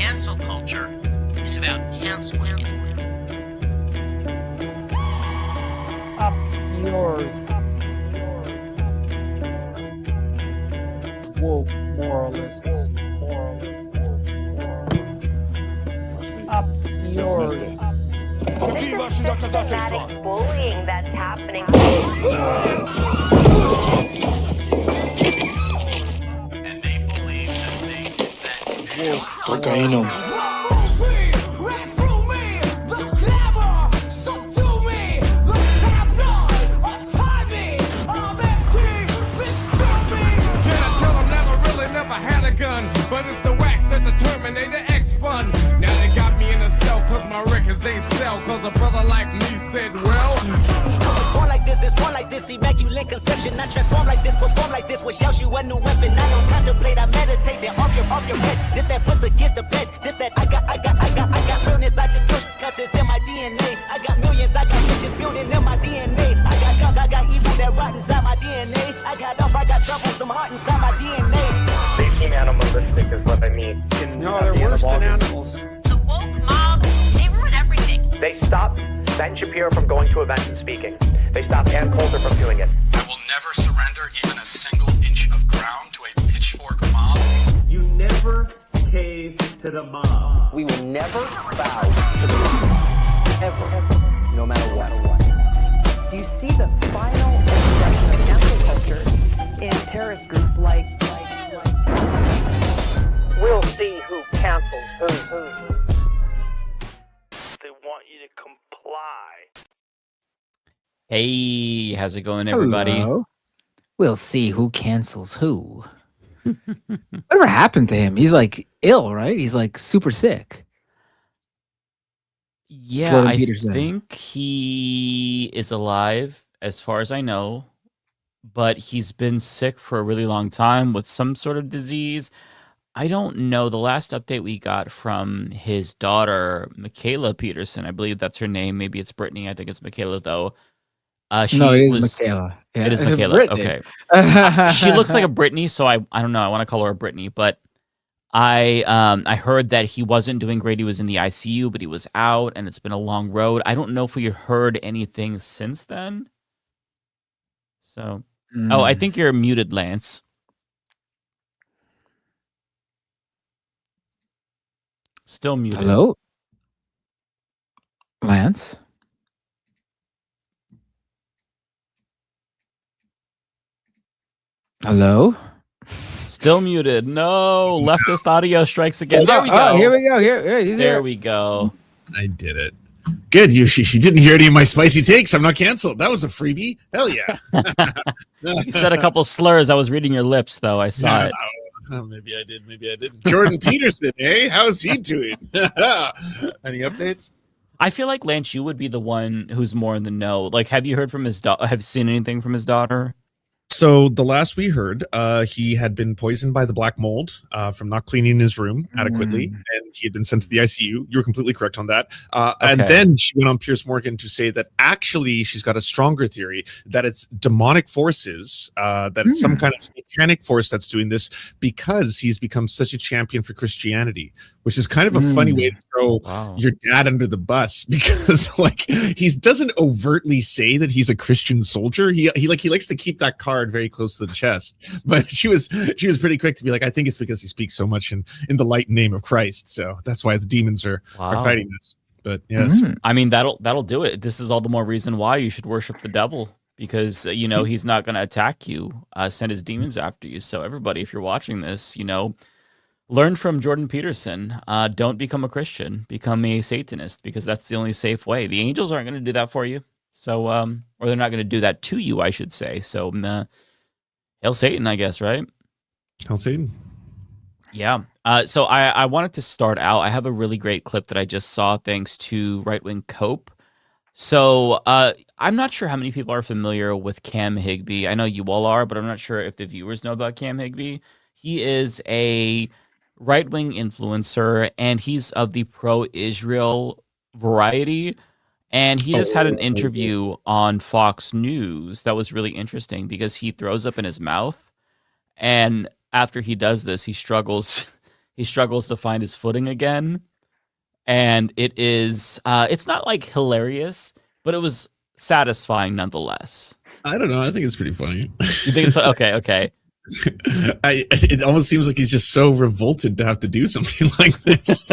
cancel culture is about canceling. Up yours. Woke moralists. Up yours. Systematic bullying that's happening. And they believe that they did that. Woke Cocaína. But it's the wax that the Terminator X spun. Now they got me in a cell cause my records they sell. Cause a brother like me said, well, it's born like this, immaculate conception. I transform like this, perform like this, which yells you a new weapon. I don't contemplate, I meditate, then off your head. This that puts against the bed. This that I got realness, I just push, cause it's in my DNA. I got millions, I got riches building in my DNA. I got gunk, I got evil that rot inside my DNA. I got off, I got trouble, some heart inside my DNA. They seem animalistic is what I mean. No, they're worse than animals. The woke mob, they ruin everything. They stopped Ben Shapiro from going to events and speaking. They stopped Ann Coulter from doing it. I will never surrender even a single inch of ground to a pitchfork mob. You never cave to the mob. We will never bow to the mob. Ever. No matter what. Do you see the final expression of cancel culture in terrorist groups like We'll see who cancels who. They want you to comply. Hey, how's it going, everybody? Hello. We'll see who cancels who. Whatever happened to him? He's like ill, right? He's like super sick. Yeah, Jordan I Peterson. think he is alive, as far as I know, but he's been sick for a really long time with some sort of disease. I don't know. The last update we got from his daughter, Michaela Peterson, I believe that's her name. Maybe it's Brittany. I think it's Michaela, though. No, it is Michaela. Yeah. It is Michaela. Brittany. Okay. She looks like a Brittany, so I don't know. I want to call her a Brittany, but I heard that he wasn't doing great. He was in the ICU, but he was out, and it's been a long road. I don't know if we heard anything since then. So, Oh, I think you're muted, Lance. Still muted. Hello? Lance? Hello? Still muted. No, leftist audio strikes again. There we go. Oh, here we go. There we go. I did it. Good. You didn't hear any of my spicy takes. I'm not canceled. That was a freebie. Hell yeah. You said a couple slurs. I was reading your lips, though. I saw it. Maybe I did. Maybe I didn't. Jordan Peterson, eh? How's he doing? Any updates? I feel like Lance, you would be the one who's more in the know. Like, have you heard from his daughter? Have you seen anything from his daughter? So the last we heard, he had been poisoned by the black mold from not cleaning his room adequately, and he had been sent to the ICU. You were completely correct on that. And then she went on Piers Morgan to say that actually she's got a stronger theory that it's demonic forces, that it's some kind of satanic force that's doing this because he's become such a champion for Christianity, which is kind of a funny way to throw your dad under the bus because like he doesn't overtly say that he's a Christian soldier. He likes to keep that card very close to the chest, but she was pretty quick to be like, I think it's because he speaks so much in the light name of Christ, so that's why the demons are fighting this. But yes, I mean that'll do it. This is all the more reason why you should worship the devil, because he's not going to attack you, send his demons after you. So everybody, if you're watching this, learn from Jordan Peterson. Don't become a Christian, become a Satanist, because that's the only safe way. The angels aren't going to do that for you. So, or they're not going to do that to you, I should say. So, hail Satan, I guess, right? Hail Satan. Yeah. So I wanted to start out. I have a really great clip that I just saw thanks to Right Wing Cope. So I'm not sure how many people are familiar with Cam Higbee. I know you all are, but I'm not sure if the viewers know about Cam Higbee. He is a right-wing influencer, and he's of the pro-Israel variety. And he just had an interview on Fox News that was really interesting because he throws up in his mouth. And after he does this, he struggles he struggles to find his footing again. And it is, it's not like hilarious, but it was satisfying nonetheless. I don't know. I think it's pretty funny. You think it's okay? It almost seems like he's just so revolted to have to do something like this.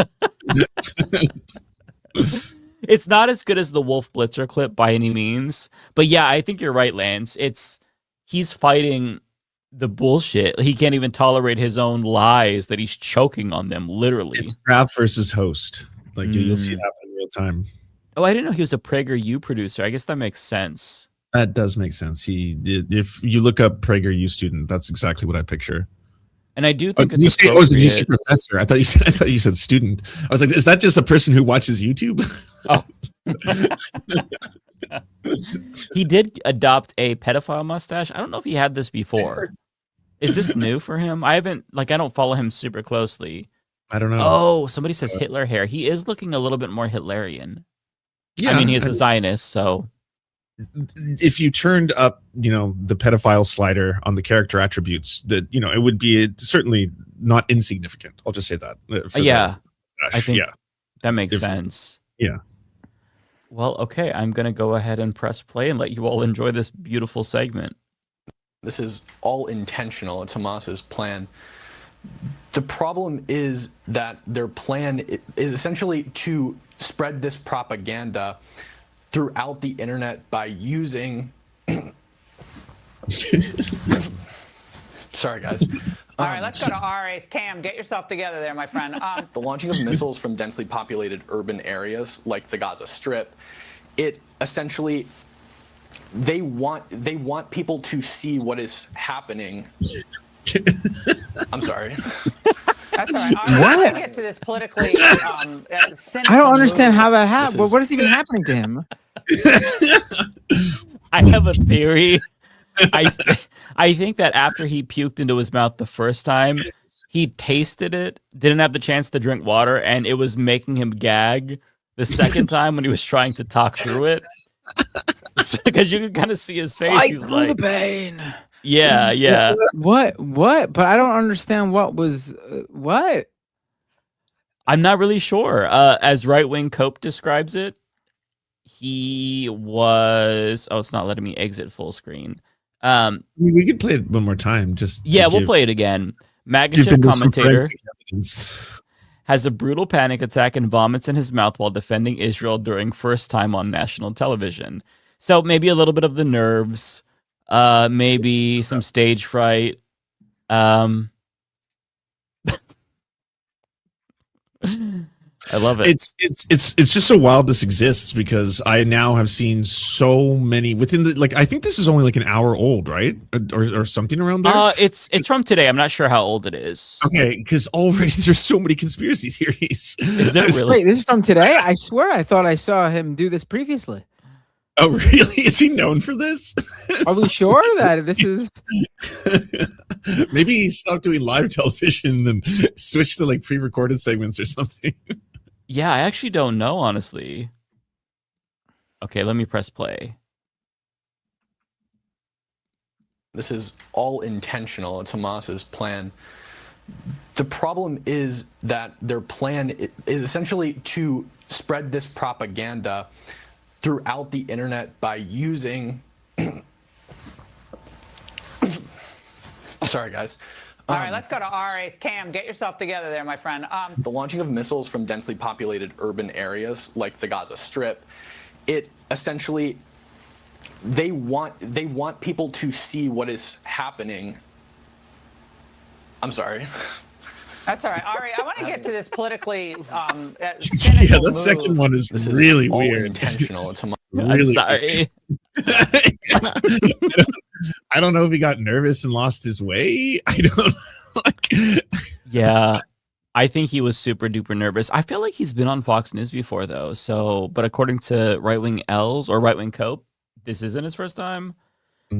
It's not as good as the Wolf Blitzer clip by any means, but yeah, I think you're right, Lance. He's fighting the bullshit. He can't even tolerate his own lies that he's choking on them, literally. It's craft versus host. Like you'll see it happen in real time. Oh, I didn't know he was a PragerU producer. I guess that makes sense. That does make sense. He did. If you look up PragerU student, that's exactly what I picture. And I do think did you say professor? I thought you said student. I was like, is that just a person who watches YouTube? Oh. He did adopt a pedophile mustache. I don't know if he had this before. Is this new for him? I don't follow him super closely. I don't know. Oh, somebody says Hitler hair. He is looking a little bit more Hitlerian. Yeah, I mean, he's a Zionist, so if you turned up, the pedophile slider on the character attributes, that it would be certainly not insignificant. I'll just say that. I think that makes sense. Yeah. Well, okay, I'm gonna go ahead and press play and let you all enjoy this beautiful segment. This is all intentional. It's Hamas's plan. The problem is that their plan is essentially to spread this propaganda throughout the internet by using sorry guys. All right, let's go to RA's Cam. Get yourself together there, my friend. The launching of missiles from densely populated urban areas like the Gaza Strip, it essentially they want people to see what is happening. I'm sorry. That's all right. What? Let's get to this politically. I don't understand how that happened. What is even happening to him? I have a theory. I think that after he puked into his mouth the first time, he tasted it, didn't have the chance to drink water, and it was making him gag the second time when he was trying to talk through it. Because you can kind of see his face. He's like, the pain. Yeah. What? But I don't understand what was what. I'm not really sure. As Right Wing Cope describes it, he was. Oh, it's not letting me exit full screen. We could play it one more time. We'll play it again. Magachip commentator has a brutal panic attack and vomits in his mouth while defending Israel during first time on national television. So maybe a little bit of the nerves, maybe some stage fright. I love it. It's just so wild this exists because I now have seen so many within the I think this is only like an hour old, right? Or something around there. It's from today. I'm not sure how old it is. Okay, because already there's so many conspiracy theories. Is there really? Wait, this is from today? I swear I thought I saw him do this previously. Oh, really? Is he known for this? Are we sure that this is? Maybe he stopped doing live television and switched to like pre-recorded segments or something. Yeah, I actually don't know, honestly. Okay, let me press play. This is all intentional. It's Hamas's plan. The problem is that their plan is essentially to spread this propaganda throughout the internet by using sorry guys. All right, let's go to RA's Cam. Get yourself together there, my friend. The launching of missiles from densely populated urban areas like the Gaza Strip, it essentially they want people to see what is happening. I'm sorry. That's all right. Ari, I want to get to this politically yeah, that second one is really weird. Intentional. It's I'm sorry. I don't know if he got nervous and lost his way. I don't Yeah. I think he was super duper nervous. I feel like he's been on Fox News before though. So, but according to Right Wing Els or Right Wing Cope, this isn't his first time. I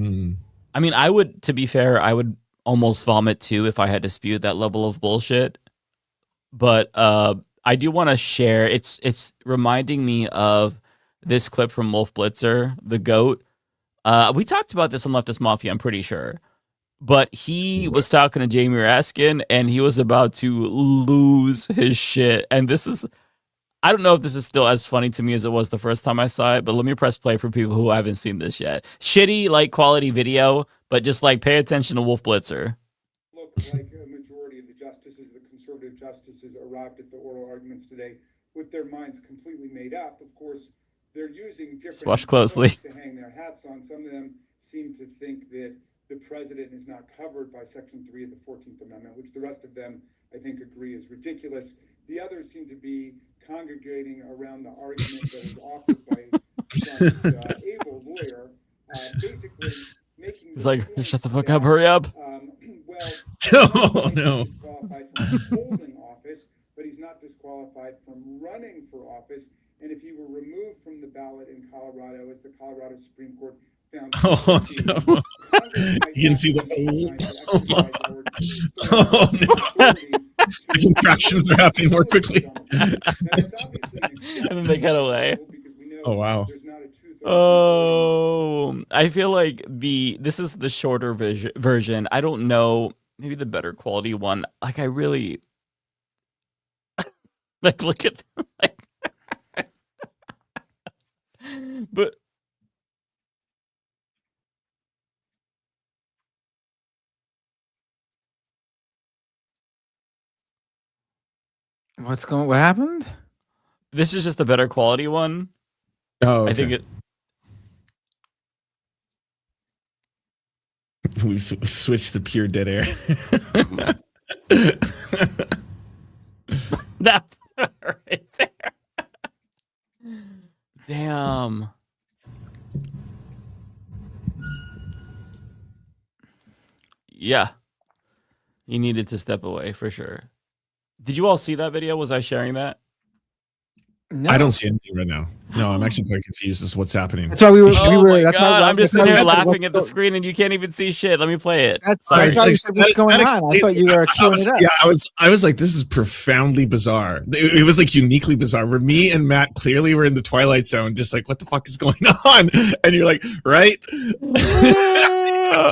mean, to be fair, I would almost vomit too if I had to spew that level of bullshit. But I do want to share. It's reminding me of this clip from Wolf Blitzer, the GOAT. We talked about this on Leftist Mafia, I'm pretty sure. but he was talking to Jamie Raskin, and he was about to lose his shit. And this is, I don't know if this is still as funny to me as it was the first time I saw it, but let me press play for people who haven't seen this yet. Shitty, like, quality video, but just, like, pay attention to Wolf Blitzer. Looks like a majority of the justices, the conservative justices, arrived at the oral arguments today with their minds completely made up. Of course, they're using different Watch closely to hang their hats on. Some of them seem to think that the president is not covered by Section 3 of the 14th Amendment, which the rest of them, I think, agree is ridiculous. The others seem to be congregating around the argument that was offered by Trump's able lawyer, basically making. He's like, shut the fuck up, hurry up. Oh no. Disqualified from holding office, but he's not disqualified from running for office. And if he were removed from the ballot in Colorado, as the Colorado Supreme Court found, oh no, you can see the oh no, contractions are happening more quickly. And then they get away. Oh wow. Oh, I feel like this is the shorter version. I don't know, maybe the better quality one. Like, I really like, look at like, but what happened? This is just a better quality one. Oh, okay. I think it. We've switched to pure dead air. That right there. Damn. Yeah. He needed to step away for sure. Did you all see that video? Was I sharing that? No. I don't see anything right now. No, I'm actually quite confused as to what's happening. That's why we were. Oh my that's god! why, I'm just that's sitting why here we said, laughing at the screen, and you can't even see shit. Let me play it. That's why you said, what's going on? I thought you were queuing it up. Yeah, I was like, this is profoundly bizarre. It was like uniquely bizarre. Where me and Matt clearly were in the Twilight Zone, just like, what the fuck is going on? And you're like, right?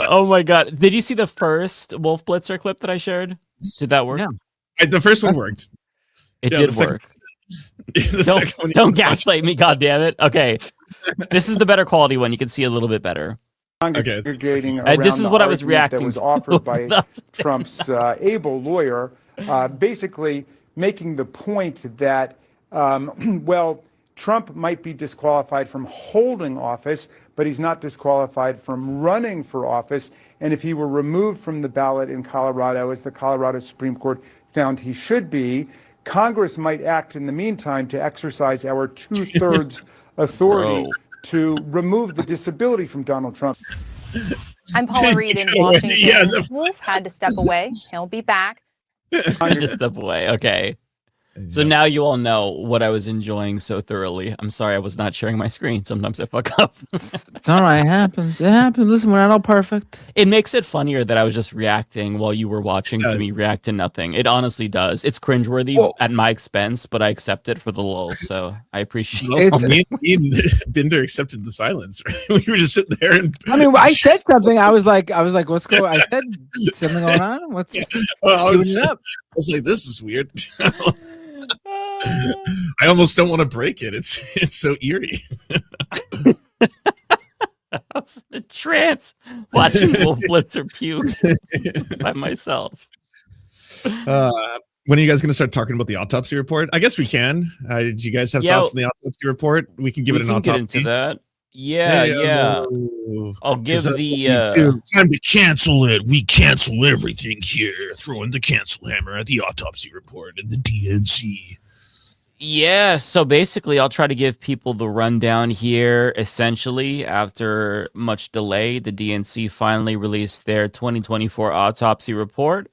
Oh my god! Did you see the first Wolf Blitzer clip that I shared? Did that work? Yeah. The first one worked. It did work. Don't gaslight me, goddammit. Okay, this is the better quality one. You can see a little bit better. Okay, this is what I was reacting that was to. offered by Trump's able lawyer, basically making the point that, well, Trump might be disqualified from holding office, but he's not disqualified from running for office. And if he were removed from the ballot in Colorado, as the Colorado Supreme Court found he should be, Congress might act in the meantime to exercise our 2/3 authority to remove the disability from Donald Trump. I'm Paula Reed in Washington. Wolf had to step away. He'll be back. Had to step away. Okay. So now you all know what I was enjoying so thoroughly. I'm sorry I was not sharing my screen. Sometimes I fuck up. It's all right. It happens. It happens. Listen, we're not all perfect. It makes it funnier that I was just reacting while you were watching to me react to nothing. It honestly does. It's cringeworthy at my expense, but I accept it for the lulz. So I appreciate it. Me and Binder accepted the silence. Right? We were just sitting there and I mean, I said something. I was like, what's going on? I said something going on. What's I was like, this is weird. I almost don't want to break it. It's so eerie. I was in a trance watching Wolf Blitzer puke by myself. When are you guys going to start talking about the autopsy report? I guess we can. Did you guys have thoughts on the autopsy report? We can give it an autopsy. Get into that. Yeah. I'll give the time to cancel it. We cancel everything here. Throw in the cancel hammer at the autopsy report and the DNC. Yeah, so basically I'll try to give people the rundown here. Essentially, after much delay, the DNC finally released their 2024 autopsy report.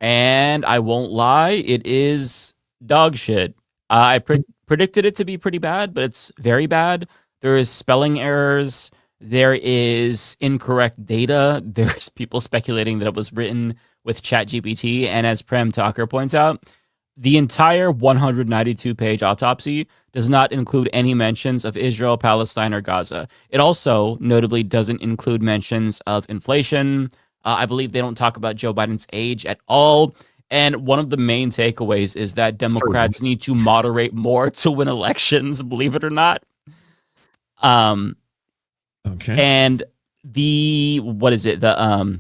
And I won't lie, it is dog shit. I predicted it to be pretty bad, but it's very bad. There is spelling errors. There is incorrect data. There's people speculating that it was written with ChatGPT. And as Prem Talker points out, the entire 192-page autopsy does not include any mentions of Israel, Palestine, or Gaza. It also notably doesn't include mentions of inflation, I believe they don't talk about Joe Biden's age at all. And one of the main takeaways is that Democrats need to moderate more to win elections, believe it or not. Okay. And what is it? I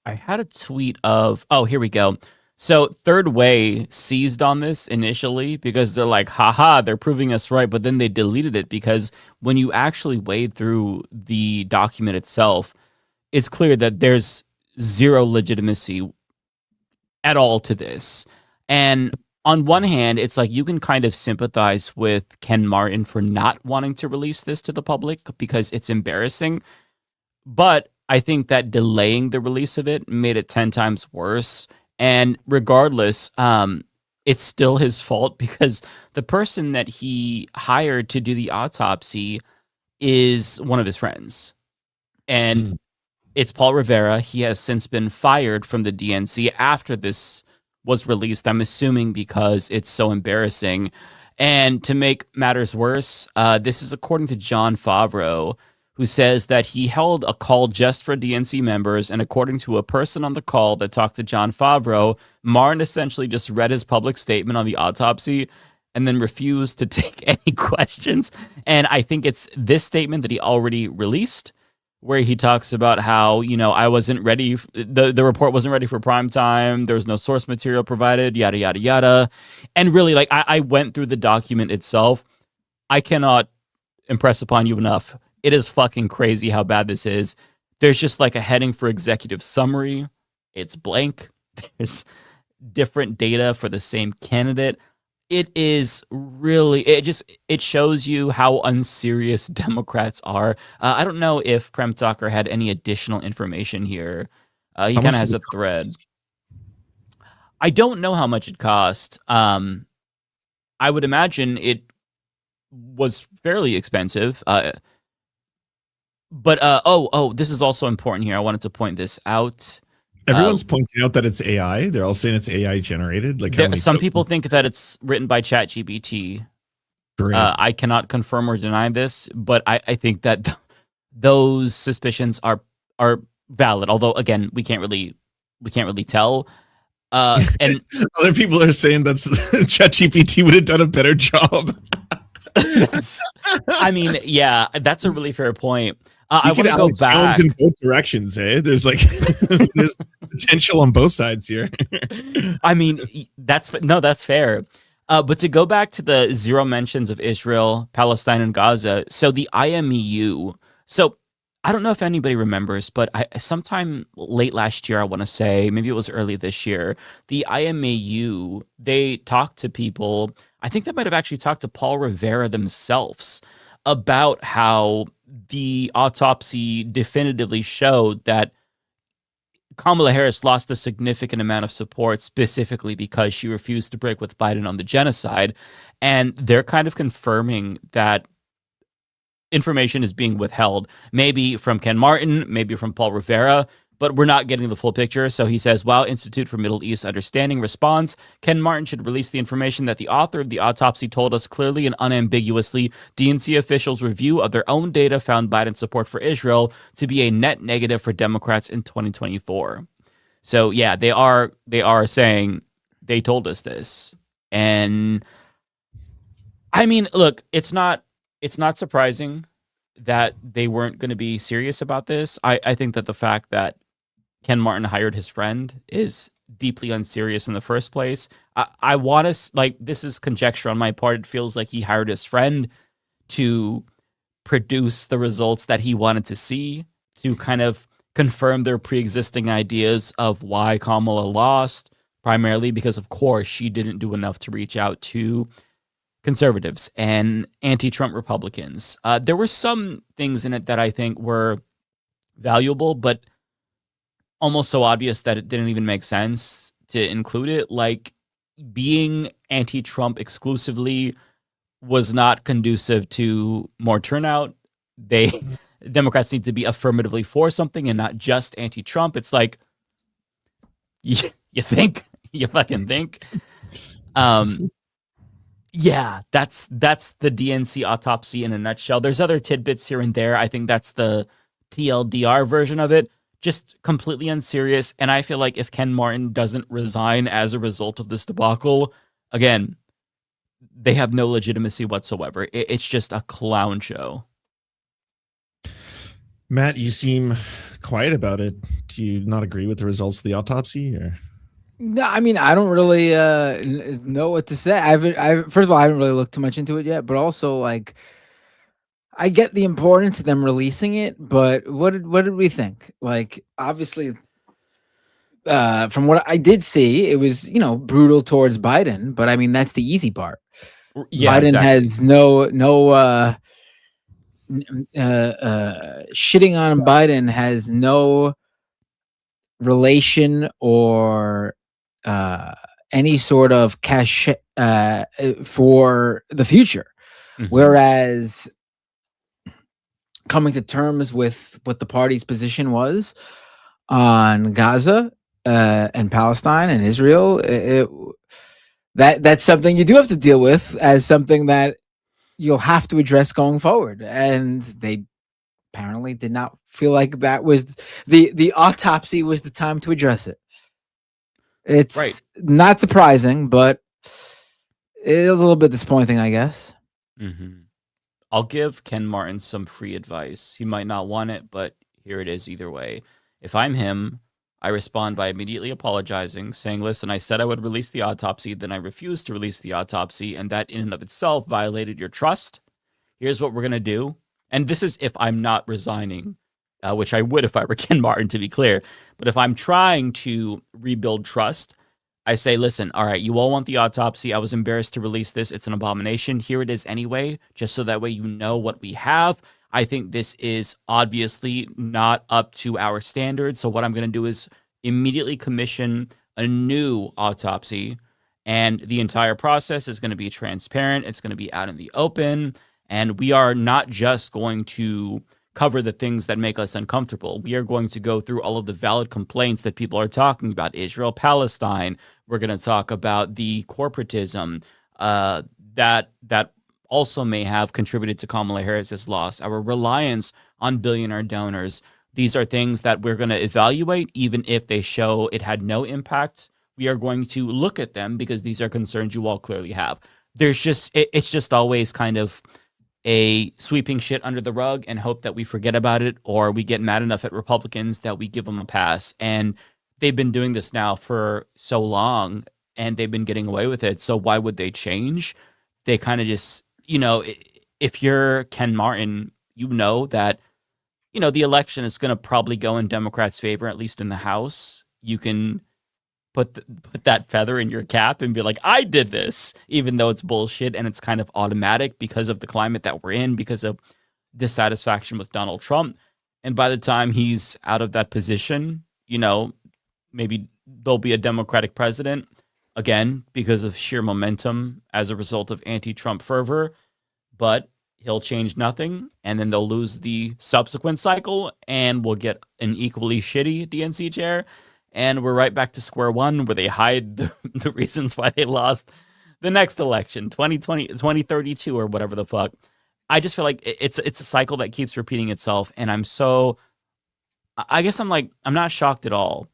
had a tweet of, here we go. So Third Way seized on this initially because they're like, haha, they're proving us right. But then they deleted it because when you actually wade through the document itself, it's clear that there's zero legitimacy at all to this. And on one hand, it's like you can kind of sympathize with Ken Martin for not wanting to release this to the public because it's embarrassing. But I think that delaying the release of it made it 10 times worse. And regardless, it's still his fault because the person that he hired to do the autopsy is one of his friends. And it's Paul Rivera. He has since been fired from the DNC after this was released, I'm assuming because it's so embarrassing. And to make matters worse, this is according to John Favreau, who says that he held a call just for DNC members. And according to a person on the call that talked to John Favreau, Martin essentially just read his public statement on the autopsy and then refused to take any questions. And I think it's this statement that he already released, where he talks about how, I wasn't ready. The report wasn't ready for prime time. There was no source material provided, yada, yada, yada. And really, like, I went through the document itself. I cannot impress upon you enough. It is fucking crazy how bad this is. There's just like a heading for executive summary. It's blank. There's different data for the same candidate. It is really, it shows you how unserious Democrats are. I don't know if Prem Tucker had any additional information here. He kind of has a thread. I don't know how much it cost. I would imagine it was fairly expensive. But this is also important here. I wanted to point this out. Everyone's pointing out that it's AI. They're all saying it's AI generated. Like some people think that it's written by ChatGPT. I cannot confirm or deny this, but I think that those suspicions are valid. Although, again, we can't really tell. And other people are saying that ChatGPT would have done a better job. I mean, yeah, that's a really fair point. I want to go back Jones in both directions. There's like there's potential on both sides here. I mean, that's fair. But to go back to the zero mentions of Israel, Palestine, and Gaza. So the IMEU. So I don't know if anybody remembers, but sometime late last year, I want to say, maybe it was early this year, the IMEU, they talked to people. I think they might have actually talked to Paul Rivera themselves about how the autopsy definitively showed that Kamala Harris lost a significant amount of support specifically because she refused to break with Biden on the genocide. And they're kind of confirming that information is being withheld, maybe from Ken Martin, maybe from Paul Rivera, but we're not getting the full picture. So he says, while Institute for Middle East Understanding responds, Ken Martin should release the information that the author of the autopsy told us clearly and unambiguously. DNC officials' review of their own data found Biden's support for Israel to be a net negative for Democrats in 2024. So yeah, they are saying they told us this. And I mean, look, it's not surprising that they weren't going to be serious about this. I think that the fact that Ken Martin hired his friend is deeply unserious in the first place. I want to, like, this is conjecture on my part. It feels like he hired his friend to produce the results that he wanted to see, to kind of confirm their pre-existing ideas of why Kamala lost, primarily because, of course, she didn't do enough to reach out to conservatives and anti-Trump Republicans. There were some things in it that I think were valuable, but almost so obvious that it didn't even make sense to include it. Like, being anti-Trump exclusively was not conducive to more turnout. Democrats need to be affirmatively for something and not just anti-Trump. It's like, you think? You fucking think? Yeah, that's the DNC autopsy in a nutshell. There's other tidbits here and there. I think that's the TLDR version of it. just completely unserious. And I feel like if Ken Martin doesn't resign as a result of this debacle, again, they have no legitimacy whatsoever. It's just a clown show. Matt, you seem quiet about it. Do you not agree with the results of the autopsy? Or No, I mean, I don't really know what to say. First of all, I haven't really looked too much into it yet, but also, like, I get the importance of them releasing it, but what did we think? Like, obviously, from what I did see, it was, brutal towards Biden, but I mean, that's the easy part. Yeah, Biden exactly. has no shitting on Biden has no relation or any sort of cash for the future. Whereas coming to terms with what the party's position was on Gaza and Palestine and Israel, that's something you do have to deal with as something that you'll have to address going forward. And they apparently did not feel like that was the autopsy was the time to address it. It's not surprising, but it is a little bit disappointing, I guess. I'll give Ken Martin some free advice. He might not want it, but here it is either way. If I'm him, I respond by immediately apologizing, saying, listen, I said I would release the autopsy, then I refused to release the autopsy, and that in and of itself violated your trust. Here's what we're going to do. And this is if I'm not resigning, which I would if I were Ken Martin, to be clear. But if I'm trying to rebuild trust, I say, listen, all right, you all want the autopsy. I was embarrassed to release this. It's an abomination. Here it is anyway, just so that way you know what we have. I think this is obviously not up to our standards. So what I'm going to do is immediately commission a new autopsy. And the entire process is going to be transparent. It's going to be out in the open. And we are not just going to cover the things that make us uncomfortable. We are going to go through all of the valid complaints that people are talking about. Israel, Palestine. We're going to talk about the corporatism that also may have contributed to Kamala Harris's loss, our reliance on billionaire donors. These are things that we're going to evaluate, even if they show it had no impact. We are going to look at them because these are concerns you all clearly have. It's just always kind of a sweeping shit under the rug and hope that we forget about it, or we get mad enough at Republicans that we give them a pass. And they've been doing this now for so long and they've been getting away with it. So why would they change? They kind of just, if you're Ken Martin, that, the election is going to probably go in Democrats' favor, at least in the House. You can put that feather in your cap and be like, I did this, even though it's bullshit and it's kind of automatic because of the climate that we're in, because of dissatisfaction with Donald Trump. And by the time he's out of that position, maybe there'll be a Democratic president again because of sheer momentum as a result of anti-Trump fervor, but he'll change nothing. And then they'll lose the subsequent cycle and we'll get an equally shitty DNC chair. And we're right back to square one where they hide the reasons why they lost the next election, 2032 or whatever the fuck. I just feel like it's a cycle that keeps repeating itself. And I guess I'm not shocked at all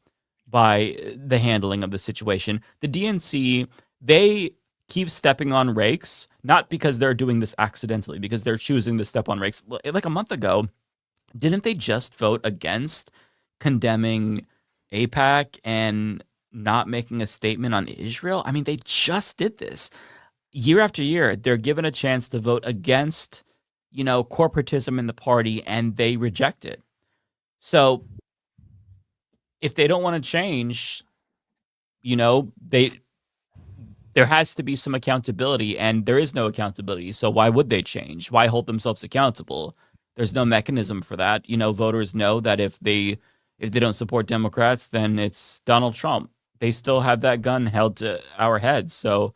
by the handling of the situation. The DNC, they keep stepping on rakes, not because they're doing this accidentally, because they're choosing to step on rakes. Like a month ago, didn't they just vote against condemning AIPAC and not making a statement on Israel? I mean, they just did this. Year after year, they're given a chance to vote against, corporatism in the party, and they reject it. So if they don't want to change, there has to be some accountability, and there is no accountability. So why would they change? Why hold themselves accountable? There's no mechanism for that. Voters know that if they don't support Democrats, then it's Donald Trump. They still have that gun held to our heads. So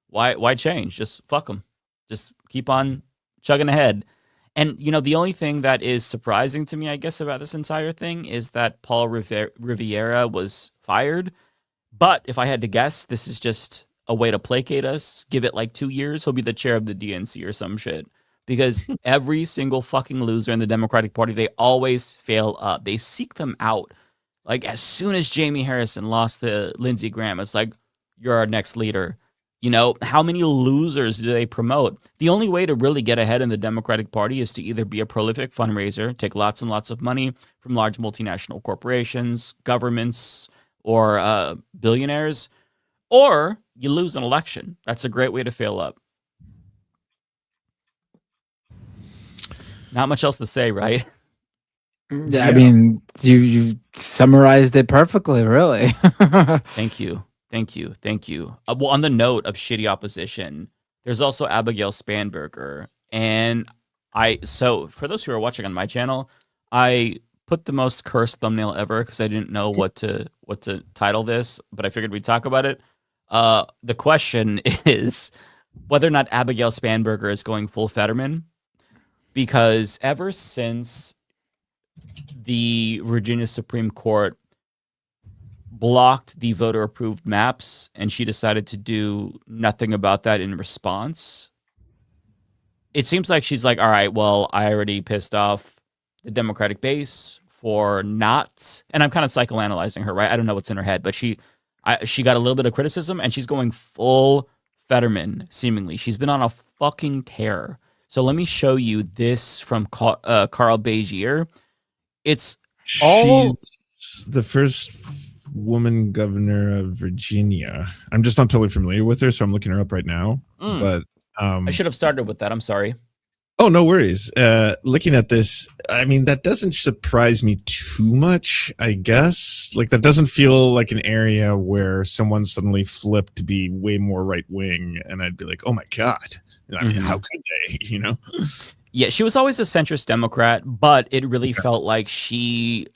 why change? Just fuck them. Just keep on chugging ahead. And, the only thing that is surprising to me, I guess, about this entire thing is that Paul Rivera was fired. But if I had to guess, this is just a way to placate us. Give it like 2 years. He'll be the chair of the DNC or some shit. Because every single fucking loser in the Democratic Party, they always fail up. They seek them out Like, as soon as Jamie Harrison lost to Lindsey Graham, it's like, you're our next leader. You know, how many losers do they promote? The only way to really get ahead in the Democratic Party is to either be a prolific fundraiser, take lots and lots of money from large multinational corporations, governments, or billionaires, or you lose an election. That's a great way to fail up. Not much else to say, right? Yeah. I mean, you summarized it perfectly, really. Thank you. Well, on the note of shitty opposition, there's also Abigail Spanberger. And so for those who are watching on my channel, I put the most cursed thumbnail ever because I didn't know what to title this, but I figured we'd talk about it. The question is whether or not Abigail Spanberger is going full Fetterman, because ever since the Virginia Supreme Court blocked the voter approved maps and she decided to do nothing about that in response, it seems like she's like, all right, well, I already pissed off the Democratic base for not, and I'm kind of psychoanalyzing her, right? I don't know what's in her head, but she got a little bit of criticism and she's going full Fetterman, seemingly. She's been on a fucking tear. So let me show you this from Carl Begier. It's all... She's the first woman governor of Virginia. I'm just not totally familiar with her, so I'm looking her up right now. But I should have started with that. I'm sorry. Oh, no worries. Looking at this, I mean, that doesn't surprise me too much, I guess. Like, that doesn't feel like an area where someone suddenly flipped to be way more right wing, and I'd be like, oh my God. I mean, how could they, you know? Yeah, she was always a centrist Democrat, but it really felt like she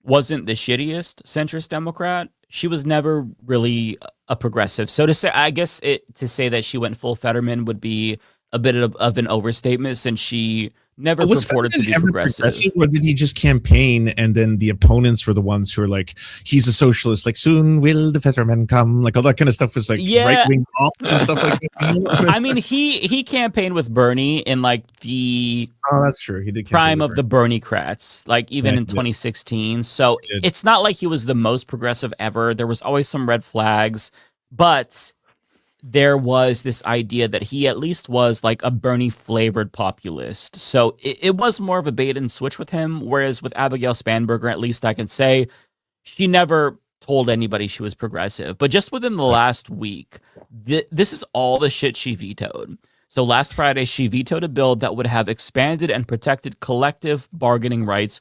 wasn't the shittiest centrist Democrat. She was never really a progressive. So to say, I guess to say that she went full Fetterman would be a bit of an overstatement, since she never purported to be progressive. Or did he just campaign and then the opponents were the ones who were like, he's a socialist, like, soon will the Fetterman come? Like, all that kind of stuff was like right-wing ops and stuff like that. I mean, he campaigned with Bernie in like the that's true. He did prime of the Bernie-crats, like even in 2016. So it's not like he was the most progressive ever. There was always some red flags, but there was this idea that he at least was like a Bernie flavored populist. So it was more of a bait and switch with him. Whereas with Abigail Spanberger, at least I can say she never told anybody she was progressive. But just within the last week, this is all the shit she vetoed. So last Friday, she vetoed a bill that would have expanded and protected collective bargaining rights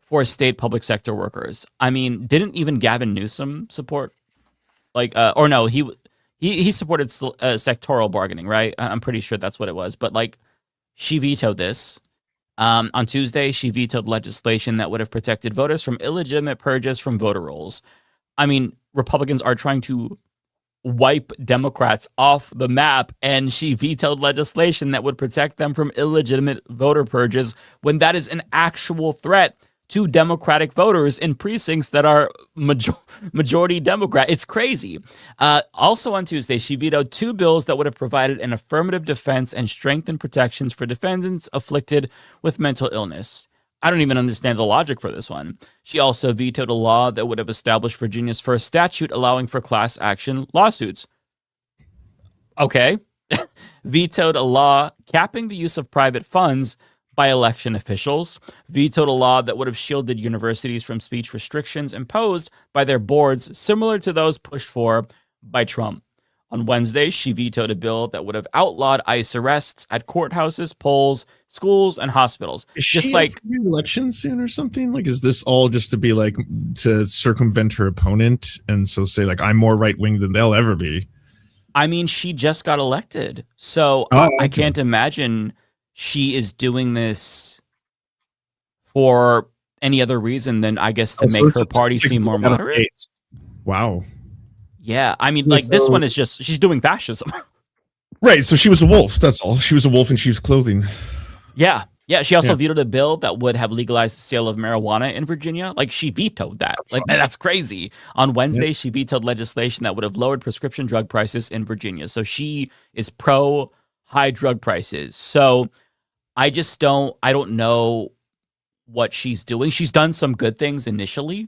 for state public sector workers. I mean, didn't even Gavin Newsom support? Like, or no, he supported sectoral bargaining, right? I'm pretty sure that's what it was. But like, she vetoed this. On Tuesday, she vetoed legislation that would have protected voters from illegitimate purges from voter rolls. I mean, Republicans are trying to wipe Democrats off the map, and she vetoed legislation that would protect them from illegitimate voter purges when that is an actual threat to Democratic voters in precincts that are majority Democrat. It's crazy. Also on Tuesday, she vetoed 2 bills that would have provided an affirmative defense and strengthened protections for defendants afflicted with mental illness. I don't even understand the logic for this one. She also vetoed a law that would have established Virginia's first statute allowing for class action lawsuits. Okay. Vetoed a law capping the use of private funds by election officials, vetoed a law that would have shielded universities from speech restrictions imposed by their boards, similar to those pushed for by Trump. On Wednesday, she vetoed a bill that would have outlawed ICE arrests at courthouses, polls, schools, and hospitals. Is she up for re-election soon or something? Like, is this all just to be like to circumvent her opponent and so say like, I'm more right-wing than they'll ever be? I mean, she just got elected, so I can't imagine she is doing this for any other reason than, I guess, to make her party seem more moderate. Wow. Yeah, I mean, like, this one is just, she's doing fascism. Right, so she was a wolf, that's all. She was a wolf in sheep's clothing. Yeah. She also vetoed a bill that would have legalized the sale of marijuana in Virginia. Like, she vetoed that. That's crazy. On Wednesday, she vetoed legislation that would have lowered prescription drug prices in Virginia. So she is pro high drug prices. So I don't know what she's doing. She's done some good things initially,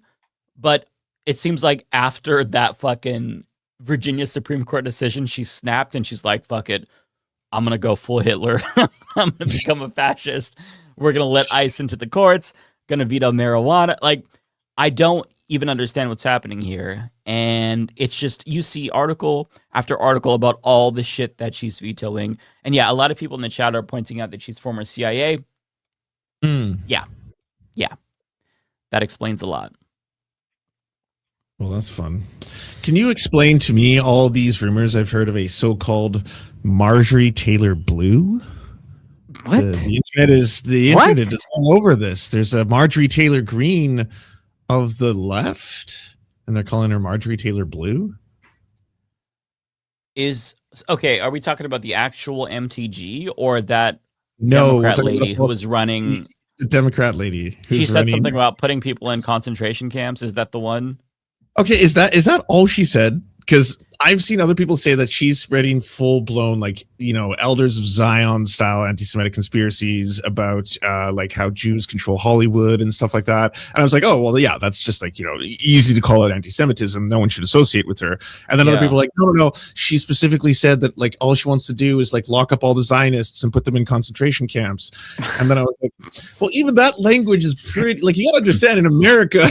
But it seems like after that fucking Virginia Supreme Court decision, she snapped and she's like, fuck it. I'm going to go full Hitler. I'm going to become a fascist. We're going to let ICE into the courts, going to veto marijuana. Like, I don't even understand what's happening here. And it's just, you see article after article about all the shit that she's vetoing. And yeah, a lot of people in the chat are pointing out that she's former CIA. Yeah. That explains a lot. Well, that's fun. Can you explain to me all these rumors I've heard of a so-called Marjorie Taylor Blue? What? The internet is all over this. There's a Marjorie Taylor Green of the left, and they're calling her Marjorie Taylor Blue. Are we talking about the actual MTG or that No, Democrat lady who was running? The Democrat lady. She said something about putting people in concentration camps. Is that the one? Okay, is that all she said? Because I've seen other people say that she's spreading full-blown, Elders of Zion style anti-Semitic conspiracies about like how Jews control Hollywood and stuff like that. And I was like, oh, well, yeah, that's just easy to call it anti-Semitism. No one should associate with her. And then other people are like, no. She specifically said that all she wants to do is lock up all the Zionists and put them in concentration camps. And then I was like, well, even that language is pretty, you gotta understand, in America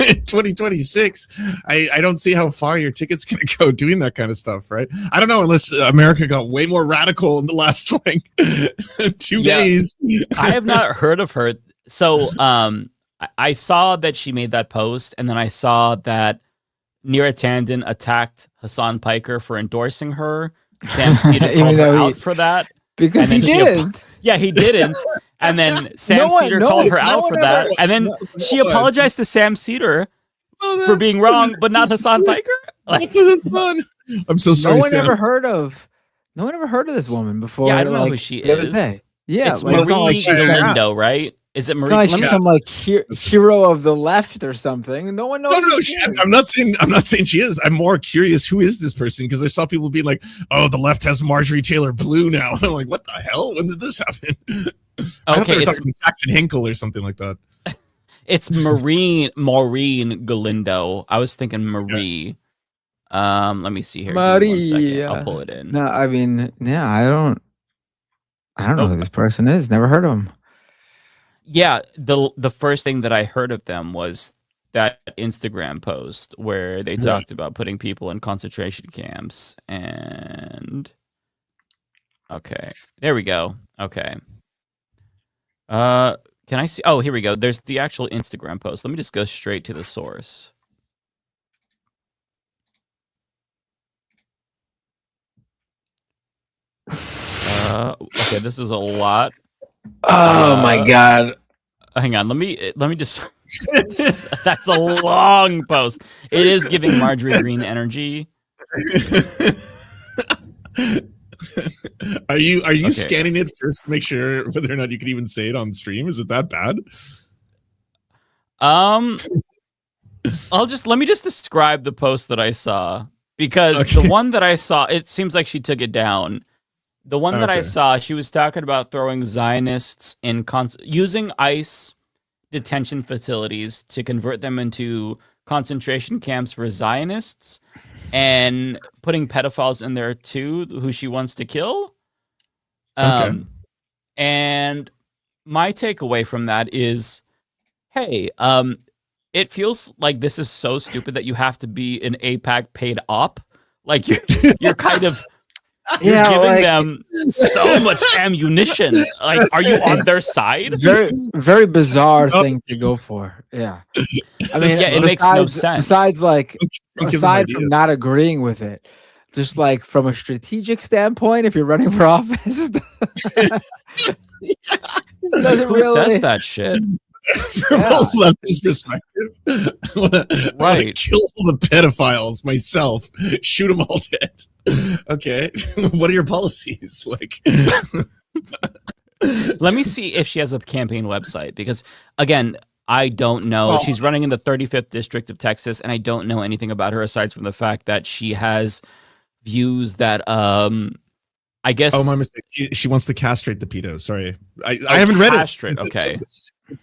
in 2026, I don't see how far your ticket's gonna go doing that kind of stuff, right? I don't know, unless America got way more radical in the last 2 days. I have not heard of her. So I saw that she made that post, and then I saw that Neera Tanden attacked Hassan Piker for endorsing her. Sam Cedar called her out for that. Because he didn't. He didn't. And then Sam Cedar called her out for that. And then she apologized to Sam Cedar for being wrong, but not Hassan Piker. I'm so sorry. No one ever heard of this woman before. Yeah, I don't know who she is. Yeah, it's Marie Galindo, right? Is it Marie? She's some hero of the left or something. No one knows. No. I'm not saying she is. I'm more curious. Who is this person? Because I saw people being like, "Oh, the left has Marjorie Taylor Blue now." And I'm like, "What the hell? When did this happen?" I thought they were talking Jackson Hinkle or something like that. It's Maureen Galindo. I was thinking Marie. Yeah. Let me see here. Marie. I'll pull it in. No, I mean, yeah, I don't know who this person is. Never heard of him. Yeah, the first thing that I heard of them was that Instagram post where they talked about putting people in concentration camps. And okay, there we go. Okay. Can I see? Oh, here we go. There's the actual Instagram post. Let me just go straight to the source. Okay, this is a lot. Oh my god. Hang on, let me just that's a long post. It is giving Marjorie Green energy. Are you scanning it first to make sure whether or not you can even say it on stream? Is it that bad? Let me just describe the post that I saw, because the one that I saw, it seems like she took it down. The one that I saw, she was talking about throwing Zionists in using ICE detention facilities to convert them into concentration camps for Zionists, and putting pedophiles in there too, who she wants to kill. And my takeaway from that is, hey, it feels like this is so stupid that you have to be an AIPAC paid op. Like you're kind of you're giving them so much ammunition. Like, are you on their side? Very, very bizarre thing to go for. Yeah. I mean, it makes no sense. Aside from not agreeing with it, just from a strategic standpoint, if you're running for office, who says that shit? From a leftist perspective, I want to kill all the pedophiles myself, shoot them all dead. Okay, what are your policies like? Let me see if she has a campaign website, because again, I don't know. She's running in the 35th district of Texas, and I don't know anything about her aside from the fact that she has views that I I guess. Oh, my mistake. She wants to castrate the pedo. Sorry, I haven't read it. Okay.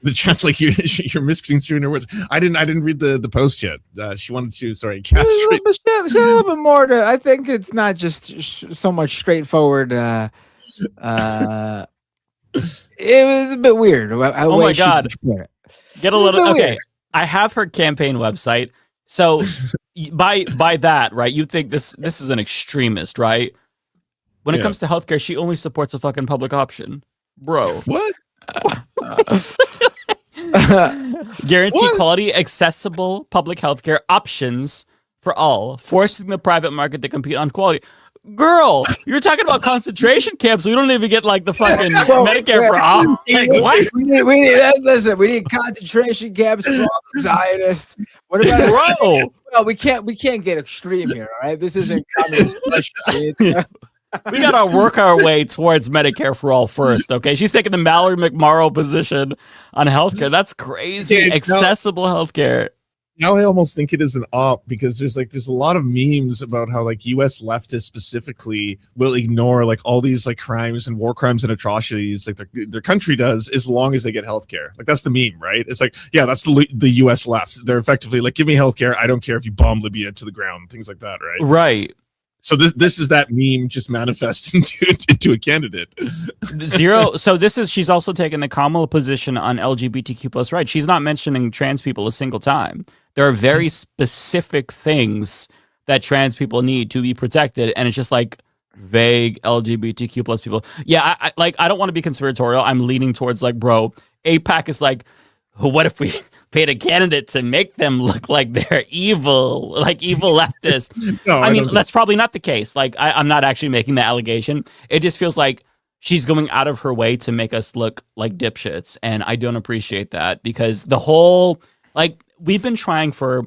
The chat's like you're misconstruing her words. I didn't read the post yet. She wanted to castrate. There's a little bit more to. I think it's not just so much straightforward. It was a bit weird. Oh my god! Get a little okay. Weird. I have her campaign website. So by that, right? You think this is an extremist, right? When it comes to healthcare, she only supports a fucking public option, bro. What? Guarantee quality, accessible public healthcare options for all, forcing the private market to compete on quality. Girl, you're talking about concentration camps. We don't even get like the fucking Medicare for all. What? We need concentration camps for all the Zionists. What about bro? Well, we can't get extreme here, all right? This isn't communist. We gotta work our way towards Medicare for all first, okay? She's taking the Mallory McMorrow position on healthcare. That's crazy. Yeah, accessible healthcare. Now I almost think it is an op because there's a lot of memes about how like U.S. leftists specifically will ignore like all these like crimes and war crimes and atrocities like their country does as long as they get healthcare. Like that's the meme, right? It's like, yeah, that's the U.S. left. They're effectively like, give me healthcare. I don't care if you bomb Libya to the ground, things like that, right? Right. So this is that meme just manifests into a candidate. Zero. So she's also taken the Kamala position on LGBTQ plus rights. She's not mentioning trans people a single time. There are very specific things that trans people need to be protected, and it's just like vague LGBTQ plus people. Yeah, I don't want to be conspiratorial. I'm leaning towards like, bro, AIPAC is like, what if we paid a candidate to make them look like they're evil, like evil leftists? No, I mean, that's probably not the case. Like, I'm not actually making the allegation. It just feels like she's going out of her way to make us look like dipshits. And I don't appreciate that because the whole, like, we've been trying for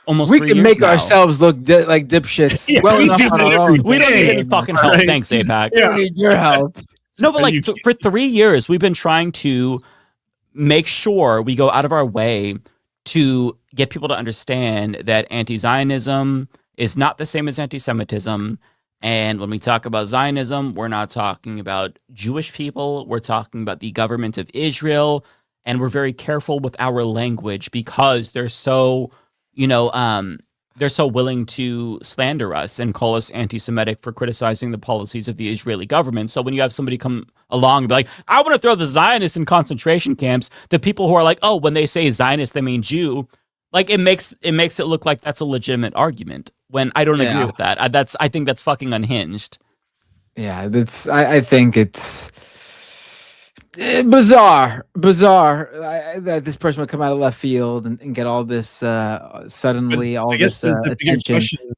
almost 3 years can make now. Ourselves look like dipshits. Yeah, well enough on our own. We don't need any fucking help. Right. Thanks, AIPAC. We don't need your help. No, but like for 3 years, we've been trying to make sure we go out of our way to get people to understand that anti-Zionism is not the same as anti-Semitism. And when we talk about Zionism, we're not talking about Jewish people. We're talking about the government of Israel. And we're very careful with our language because they're so, they're so willing to slander us and call us anti-Semitic for criticizing the policies of the Israeli government. So when you have somebody come along and be like, I want to throw the Zionists in concentration camps, the people who are like, oh, when they say Zionist, they mean Jew, like it makes it look like that's a legitimate argument when I don't agree with that. I think that's fucking unhinged. Yeah, I think it's bizarre that this person would come out of left field and get all this suddenly all this attention. Question,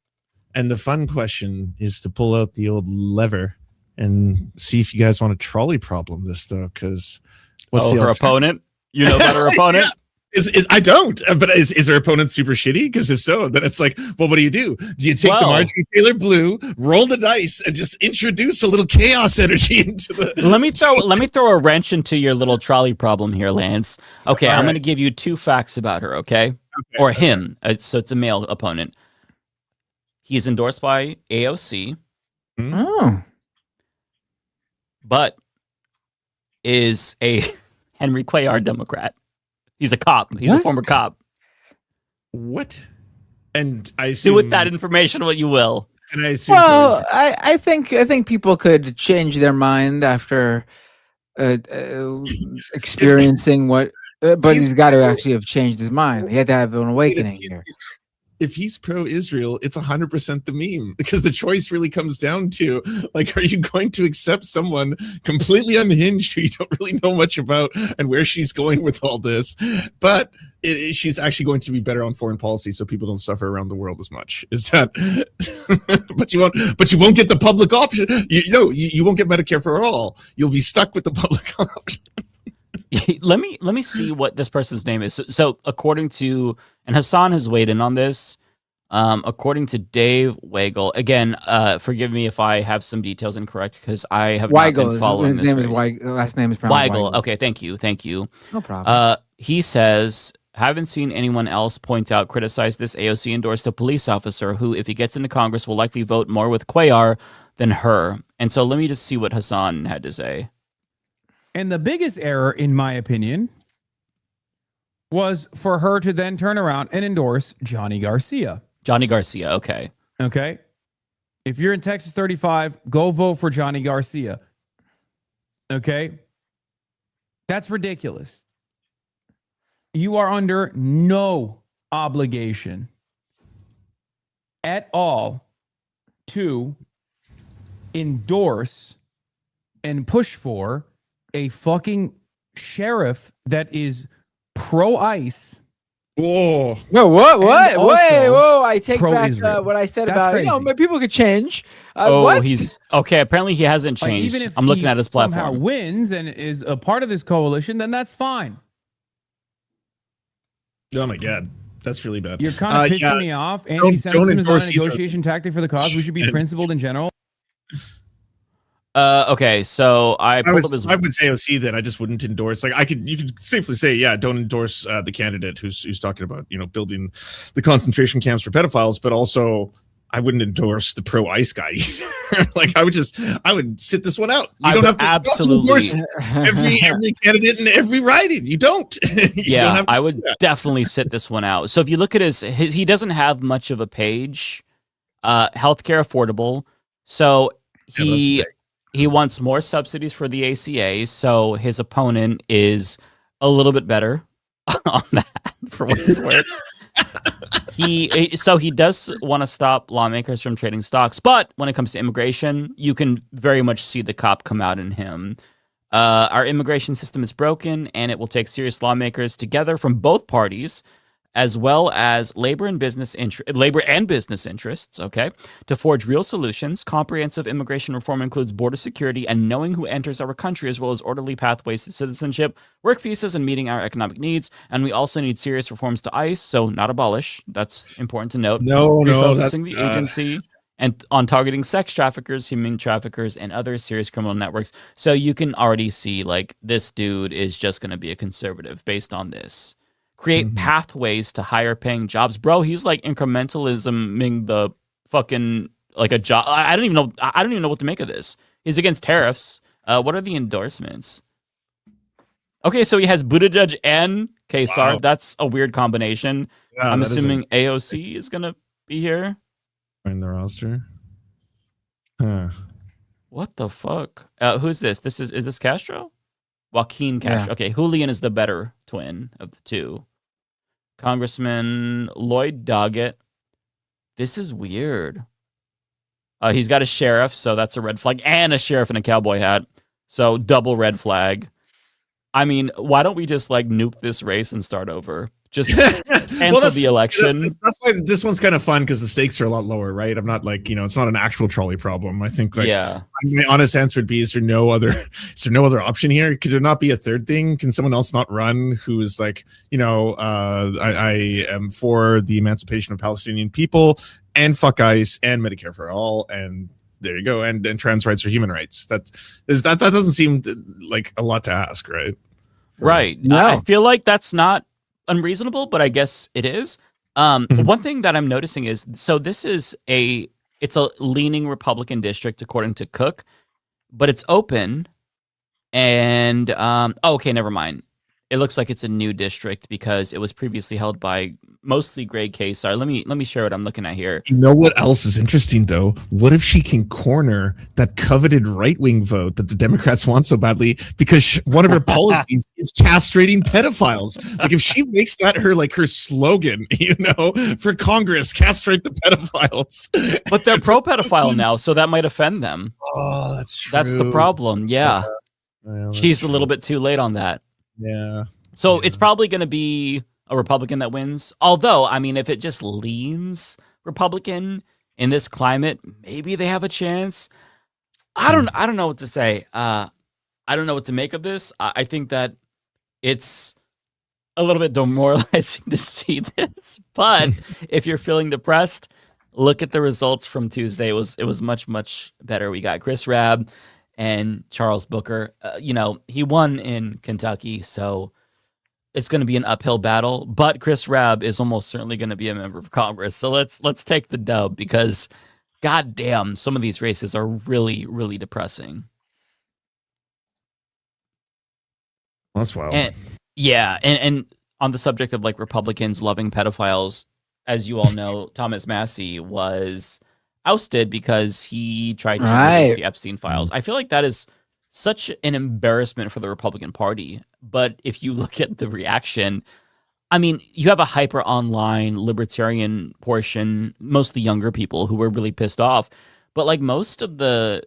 and the fun question is to pull out the old lever and see if you guys want a trolley problem this though, because what's her opponent? You know about her opponent? Is I don't, but is her opponent super shitty? Because if so, then it's like, well, what do? Do you take the Marjorie Taylor Blue, roll the dice, and just introduce a little chaos energy into the? Let me throw a wrench into your little trolley problem here, Lance. Okay, I'm going to give you 2 facts about her. Okay, or him. So it's a male opponent. He's endorsed by AOC. Oh, but is a Henry Cuellar Democrat. He's a cop. He's a former cop. What? And I assume, do with that information what you will. And I assume I think people could change their mind after experiencing what, but he's got to actually have changed his mind. He had to have an awakening here. If he's pro-Israel, it's 100% the meme because the choice really comes down to like, are you going to accept someone completely unhinged who you don't really know much about and where she's going with all this, but she's actually going to be better on foreign policy so people don't suffer around the world as much. Is that? but you won't get the public option. You won't get Medicare for all. You'll be stuck with the public option. Let me see what this person's name is. So according to, and Hassan has weighed in on this, according to Dave Weigel, again, forgive me if I have some details incorrect because I have not been following his name is Weigel. Last name is Weigel. Okay, thank you. No problem. He says, haven't seen anyone else criticize this AOC endorsed a police officer who, if he gets into Congress, will likely vote more with Cuellar than her. And so let me just see what Hassan had to say. And the biggest error, in my opinion, was for her to then turn around and endorse Johnny Garcia. Johnny Garcia, okay. Okay. If you're in Texas 35, go vote for Johnny Garcia. Okay. That's ridiculous. You are under no obligation at all to endorse and push for a fucking sheriff that is pro-ICE. Whoa. No, what? And also Whoa, I take back pro-Israel. what I said That's about, crazy. but people could change. What? He's okay. Apparently he hasn't Like, changed. even if I'm looking he at his somehow platform. wins and is a part of this coalition, then that's fine. Oh my god, that's really bad. You're kind of pissing me off. Anti-Semitism is not a negotiation tactic for the cause. We should be principled in general. Okay, so I pulled up his. I would say AOC then. I just wouldn't endorse. Like you could safely say, yeah, don't endorse the candidate who's talking about building the concentration camps for pedophiles, but also I wouldn't endorse the pro ICE guy either. Like I would sit this one out. You don't have to absolutely endorse every candidate in every riding. You don't. I would definitely sit this one out. So if you look at his he doesn't have much of a page. Healthcare affordable. So he wants more subsidies for the ACA. So his opponent is a little bit better on that, for what it's worth. He does want to stop lawmakers from trading stocks, but when it comes to immigration, you can very much see the cop come out in him. Our immigration system is broken, and it will take serious lawmakers together from both parties, as well as labor and business interests, okay, to forge real solutions. Comprehensive immigration reform includes border security and knowing who enters our country, as well as orderly pathways to citizenship, work visas, and meeting our economic needs. And we also need serious reforms to ICE, so not abolish. That's important to note. Refocusing the agency and on targeting sex traffickers, human traffickers, and other serious criminal networks. So you can already see, like, this dude is just going to be a conservative based on this. Create pathways to higher paying jobs. Bro, he's like incrementalisming the fucking like a job. I don't even know what to make of this. He's against tariffs. What are the endorsements? Okay, so he has Buttigieg and Kesar. Wow. That's a weird combination. Yeah, I'm assuming AOC is gonna be here. In the roster. Huh. What the fuck? Who's this? Is this Castro? Joaquin Castro. Yeah. Okay, Julian is the better twin of the two. Congressman Lloyd Doggett. This is weird. He's got a sheriff, so that's a red flag, and a sheriff in a cowboy hat. So double red flag. I mean, why don't we just like nuke this race and start over? Just cancel the election. That's why this one's kind of fun, because the stakes are a lot lower, right? I'm not like, it's not an actual trolley problem. I think my honest answer would be, is there no other option here? Could there not be a third thing? Can someone else not run who is like, I am for the emancipation of Palestinian people and fuck ICE and Medicare for all, and there you go, and trans rights are human rights. That doesn't seem like a lot to ask, right? Right. No. I feel like that's not unreasonable, but I guess it is. One thing that I'm noticing is, so this is it's a leaning Republican district according to Cook, but it's open, and okay, never mind. It looks like it's a new district because it was previously held by mostly Greg Kasar. Let me share what I'm looking at here. You know what else is interesting though? What if she can corner that coveted right-wing vote that the Democrats want so badly, because one of her policies is castrating pedophiles? Like if she makes that her slogan, for Congress, castrate the pedophiles. But they're pro-pedophile now, so that might offend them. Oh, that's true. That's the problem. Yeah. Well, she's a little bit too late on that. Yeah. So it's probably going to be a Republican that wins. Although, I mean, if it just leans Republican in this climate, maybe they have a chance. I don't know what to say. I don't know what to make of this. I think that it's a little bit demoralizing to see this. But if you're feeling depressed, look at the results from Tuesday. It was much, much better. We got Chris Rabb and Charles Booker. He won in Kentucky, so it's going to be an uphill battle. But Chris Rabb is almost certainly going to be a member of Congress. So let's take the dub, because goddamn, some of these races are really, really depressing. That's wild. And yeah, and on the subject of like Republicans loving pedophiles, as you all know, Thomas Massie was ousted because he tried to release the Epstein files. I feel like that is such an embarrassment for the Republican Party. But if you look at the reaction, I mean, you have a hyper online libertarian portion, mostly younger people who were really pissed off. But like most of the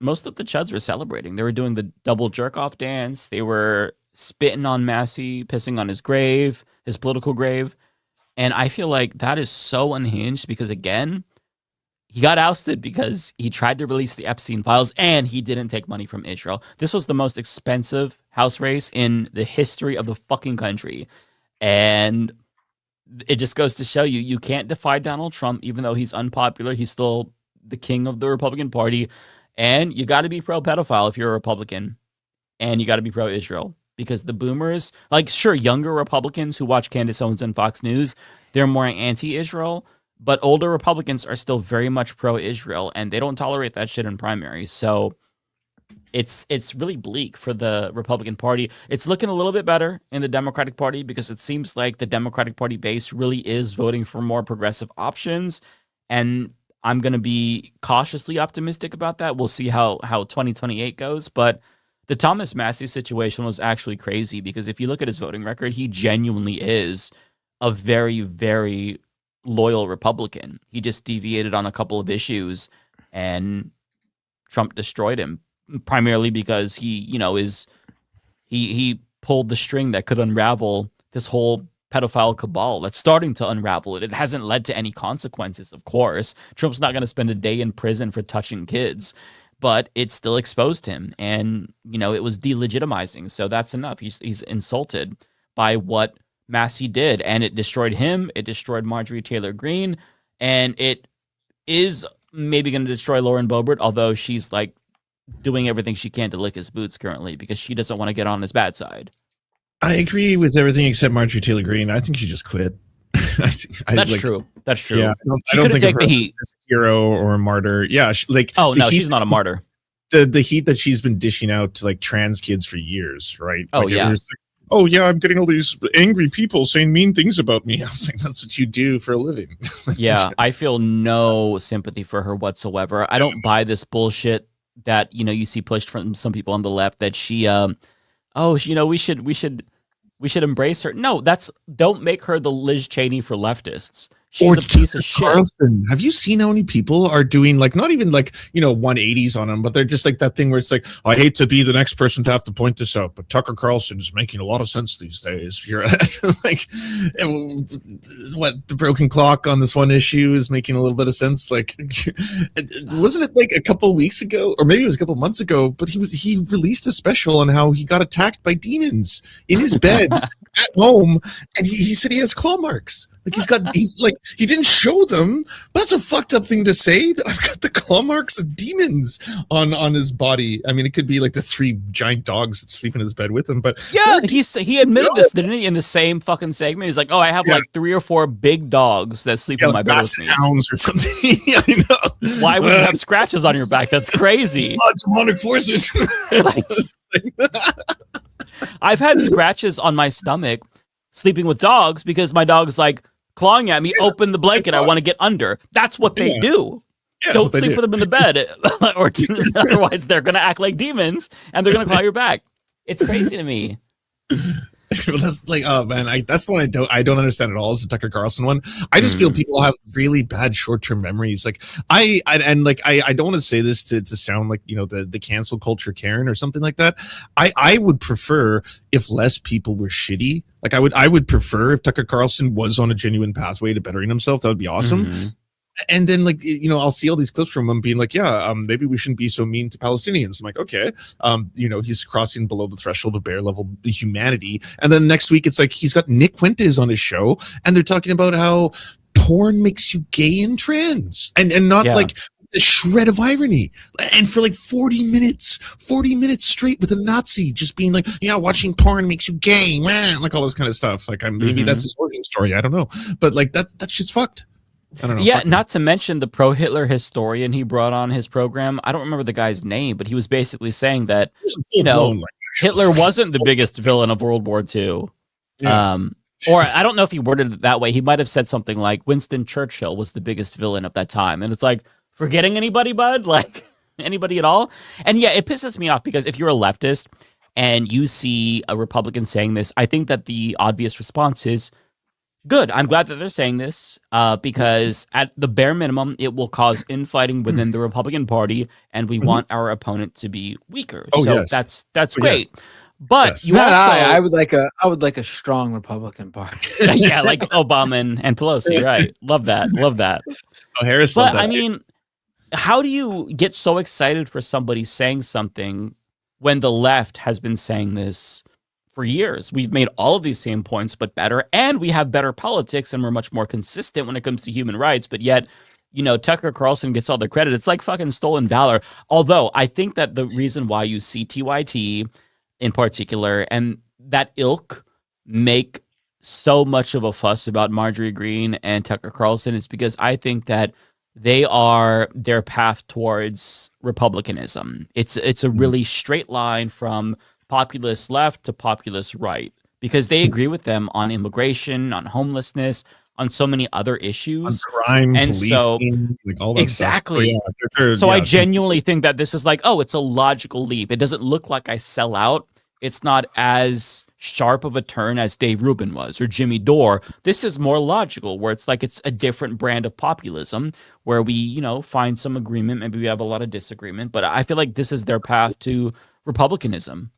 chuds were celebrating. They were doing the double jerk off dance. They were spitting on Massie, pissing on his grave, his political grave. And I feel like that is so unhinged because, again, he got ousted because he tried to release the Epstein files and he didn't take money from Israel. This was the most expensive House race in the history of the fucking country. And it just goes to show you, you can't defy Donald Trump, even though he's unpopular. He's still the king of the Republican Party. And you got to be pro-pedophile if you're a Republican. And you got to be pro-Israel. Because the boomers, like, sure, younger Republicans who watch Candace Owens and Fox News, they're more anti-Israel. But older Republicans are still very much pro-Israel, and they don't tolerate that shit in primaries. So it's really bleak for the Republican Party. It's looking a little bit better in the Democratic Party because it seems like the Democratic Party base really is voting for more progressive options. And I'm going to be cautiously optimistic about that. We'll see how 2028 goes. But the Thomas Massie situation was actually crazy because if you look at his voting record, he genuinely is a very, very loyal Republican. He just deviated on a couple of issues and Trump destroyed him, primarily because he pulled the string that could unravel this whole pedophile cabal that's starting to unravel it. It hasn't led to any consequences, of course. Trump's not going to spend a day in prison for touching kids, but it still exposed him, and it was delegitimizing. So that's enough. He's insulted by what Massie did, and it destroyed him. It destroyed Marjorie Taylor Greene, and it is maybe going to destroy Lauren Boebert, although she's like doing everything she can to lick his boots currently because she doesn't want to get on his bad side. I agree with everything except Marjorie Taylor Greene. I think she just quit. That's true. That's true. Yeah, she couldn't take the heat. Hero or a martyr. Yeah, she's not a martyr. The heat that she's been dishing out to like trans kids for years, right? Oh, yeah. Oh yeah, I'm getting all these angry people saying mean things about me. I was like, that's what you do for a living. Yeah, I feel no sympathy for her whatsoever. I don't buy this bullshit that you see pushed from some people on the left that she we should embrace her. No, don't make her the Liz Cheney for leftists. She's a piece of shit. Carlson. Have you seen how many people are doing like not even like 180s on him, but they're just like that thing where it's like, I hate to be the next person to have to point this out, but Tucker Carlson is making a lot of sense these days. You're like, what, the broken clock on this one issue is making a little bit of sense. Like, wasn't it like a couple of weeks ago, or maybe it was a couple of months ago? But he released a special on how he got attacked by demons in his bed at home, and he said he has claw marks. Like he didn't show them. That's a fucked up thing to say, that I've got the claw marks of demons on his body. I mean, it could be like the 3 giant dogs that sleep in his bed with him, but yeah, he admitted this, didn't he, in the same fucking segment? He's like, oh, I have like 3 or 4 big dogs that sleep in my bed with me. Hounds or something. I know. Why would you have scratches on your back? That's crazy. Demonic forces. I've had scratches on my stomach sleeping with dogs because my dog's like clawing at me, open the blanket, I want to get under. That's what they do. Don't sleep with them in the bed, or otherwise they're going to act like demons and they're going to claw your back. It's crazy to me. Well, that's like, oh man, that's the one I don't understand at all. Is the Tucker Carlson one? I just feel people have really bad short-term memories. Like I don't want to say this to sound like the cancel culture Karen or something like that. I would prefer if less people were shitty. Like I would prefer if Tucker Carlson was on a genuine pathway to bettering himself. That would be awesome. Mm-hmm. And then I'll see all these clips from him being like, yeah, maybe we shouldn't be so mean to Palestinians. I'm like, okay, he's crossing below the threshold of bare level humanity. And then next week it's like he's got Nick Fuentes on his show and they're talking about how porn makes you gay and trans and not like a shred of irony. And for like 40 minutes straight with a Nazi just being like, yeah, watching porn makes you gay, man, like all this kind of stuff. Like maybe that's his origin story. I don't know, but like that's just fucked. I don't know. Yeah, not to mention the pro-Hitler historian he brought on his program. I don't remember the guy's name, but he was basically saying that, Hitler wasn't the biggest villain of World War II. Yeah. Or I don't know if he worded it that way. He might have said something like Winston Churchill was the biggest villain of that time. And it's like, forgetting anybody, bud? Like, anybody at all? And yeah, it pisses me off because if you're a leftist and you see a Republican saying this, I think that the obvious response is, good. I'm glad that they're saying this because at the bare minimum, it will cause infighting within the Republican Party, and we want our opponent to be weaker. Oh, so yes. that's great. Yes. But you also, I would like a strong Republican Party. yeah, like Obama and Pelosi, right? Love that. Oh, Harris. But loved that I too. mean, how do you get so excited for somebody saying something when the left has been saying this for years? We've made all of these same points, but better, and we have better politics, and we're much more consistent when it comes to human rights. But yet, Tucker Carlson gets all the credit. It's like fucking stolen valor. Although I think that the reason why you see TYT in particular and that ilk make so much of a fuss about Marjorie Greene and Tucker Carlson is because I think that they are their path towards republicanism. It's a really straight line from populist left to populist right because they agree with them on immigration, on homelessness, on so many other issues, on crime, and policing, like all that exactly. stuff. Oh, yeah, So I genuinely think that this is like, oh, it's a logical leap. It doesn't look like I sell out. It's not as sharp of a turn as Dave Rubin was or Jimmy Dore. This is more logical, where it's like it's a different brand of populism, where we, find some agreement. Maybe we have a lot of disagreement, but I feel like this is their path to republicanism.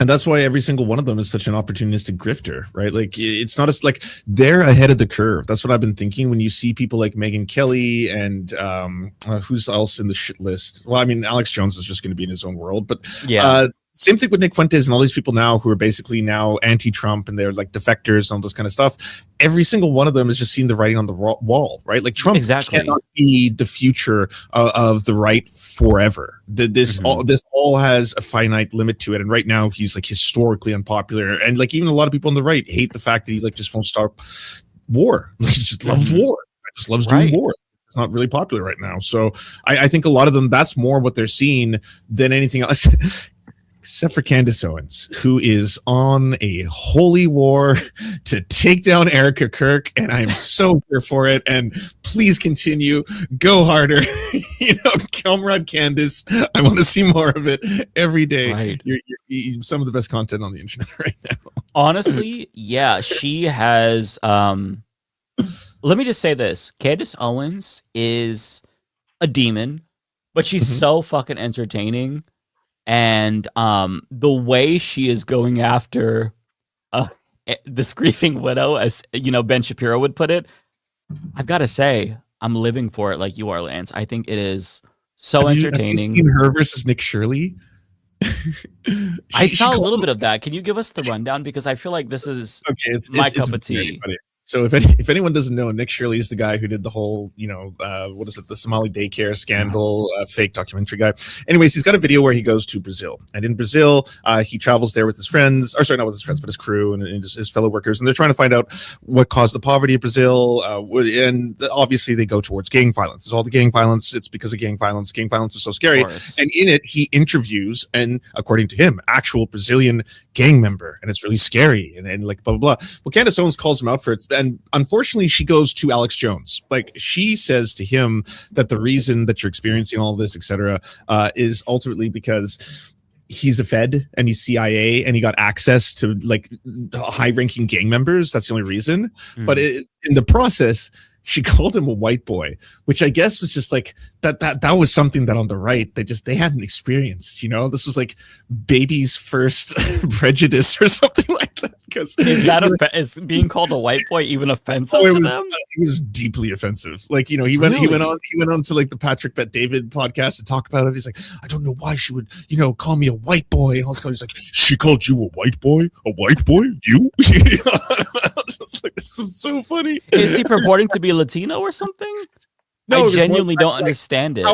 And that's why every single one of them is such an opportunistic grifter, right? Like, it's not as like they're ahead of the curve. That's what I've been thinking when you see people like Megyn Kelly and who's else in the shit list. Well, I mean, Alex Jones is just going to be in his own world, but yeah. Same thing with Nick Fuentes and all these people now who are basically now anti-Trump and they're like defectors and all this kind of stuff. Every single one of them is just seeing the writing on the wall, right? Like Trump cannot be the future of the right forever. This all has a finite limit to it, and right now he's like historically unpopular, and like even a lot of people on the right hate the fact that he like just won't stop war. He just loves war. Just loves doing war. It's not really popular right now. So I think a lot of them, that's more what they're seeing than anything else. Except for Candace Owens, who is on a holy war to take down Erica Kirk, and I am so here for it. And please continue, go harder, comrade Candace. I want to see more of it every day. Right. You're some of the best content on the internet right now. Honestly, yeah, she has. Let me just say this: Candace Owens is a demon, but she's so fucking entertaining. And the way she is going after this grieving widow, as Ben Shapiro would put it, I've got to say, I'm living for it like you are, Lance. I think it is so entertaining. Have you seen her versus Nick Shirley? I saw a little bit of that. Can you give us the rundown? Because I feel like this is my cup of tea. So if anyone doesn't know, Nick Shirley is the guy who did the whole, what is it, the Somali daycare scandal, fake documentary guy. Anyways, he's got a video where he goes to Brazil. And in Brazil, he travels there with his friends, or sorry, not with his friends, but his crew and his fellow workers. And they're trying to find out what caused the poverty of Brazil. And obviously they go towards gang violence. It's all the gang violence. It's because of gang violence. Gang violence is so scary. And in it, he interviews, and according to him, actual Brazilian gang member. And it's really scary. And like, blah, blah, blah. Well, Candace Owens calls him out for it. And unfortunately, she goes to Alex Jones. Like, she says to him that the reason that you're experiencing all this, etc., is ultimately because he's a Fed and he's CIA and he got access to like high-ranking gang members. That's the only reason. But in the process, she called him a white boy, which I guess was just like that was something that on the right they hadn't experienced. This was like baby's first prejudice or something like that. Because is being called a white boy even offensive to them? It was deeply offensive. Like, he went on to like the Patrick Bet David podcast to talk about it. He's like, I don't know why she would, call me a white boy. And all this kind of, he's like, she called you a white boy? A white boy? You? Just like, this is so funny. Is he purporting to be Latino or something? No, I genuinely don't understand it.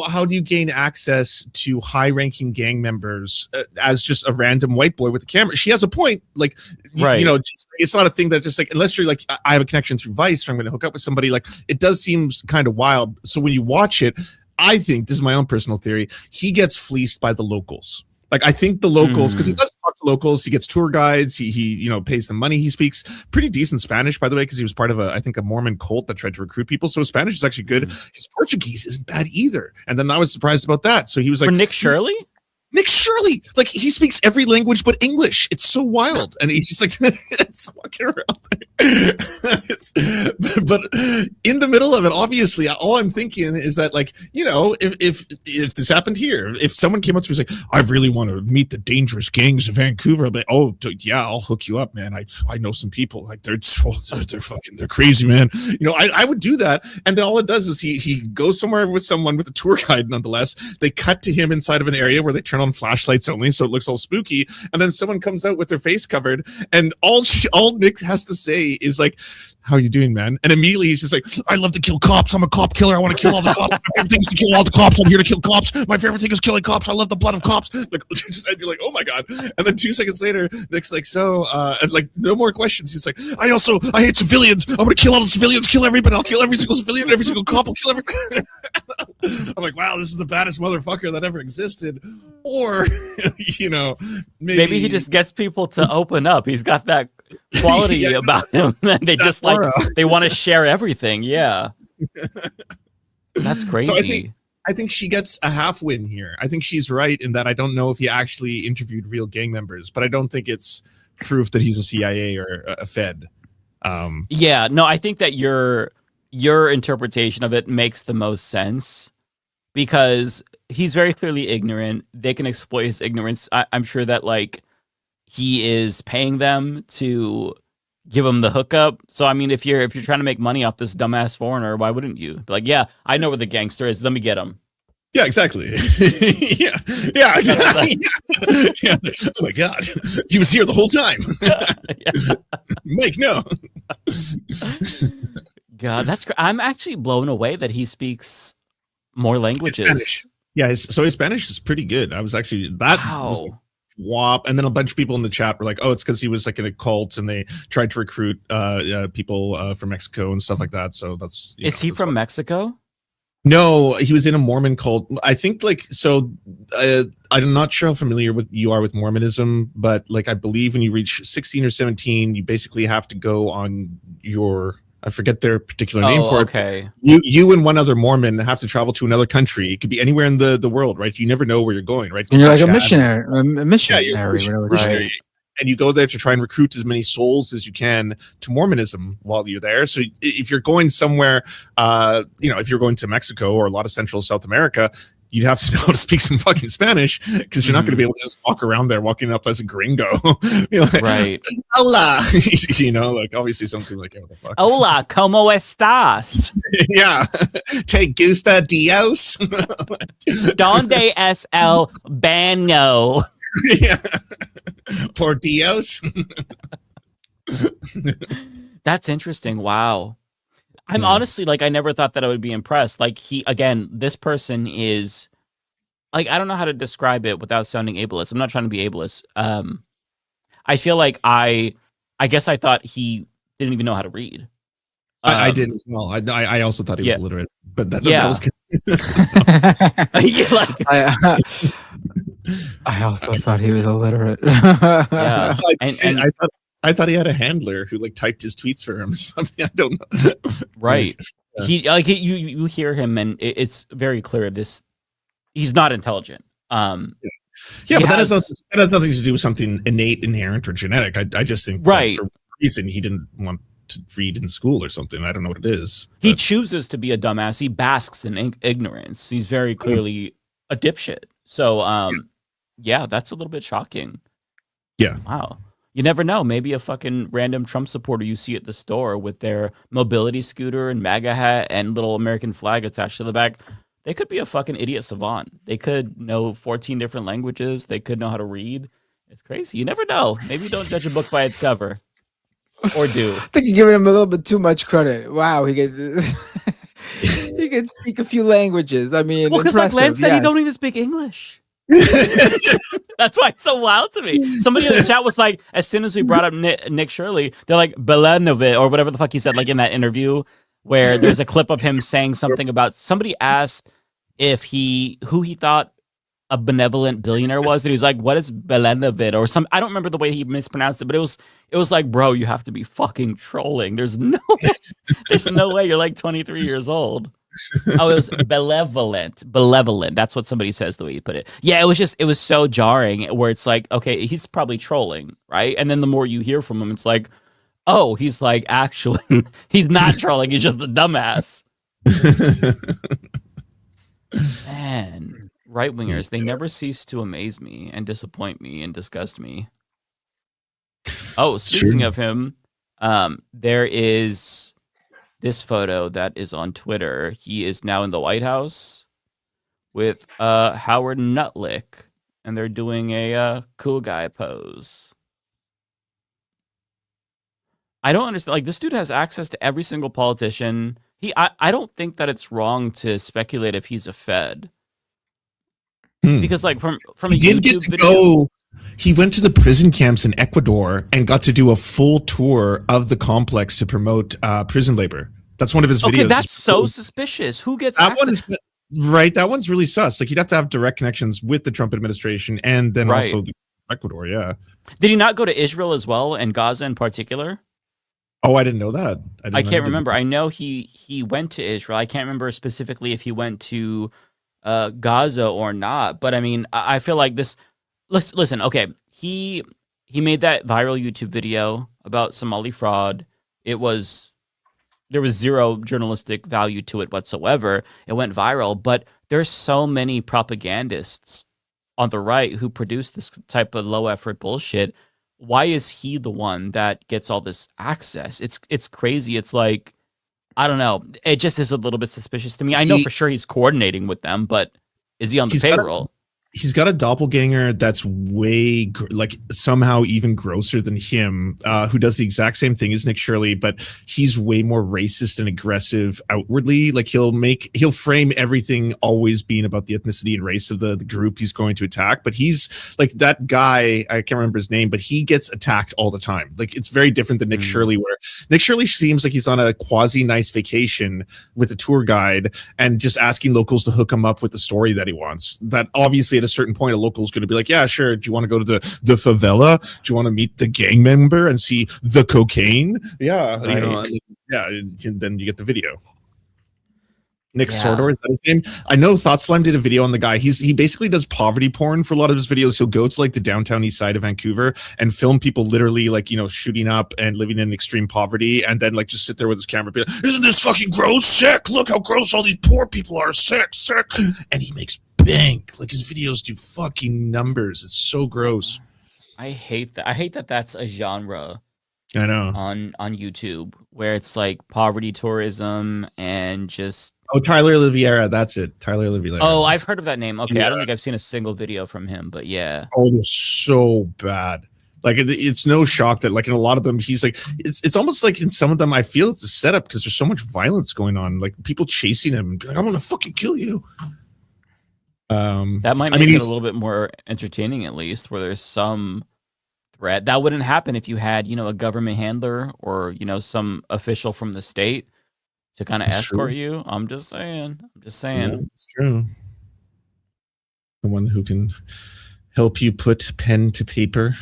How do you gain access to high-ranking gang members as just a random white boy with a camera? She has a point. Like, Right. you know, it's not a thing that just like, unless you're like, I have a connection through Vice, or I'm going to hook up with somebody. Like, it does seem kind of wild. So when you watch it, I think, this is my own personal theory, he gets fleeced by the locals. Like, I think the locals, because he does talk to locals, he gets tour guides, he you know, pays them money. He speaks pretty decent Spanish, by the way, because he was part of I think a Mormon cult that tried to recruit people. So his Spanish is actually good. His Portuguese isn't bad either. And then I was surprised about that. So he was like, For Nick Shirley? Nick Shirley, like, he speaks every language but English. It's so wild, and he's just like, it's walking around. But in the middle of it, obviously, all I'm thinking is that, like, you know, if this happened here, if someone came up to me and was like, I really want to meet the dangerous gangs of Vancouver, but yeah, I'll hook you up, man. I know some people, like, they're crazy, man. You know, I would do that, and then all it does is he goes somewhere with someone with a tour guide. Nonetheless, they cut to him inside of an area where they turn on flashlights only, so it looks all spooky, and then someone comes out with their face covered, and all Nick has to say is like, how you doing, man? And immediately he's just like, I love to kill cops. I'm a cop killer. I want to kill all the cops. My favorite thing is to kill all the cops. I'm here to kill cops. My favorite thing is killing cops. I love the blood of cops. Like, and you're like, oh my God. And then 2 seconds later, Nick's like, and like, no more questions. He's like, I hate civilians. I'm gonna kill all the civilians, kill everybody. I'll kill every single civilian, every single cop. I'll kill every. I'm like, wow, this is the baddest motherfucker that ever existed. Or, you know, maybe he just gets people to open up. He's got that quality about him. They just like, they want to share everything. Yeah. That's crazy. So I think she gets a half win here. I think she's right in that I don't know if he actually interviewed real gang members, but I don't think it's proof that he's a CIA or a Fed. Yeah, no, I think that your interpretation of it makes the most sense, because he's very clearly ignorant. They can exploit his ignorance. I'm sure that, like, he is paying them to give him the hookup. So I mean, if you're trying to make money off this dumbass foreigner, why wouldn't you be like, yeah, I know where the gangster is, let me get him? Yeah, exactly. yeah. Oh my God, he was here the whole time. Mike, no. God, I'm actually blown away that he speaks more languages. Spanish. Yeah, his Spanish is pretty good. I was actually was like, wop. And then a bunch of people in the chat were like, oh, it's because he was like in a cult and they tried to recruit people from Mexico and stuff like that. So that's is he from Mexico? No, he was in a Mormon cult. I think, like, so I'm not sure how familiar you are with Mormonism, but like, I believe when you reach 16 or 17, you basically have to go on your, I forget their particular name for it. You and one other Mormon have to travel to another country. It could be anywhere in the world, right? You never know where you're going, right? And you're like a missionary, Yeah, you're a missionary. Right? And you go there to try and recruit as many souls as you can to Mormonism while you're there. So if you're going somewhere, you know, if you're going to Mexico or a lot of Central South America, you'd have to know how to speak some fucking Spanish, because you're not going to be able to just walk around there walking up as a gringo. You know, like, right. Hola. You know, like, obviously someone's going to be like, hey, what the fuck? Hola, ¿cómo estás? Yeah. Te gusta Dios? Donde es el baño? Yeah. Por Dios. That's interesting. Wow. I'm honestly, like, I never thought that I would be impressed. Like, this person is, like, I don't know how to describe it without sounding ableist. I'm not trying to be ableist. I feel like I guess I thought he didn't even know how to read. I did as well. I also thought he was illiterate, but that was I also thought he was illiterate. Yeah, and I thought he had a handler who like typed his tweets for him or something. I don't know. Right. You hear him and it's very clear he's not intelligent. Yeah, but that has nothing to do with something innate, inherent, or genetic. I just think right. For a reason he didn't want to read in school or something. I don't know what it is. He chooses to be a dumbass. He basks in ignorance. He's very clearly a dipshit. So yeah, that's a little bit shocking. Yeah. Wow. You never know. Maybe a fucking random Trump supporter you see at the store with their mobility scooter and MAGA hat and little American flag attached to the back. They could be a fucking idiot savant. They could know 14 different languages. They could know how to read. It's crazy. You never know. Maybe don't judge a book by its cover. Or do. I think you're giving him a little bit too much credit. Wow, he gets can speak a few languages. I mean, Well, because like Lance said, yes. he don't even speak English. That's why it's so wild to me. Somebody in the chat was like, as soon as we brought up Nick Shirley, they're like Belenovit or whatever the fuck he said, like in that interview where there's a clip of him saying something about somebody asked who he thought a benevolent billionaire was, and he was like, "What is Belenovit?" or some. I don't remember the way he mispronounced it, but it was like, bro, you have to be fucking trolling. There's no way you're like 23 years old. Oh, it was benevolent. That's what somebody says the way you put it. Yeah, it was so jarring where it's like, okay, he's probably trolling, right? And then the more you hear from him, it's like, oh, he's like, actually, he's not trolling. He's just a dumbass. Man, right wingers, they never cease to amaze me and disappoint me and disgust me. Oh, speaking of him, there is this photo that is on Twitter. He is now in the White House with Howard Nutlick, and they're doing a cool guy pose. I don't understand. Like, this dude has access to every single politician. I don't think that it's wrong to speculate if he's a Fed. Because like from he a did YouTube get to video, go. He went to the prison camps in Ecuador and got to do a full tour of the complex to promote prison labor. That's one of his videos. Okay, that's so suspicious. Who gets that access? one? Is right. That one's really sus. Like, you'd have to have direct connections with the Trump administration and then also Ecuador. Yeah. Did he not go to Israel as well and Gaza in particular? Oh, I didn't know that. I can't remember. I know he went to Israel. I can't remember specifically if he went to Gaza or not. But I mean, I feel like this. Listen. Okay, he made that viral YouTube video about Somali fraud. There was zero journalistic value to it whatsoever. It went viral, but there's so many propagandists on the right who produce this type of low effort bullshit. Why is he the one that gets all this access? It's crazy. It's like, I don't know. It just is a little bit suspicious to me. I know for sure he's coordinating with them, but is he on the payroll? He's got a doppelganger that's way like somehow even grosser than him, who does the exact same thing as Nick Shirley, but he's way more racist and aggressive outwardly. Like, he'll frame everything always being about the ethnicity and race of the group he's going to attack. But he's like that guy, I can't remember his name, but he gets attacked all the time. Like, it's very different than Nick Shirley, where Nick Shirley seems like he's on a quasi nice vacation with a tour guide and just asking locals to hook him up with the story that he wants. That obviously at a certain point, a local is going to be like, yeah, sure. Do you want to go to the favela? Do you want to meet the gang member and see the cocaine? Yeah. Right. You know, yeah. And then you get the video. Nick Sordor, is that his name? I know Thought Slime did a video on the guy. He basically does poverty porn for a lot of his videos. He'll go to like the downtown east side of Vancouver and film people literally like, you know, shooting up and living in extreme poverty, and then like just sit there with his camera and be like, isn't this fucking gross? Sick. Look how gross all these poor people are. Sick. And he makes bank. Like, his videos do fucking numbers. It's so gross. I hate that. I hate that that's a genre. I know. On YouTube, where it's like poverty tourism and just. Oh, Tyler Oliveira. That's it. Tyler Oliveira. Oh, I've heard of that name. Okay, yeah. I don't think I've seen a single video from him, but yeah. Oh, they're so bad. Like, it's no shock that like in a lot of them, he's like, it's almost like in some of them, I feel it's a setup because there's so much violence going on. Like, people chasing him and be like, I'm gonna fucking kill you. That might make it a little bit more entertaining, at least, where there's some threat. That wouldn't happen if you had, you know, a government handler or, you know, some official from the state to kind of escort you. I'm just saying. Yeah, it's true. The one who can help you put pen to paper.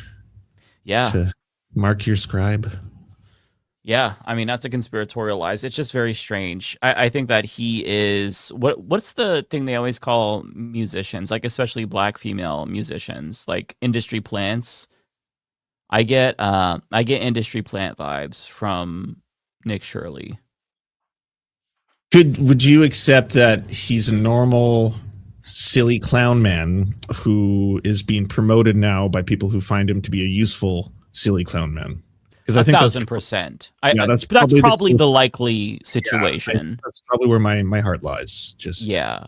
Yeah. To mark your scribe. Yeah, I mean, not to conspiratorialize. It's just very strange. I think that he is what's the thing they always call musicians, like especially black female musicians, like industry plants. I get industry plant vibes from Nick Shirley. Would you accept that he's a normal silly clown man who is being promoted now by people who find him to be a useful silly clown man? Because I think 1,000%. That's probably the likely situation. Yeah, that's probably where my heart lies. Just yeah.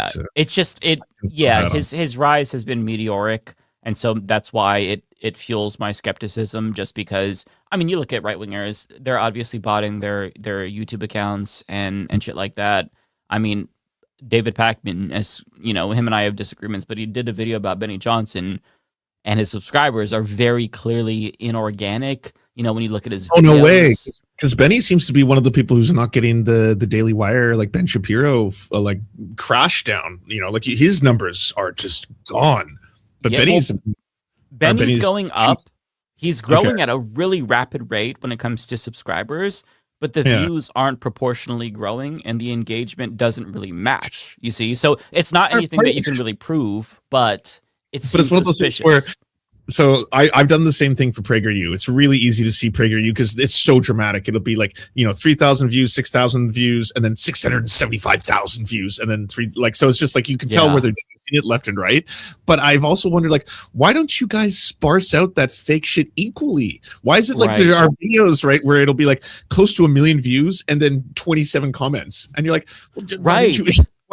So It's just his rise has been meteoric, and so that's why it fuels my skepticism. Just because, I mean, you look at right wingers; they're obviously botting their YouTube accounts and shit like that. I mean, David Pakman, as you know, him and I have disagreements, but he did a video about Benny Johnson, and his subscribers are very clearly inorganic. You know, when you look at his videos. Oh, no way. Because Benny seems to be one of the people who's not getting the Daily Wire, like Ben Shapiro, like crash down. You know, like his numbers are just gone. But Yeah, Benny's going up. He's growing at a really rapid rate when it comes to subscribers, but the views aren't proportionally growing and the engagement doesn't really match, you see? So it's not anything that you can really prove, but it's one of those things where, so I've done the same thing for PragerU. It's really easy to see PragerU because it's so dramatic. It'll be like, 3,000 views, 6,000 views, and then 675,000 views, and then so it's just like you can tell where they're doing it left and right. But I've also wondered, like, why don't you guys sparse out that fake shit equally? Why is it like there are videos, right, where it'll be like close to 1 million views and then 27 comments, and you're like, well, why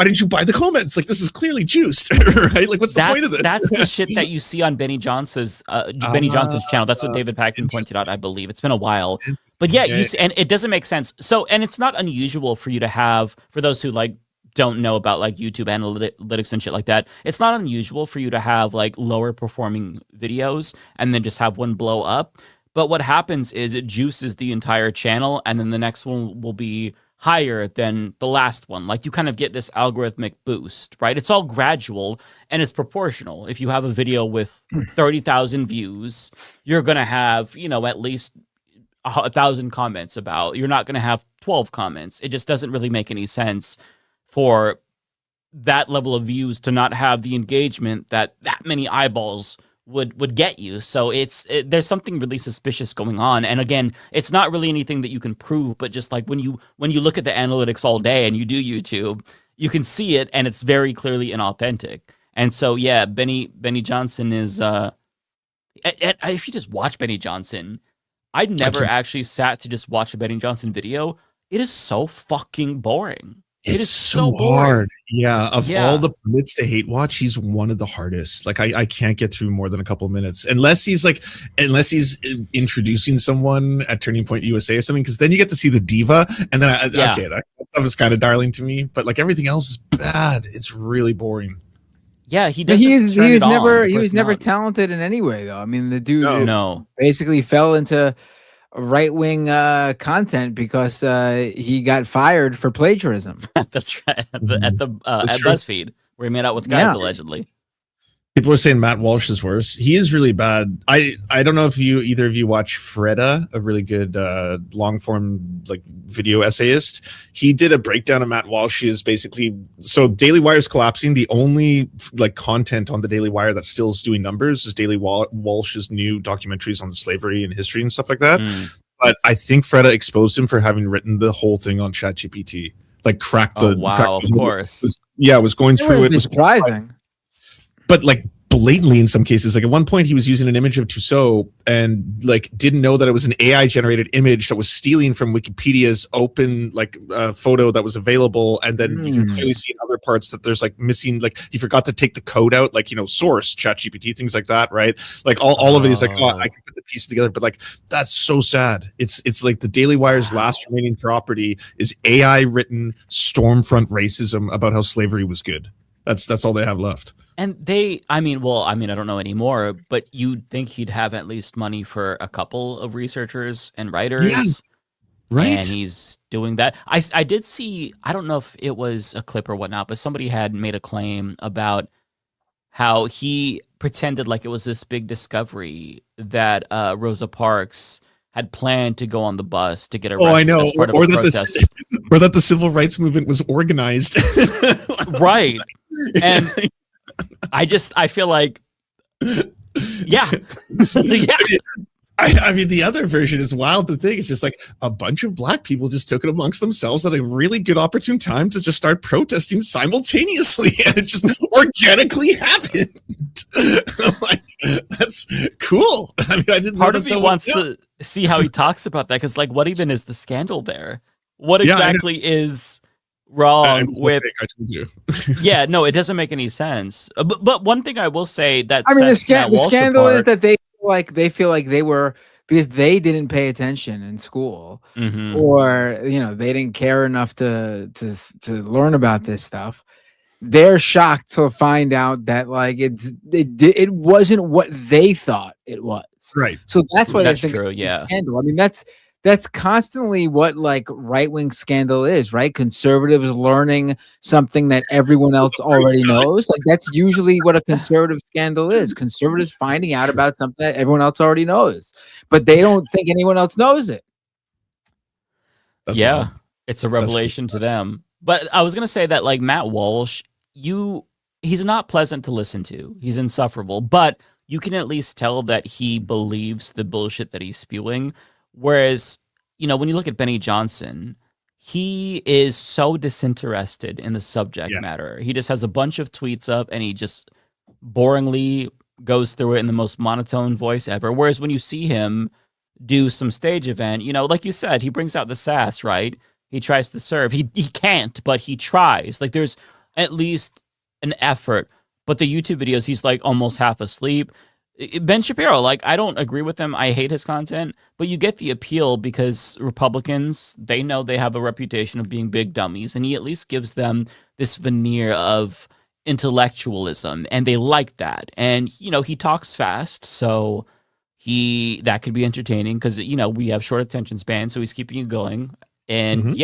didn't you buy the comments? Like, this is clearly juiced, right? Like, what's the point of this? That's the shit that you see on Benny Johnson's channel. That's what David Pakman pointed out, I believe. It's been a while. But yeah, you see, and it doesn't make sense. So, and it's not unusual for you to have, for those who like don't know about like YouTube analytics and shit like that, it's not unusual for you to have like lower performing videos and then just have one blow up. But what happens is it juices the entire channel, and then the next one will be higher than the last one. Like, you kind of get this algorithmic boost, right? It's all gradual and it's proportional. If you have a video with 30,000 views, you're going to have, at least 1,000 comments about. You're not going to have 12 comments. It just doesn't really make any sense for that level of views to not have the engagement that many eyeballs would get you. So there's something really suspicious going on. And again, it's not really anything that you can prove, but just like when you look at the analytics all day and you do YouTube, you can see it, and it's very clearly inauthentic. And so yeah, Benny Johnson is if you just watch Benny Johnson, I'd never actually sat to just watch a Benny Johnson video. It is so fucking boring. It is so hard. Yeah. Of all the permits to hate watch, he's one of the hardest. Like, I can't get through more than a couple of minutes unless he's introducing someone at Turning Point USA or something, because then you get to see the diva, and then that stuff is kind of darling to me. But like, everything else is bad. It's really boring. Yeah, he was never talented in any way, though. I mean, the dude basically fell into right-wing content because he got fired for plagiarism. That's right. At BuzzFeed, where he made out with guys allegedly. People are saying Matt Walsh is worse. He is really bad. I don't know if either of you watch Freda, a really good long form like video essayist. He did a breakdown of Matt Walsh's so Daily Wire is collapsing. The only like content on the Daily Wire that still is doing numbers is Daily Walsh's new documentaries on slavery and history and stuff like that. But I think Freda exposed him for having written the whole thing on ChatGPT. Like cracked the of course. It was going through it. Was surprising. But like blatantly in some cases, like at one point he was using an image of Tussaud and like didn't know that it was an AI generated image that was stealing from Wikipedia's open like photo that was available, and then you can clearly see in other parts that there's like missing, like he forgot to take the code out, like source ChatGPT, things like that, right? Like all of it is like, oh, I can put the pieces together, but like that's so sad. It's like the Daily Wire's last remaining property is AI written Stormfront racism about how slavery was good. That's all they have left. And I don't know anymore, but you'd think he'd have at least money for a couple of researchers and writers. Yeah, right. And he's doing that. I did see, I don't know if it was a clip or whatnot, but somebody had made a claim about how he pretended like it was this big discovery that Rosa Parks had planned to go on the bus to get arrested. Oh, I know. As part or of a protest. Or that the civil rights movement was organized. Right. And I feel like, yeah. I mean, the other version is wild to think. It's just like a bunch of black people just took it amongst themselves at a really good opportune time to just start protesting simultaneously. And it just organically happened. I'm like, that's cool. I mean, I didn't. Part of me wants to see how he talks about that, because like, what even is the scandal there? What exactly is wrong with I told you. Yeah, no, it doesn't make any sense. But one thing I will say that the scandal is that they feel like they were because they didn't pay attention in school, Mhm. or they didn't care enough to learn about this stuff. They're shocked to find out that like it wasn't what they thought it was. Right. So that's why That's they think true, it's a yeah. scandal. I mean, that's constantly what like right-wing scandal is, right? Conservatives learning something that everyone else already knows. Like that's usually what a conservative scandal is. Conservatives finding out about something that everyone else already knows, but they don't think anyone else knows it. That's yeah, wild. it's a revelation to them. But I was gonna say that like Matt Walsh, he's not pleasant to listen to. He's insufferable, but you can at least tell that he believes the bullshit that he's spewing. Whereas, when you look at Benny Johnson, he is so disinterested in the subject matter. He just has a bunch of tweets up and he just boringly goes through it in the most monotone voice ever. Whereas when you see him do some stage event, like you said, he brings out the sass, right? He tries to serve. He can't, but he tries. Like there's at least an effort. But the YouTube videos, he's like almost half asleep. Ben Shapiro, like I don't agree with him. I hate his content, but you get the appeal because Republicans, they know they have a reputation of being big dummies, and he at least gives them this veneer of intellectualism, and they like that. And he talks fast, so that could be entertaining because we have short attention span, so he's keeping you going. And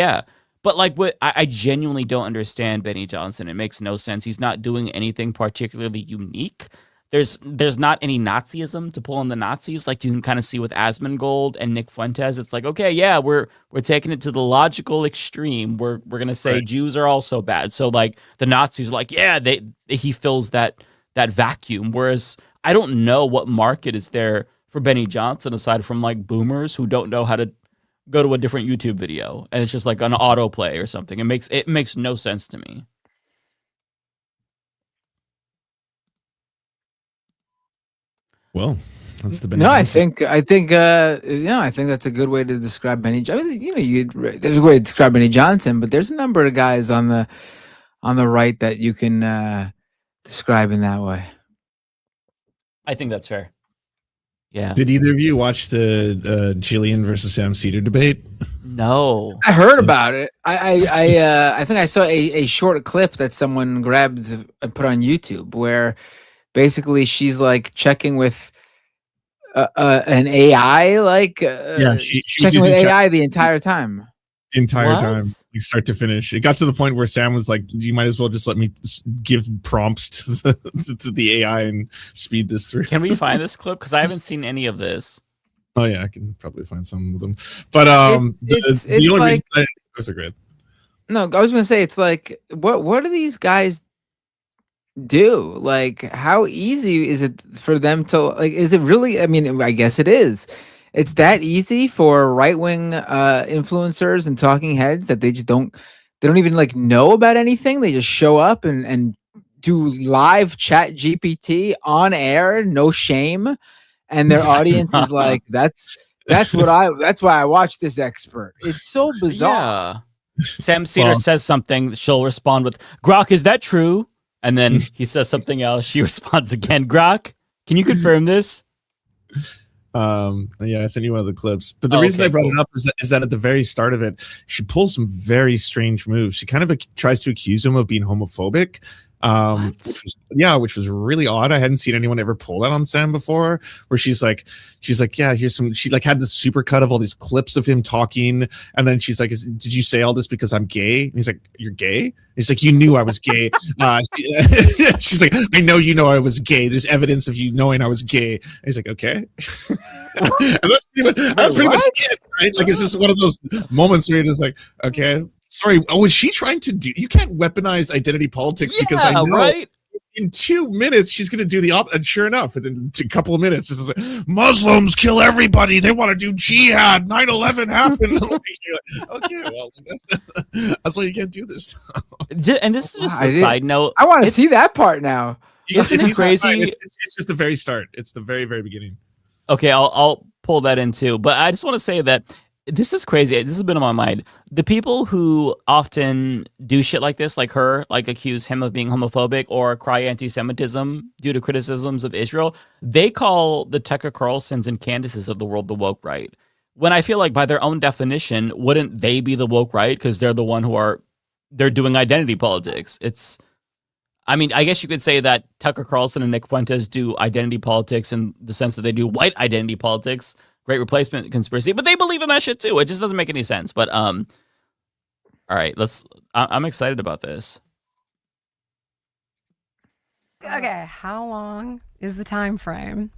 but like I genuinely don't understand Benny Johnson. It makes no sense. He's not doing anything particularly unique. There's not any Nazism to pull on the Nazis like you can kind of see with Asmongold and Nick Fuentes. It's like, okay, yeah, we're taking it to the logical extreme. We're gonna say Jews are also bad. So like the Nazis are like, yeah, he fills that vacuum. Whereas I don't know what market is there for Benny Johnson aside from like boomers who don't know how to go to a different YouTube video and it's just like an autoplay or something. It makes no sense to me. Well, that's the Benny Johnson. I think that's a good way to describe Benny. I mean, there's a way to describe Benny Johnson, but there's a number of guys on the right that you can describe in that way. I think that's fair. Yeah. Did either of you watch the Jillian versus Sam Cedar debate? No. I heard about it. I think I saw a short clip that someone grabbed and put on YouTube where basically she's like checking with an AI, like checking with AI the entire time. Time, like start to finish. It got to the point where Sam was like, "You might as well just let me give prompts to the AI and speed this through." Can we find this clip? Because I haven't seen any of this. Oh yeah, I can probably find some of them. But the only reason those are great. No, I was gonna say it's like what do these guys do? Like, how easy is it for them to like? Is it really? I mean, I guess it is. It's that easy for right-wing influencers and talking heads that they don't even like know about anything. They just show up and do live chat GPT on air, no shame, and their audience is like, that's why I watch this expert. It's so bizarre. Yeah. Sam Cedar says something, she'll respond with, "Grok, is that true?" And then he says something else. She responds again, "Grok, can you confirm this?" Yeah, I sent you one of the clips, but the reason I brought it up is that at the very start of it, she pulls some very strange moves. She kind of tries to accuse him of being homophobic, which was really odd. I hadn't seen anyone ever pull that on Sam before, where she's like, yeah, here's some, she like had this super cut of all these clips of him talking. And then she's like, did you say all this because I'm gay? And he's like, you're gay? And he's like, you knew I was gay. She's like, I know you know I was gay. There's evidence of you knowing I was gay. And he's like, okay. And that's pretty much it, right? Like, it's just one of those moments where you're just like, okay, sorry. Oh, was she trying to do? You can't weaponize identity politics because I know right? In 2 minutes she's going to do the opposite. And sure enough, within a couple of minutes, it's like, Muslims kill everybody. They want to do jihad. 9/11 happened. Okay, well, that's why you can't do this. And this is just a side note. I want to see that part now. It's crazy. It's just the very start. It's the very, very beginning. Okay, I'll pull that in too. But I just want to say that This is crazy. This has been on my mind. The people who often do shit like this, like her, like accuse him of being homophobic or cry anti-Semitism due to criticisms of Israel, they call the Tucker Carlsons and Candaces of the world the woke right. When I feel like by their own definition, wouldn't they be the woke right? Because they're the one they're doing identity politics. I mean, I guess you could say that Tucker Carlson and Nick Fuentes do identity politics in the sense that they do white identity politics. Great replacement conspiracy, but they believe in that shit too. It just doesn't make any sense. But all right, I'm excited about this. Okay, how long is the time frame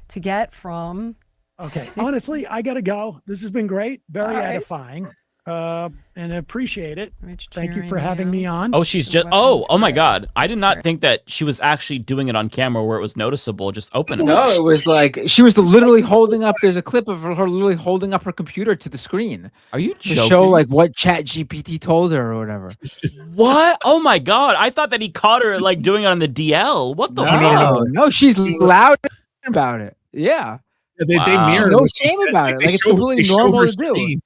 to get from? Okay, honestly, I gotta go. This has been great, very edifying, and I appreciate it. Thank you for having me on. Oh, she's just. Oh my God! I did not think that she was actually doing it on camera where it was noticeable. Just open it. No, it was like she was literally holding up. There's a clip of her literally holding up her computer to the screen. Are you to joking? show like what ChatGPT told her or whatever? What? Oh my God! I thought that he caught her like doing it on the DL. What the? No, she's loud about it. Yeah. They mirror no shame about it. Like it's completely normal to do.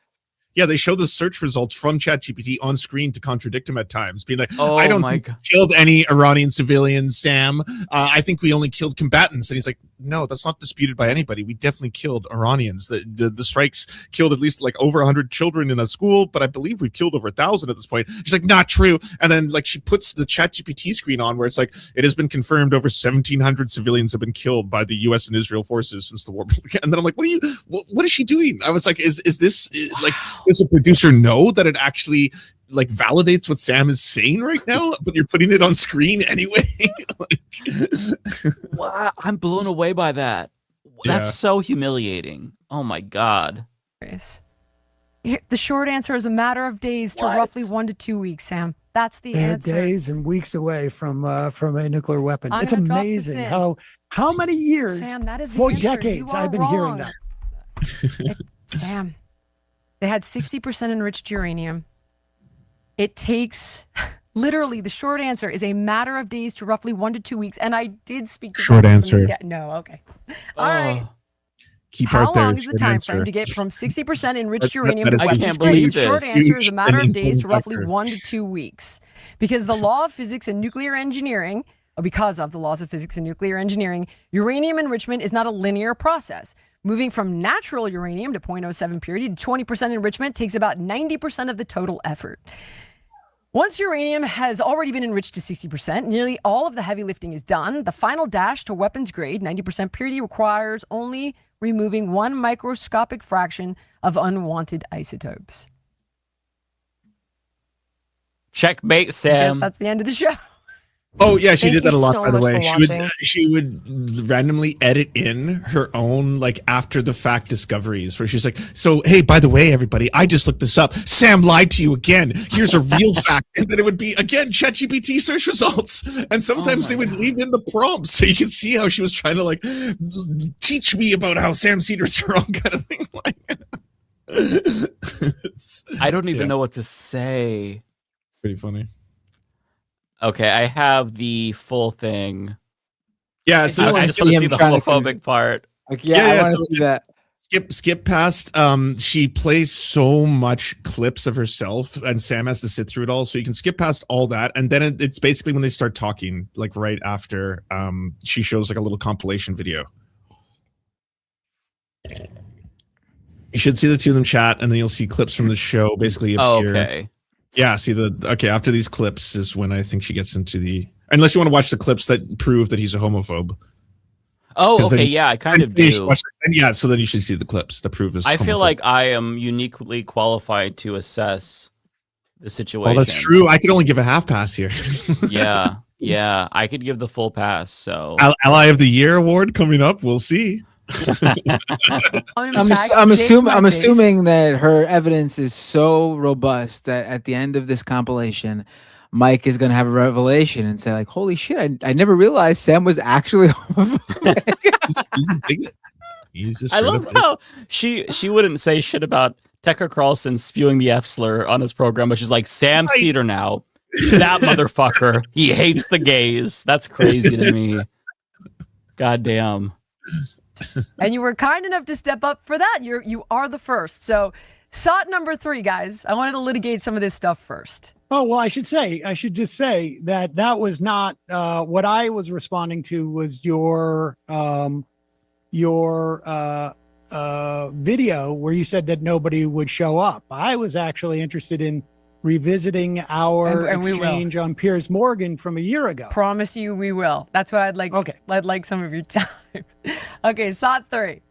Yeah, they show the search results from ChatGPT on screen to contradict him at times, being like, Oh I don't my think God. we killed any Iranian civilians, Sam. I think we only killed combatants. And he's like, no, that's not disputed by anybody. We definitely killed Iranians. The strikes killed at least like over 100 children in a school, but I believe we've killed over 1,000 at this point. She's like, not true. And then like she puts the ChatGPT screen on where it's like, it has been confirmed over 1,700 civilians have been killed by the U.S. and Israel forces since the war began. And then I'm like, what is she doing? I was like, is this like, does a producer know that it actually like validates what Sam is saying right now, but you're putting it on screen anyway? Wow, I'm blown away by that. Yeah. That's so humiliating. Oh my God. The short answer is a matter of days to roughly 1 to 2 weeks, Sam. That's the They're answer. days and weeks away from a nuclear weapon. I'm It's gonna drop amazing this in. how many years, Sam, that is the for answer. decades, You are I've been hearing wrong. that. Sam, they had 60% enriched uranium. It takes literally the short answer is a matter of days to roughly 1 to 2 weeks. And I did speak to Short veterans from answer. this guy. No, okay. All right. Keep How out there. long is the short time answer. frame to get from 60% enriched That uranium is to a weapons can't grade? believe The short this. answer is a matter of Huge days to roughly factor. 1 to 2 weeks. Because the law of physics and nuclear engineering, or because of the laws of physics and nuclear engineering, uranium enrichment is not a linear process. Moving from natural uranium to 0.07 purity to 20% enrichment takes about 90% of the total effort. Once uranium has already been enriched to 60%, nearly all of the heavy lifting is done. The final dash to weapons grade, 90% purity, requires only removing one microscopic fraction of unwanted isotopes. Checkmate, I guess Sam. that's the end of the show. Oh yeah, she Thank did that you a lot. so By the much way, for she would randomly edit in her own like after the fact discoveries where she's like, "So hey, by the way, everybody, I just looked this up. Sam lied to you again. Here's a real fact." And then it would be again ChatGPT search results, and sometimes they would leave in the prompts so you can see how she was trying to like teach me about how Sam Cedar's wrong, kind of thing. I don't even know what to say. Pretty funny. Okay, I have the full thing. Yeah, so I just want to see the homophobic part. Like, I want to see that. Skip past. She plays so much clips of herself, and Sam has to sit through it all. So you can skip past all that, and then it's basically when they start talking, like right after. She shows like a little compilation video. You should see the two of them chat, and then you'll see clips from the show basically appear. Okay. Yeah, after these clips is when I think she gets into the, unless you want to watch the clips that prove that he's a homophobe. Oh, okay, yeah, I kind of do. So then you should see the clips that prove his I feel homophobe. like I am uniquely qualified to assess the situation. Well, that's true. I could only give a half pass here. Yeah, I could give the full pass. So Ally of the Year award coming up. We'll see. I'm assuming that her evidence is so robust that at the end of this compilation, Mike is going to have a revelation and say like, "Holy shit! I never realized Sam was actually homophobic." He's a bigot. He's just I love how she wouldn't say shit about Tucker Carlson spewing the F slur on his program, but she's like, Sam Cedar now, that motherfucker, he hates the gays. That's crazy to me. God damn. And you were kind enough to step up for that. You are the first. So, SOT number 3, guys. I wanted to litigate some of this stuff first. Oh, well, I should just say that was not what I was responding to was your video where you said that nobody would show up. I was actually interested in revisiting our exchange on Piers Morgan from a year ago. Promise you we will. That's why I'd like some of your time. Okay, SOT 3.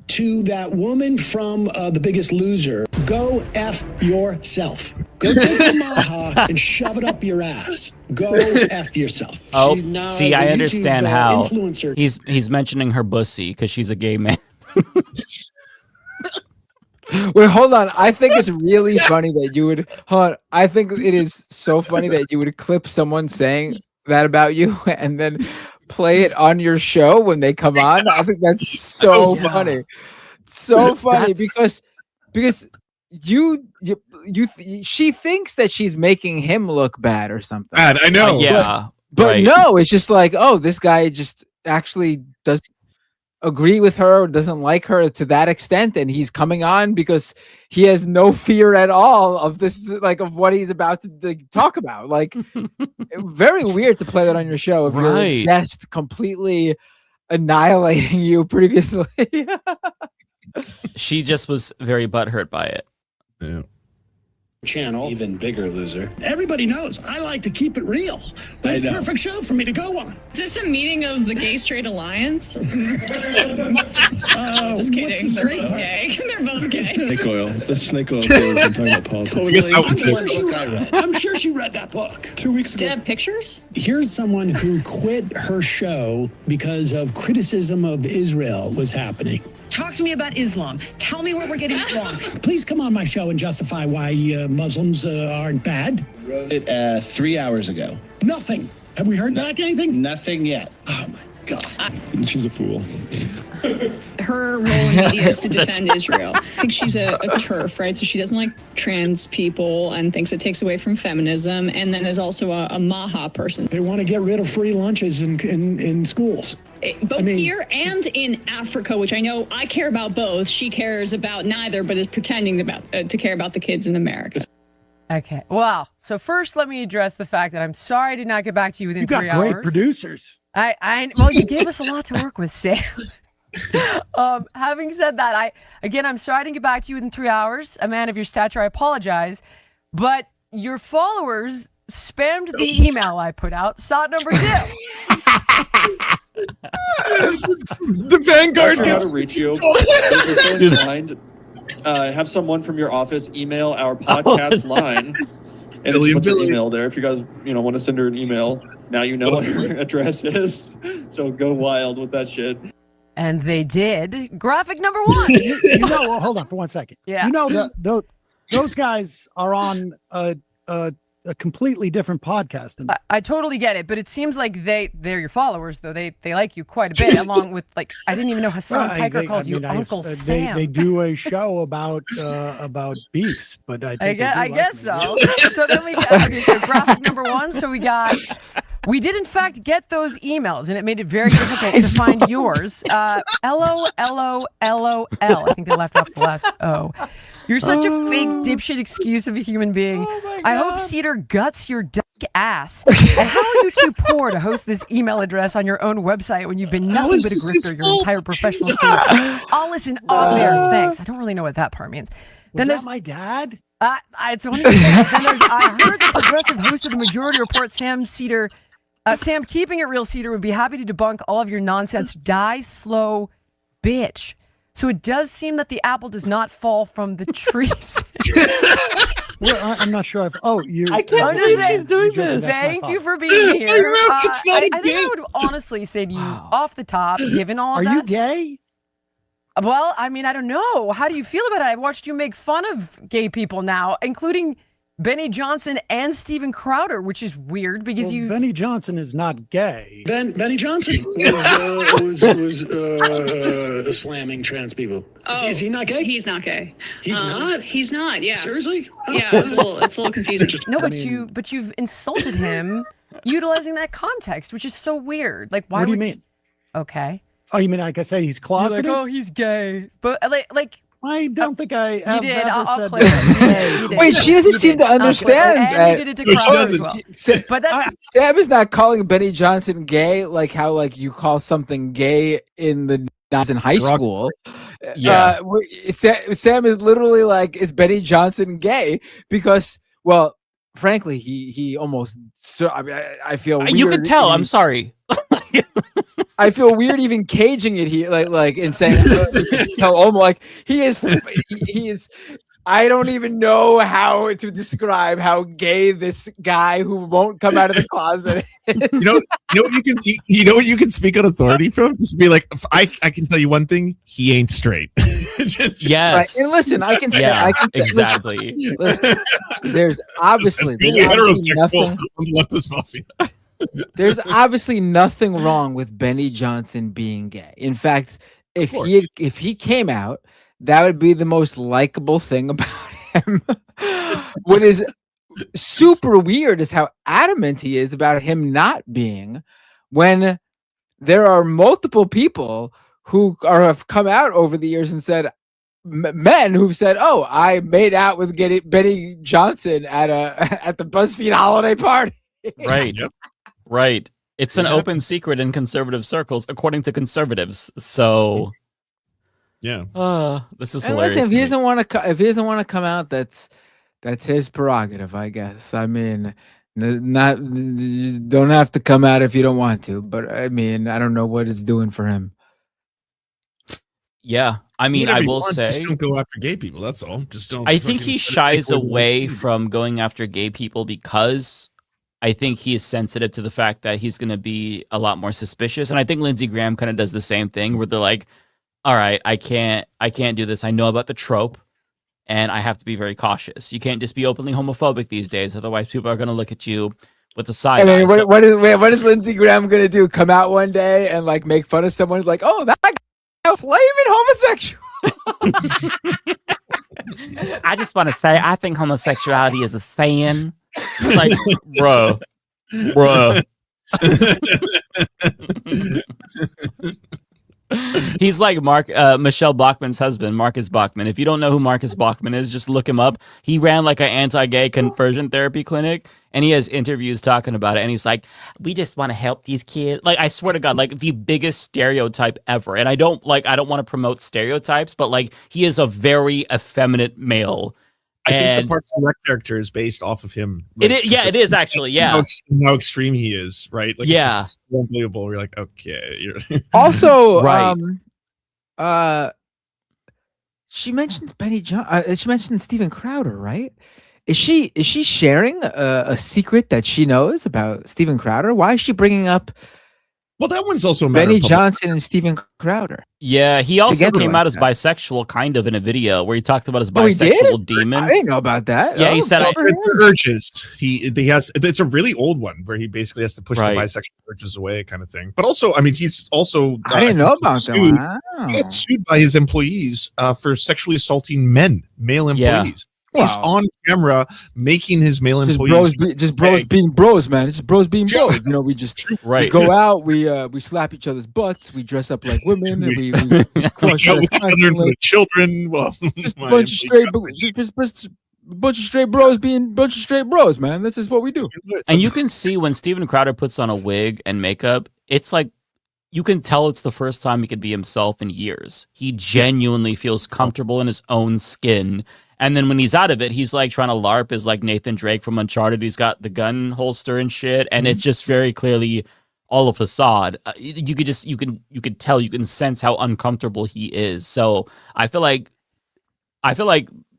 To that woman from The Biggest Loser, go F yourself. Go take the maha and shove it up your ass. Go F yourself. Oh, Now, see, as a I understand YouTube, how influencer- he's mentioning her bussy because she's a gay man. Wait, hold on. I think it's really funny that you would. Hold on. I think it is so funny that you would clip someone saying that about you and then play it on your show when they come on. I think that's so funny. So funny because she thinks that she's making him look bad or something. Bad, I know. But right. no, it's just like, oh, this guy just actually does agree with her or doesn't like her to that extent, and he's coming on because he has no fear at all of this, like of what he's about to talk about. Like, very weird to play that on your show if your guest completely annihilating you previously. She just was very butthurt by it. Yeah. Channel, even bigger loser. Everybody knows I like to keep it real. That's a perfect show for me to go on. Is this a meeting of the Gay Straight Alliance? Just kidding. What's the They're straight both part? gay. They're both gay. Snake oil. That's snake oil. I'm talking about politics. I'm sure she read that book 2 weeks Did it ago. have pictures? Here's someone who quit her show because of criticism of Israel was happening. Talk to me about Islam. Tell me where we're getting it wrong. Please come on my show and justify why Muslims aren't bad. Wrote it 3 hours ago. Nothing. Have we heard back anything? Nothing yet. Oh my God. She's a fool. Her role in media is to defend Israel. I think she's a TERF, right? So she doesn't like trans people and thinks it takes away from feminism, and then is also a Maha person. They want to get rid of free lunches in schools. Both here and in Africa, which I know I care about both. She cares about neither, but is pretending to care about the kids in America. Okay. Well, so first let me address the fact that I'm sorry I did not get back to you within You got 3 hours. great producers. Well, you gave us a lot to work with, Sam. Having said that, I'm sorry I didn't get back to you within 3 hours. A man of your stature, I apologize. But your followers spammed the email I put out. SOT number 2. The Vanguard gets gets to reach you. Have someone from your office email our podcast line. And Silly put and your email there if you guys want to send her an email. Now you know what her address is. So go wild with that shit. And they did. Graphic number 1. You know, well, hold on for 1 second. Yeah. You know, those guys are on a completely different podcast. Than I totally get it, but it seems like they're your followers, though. They like you quite a bit, along with, like, I didn't even know Hassan Piker calls you Uncle Sam. They do a show about beefs, but I think I guess so. So then we got so graphic number 1. So we did in fact get those emails, and it made it very difficult to find yours. LOLOLOL. I think they left off the last O. You're such a fake dipshit excuse of a human being. I hope Cedar guts your duck ass. And how are you too poor to host this email address on your own website when you've been nothing but a grifter your entire professional career? I'll listen off there. Thanks. I don't really know what that part means. Was that my dad? It's only then I heard the progressive host of the Majority Report, Sam Cedar. Sam, keeping it real, Cedar would be happy to debunk all of your nonsense. Die slow, bitch. So it does seem that the apple does not fall from the trees. Well, I'm not sure. I can't believe she's doing this. Thank you for being here. I think I would honestly say to you, off the top, given all of that. Are you gay? Well, I mean, I don't know. How do you feel about it? I've watched you make fun of gay people now, including Benny Johnson and Steven Crowder, which is weird because Benny Johnson is not gay. Benny Johnson was slamming trans people. Oh, is he not gay? He's not gay. He's not? He's not, yeah. Seriously? Oh. Yeah, it's a little confusing. No, but you've insulted him utilizing that context, which is so weird. Like, why What do you would mean? Okay. Oh, you mean like I say he's You're closeted? like, oh, he's gay, but like I don't think I you have did. ever I'll said clear it. You did. Wait, she doesn't seem to understand and that. you did it to No, she Crowder doesn't. as well. But that's Sam is not calling Benny Johnson gay like how like you call something gay in the in high school. Yeah. Sam is literally like, is Benny Johnson gay? Because, well, frankly, he almost. So I mean, I feel weird. You can tell. I'm sorry. I feel weird even caging it here, like and saying, almost like he is. I don't even know how to describe how gay this guy who won't come out of the closet is. You know what you can speak on authority from? Just be like, I can tell you one thing: he ain't straight. Yes. Right. And listen, I can say, Yeah, say, exactly. Listen, there's obviously heterosexual on the Leftist Mafia. There's obviously nothing wrong with Benny Johnson being gay. In fact, if he came out, that would be the most likable thing about him. What is super weird is how adamant he is about him not being, when there are multiple people who have come out over the years and said, men who've said, "Oh, I made out with Benny Johnson at the BuzzFeed holiday party." Right. Yep. Right. It's an open secret in conservative circles, according to conservatives. So, yeah. This is And hilarious. listen, if he doesn't want to come out, that's his prerogative, I guess. I mean, you don't have to come out if you don't want to, but I mean, I don't know what it's doing for him. Yeah, I mean, I will say, just don't go after gay people. That's all. Just don't. I think he shies away from going after gay people because I think he is sensitive to the fact that he's going to be a lot more suspicious. And I think Lindsey Graham kind of does the same thing where they're like, all right, I can't do this. I know about the trope and I have to be very cautious. You can't just be openly homophobic these days. Otherwise people are going to look at you with a side eye. What is Lindsey Graham going to do? Come out one day and like make fun of someone like, oh, that guy flaming homosexual. I just want to say, I think homosexuality is a sin. It's like, bro. He's like Michelle Bachmann's husband, Marcus Bachmann. If you don't know who Marcus Bachmann is, just look him up. He ran like an anti-gay conversion therapy clinic, and he has interviews talking about it. And he's like, "We just want to help these kids." Like, I swear to God, like the biggest stereotype ever. And I don't want to promote stereotypes, but like he is a very effeminate male. I think the Parks and Rec character is based off of him. Like, it is actually. Yeah, how extreme he is, right? Like, yeah, it's so unbelievable. You're like, okay. Also, right. She mentions she mentioned Steven Crowder, right? Is she sharing a secret that she knows about Steven Crowder? Why is she bringing up? Well, that one's also Benny Johnson and Steven Crowder. Yeah, he also came out as that. bisexual, kind of, in a video where he talked about his bisexual demon. I didn't know about that. Yeah, he said urges. He has. It's a really old one where he basically has to push the bisexual urges away, kind of thing. But also, I mean, he's also. I didn't know about that. Wow. He got sued by his employees for sexually assaulting male employees. Yeah. He's on camera making his male employees bros being bros, man. It's just bros being bros. You know, we just we go out, we slap each other's butts, we dress up like women, and we crush with each other and the children. Well, just a bunch of straight bros being bunch of straight bros, man. This is what we do. And you can see when Steven Crowder puts on a wig and makeup, it's like you can tell it's the first time he could be himself in years. He genuinely feels comfortable in his own skin. And then when he's out of it, he's like trying to LARP as like Nathan Drake from Uncharted. He's got the gun holster and shit, and it's just very clearly all a facade. You could tell, you can sense how uncomfortable he is. So I feel like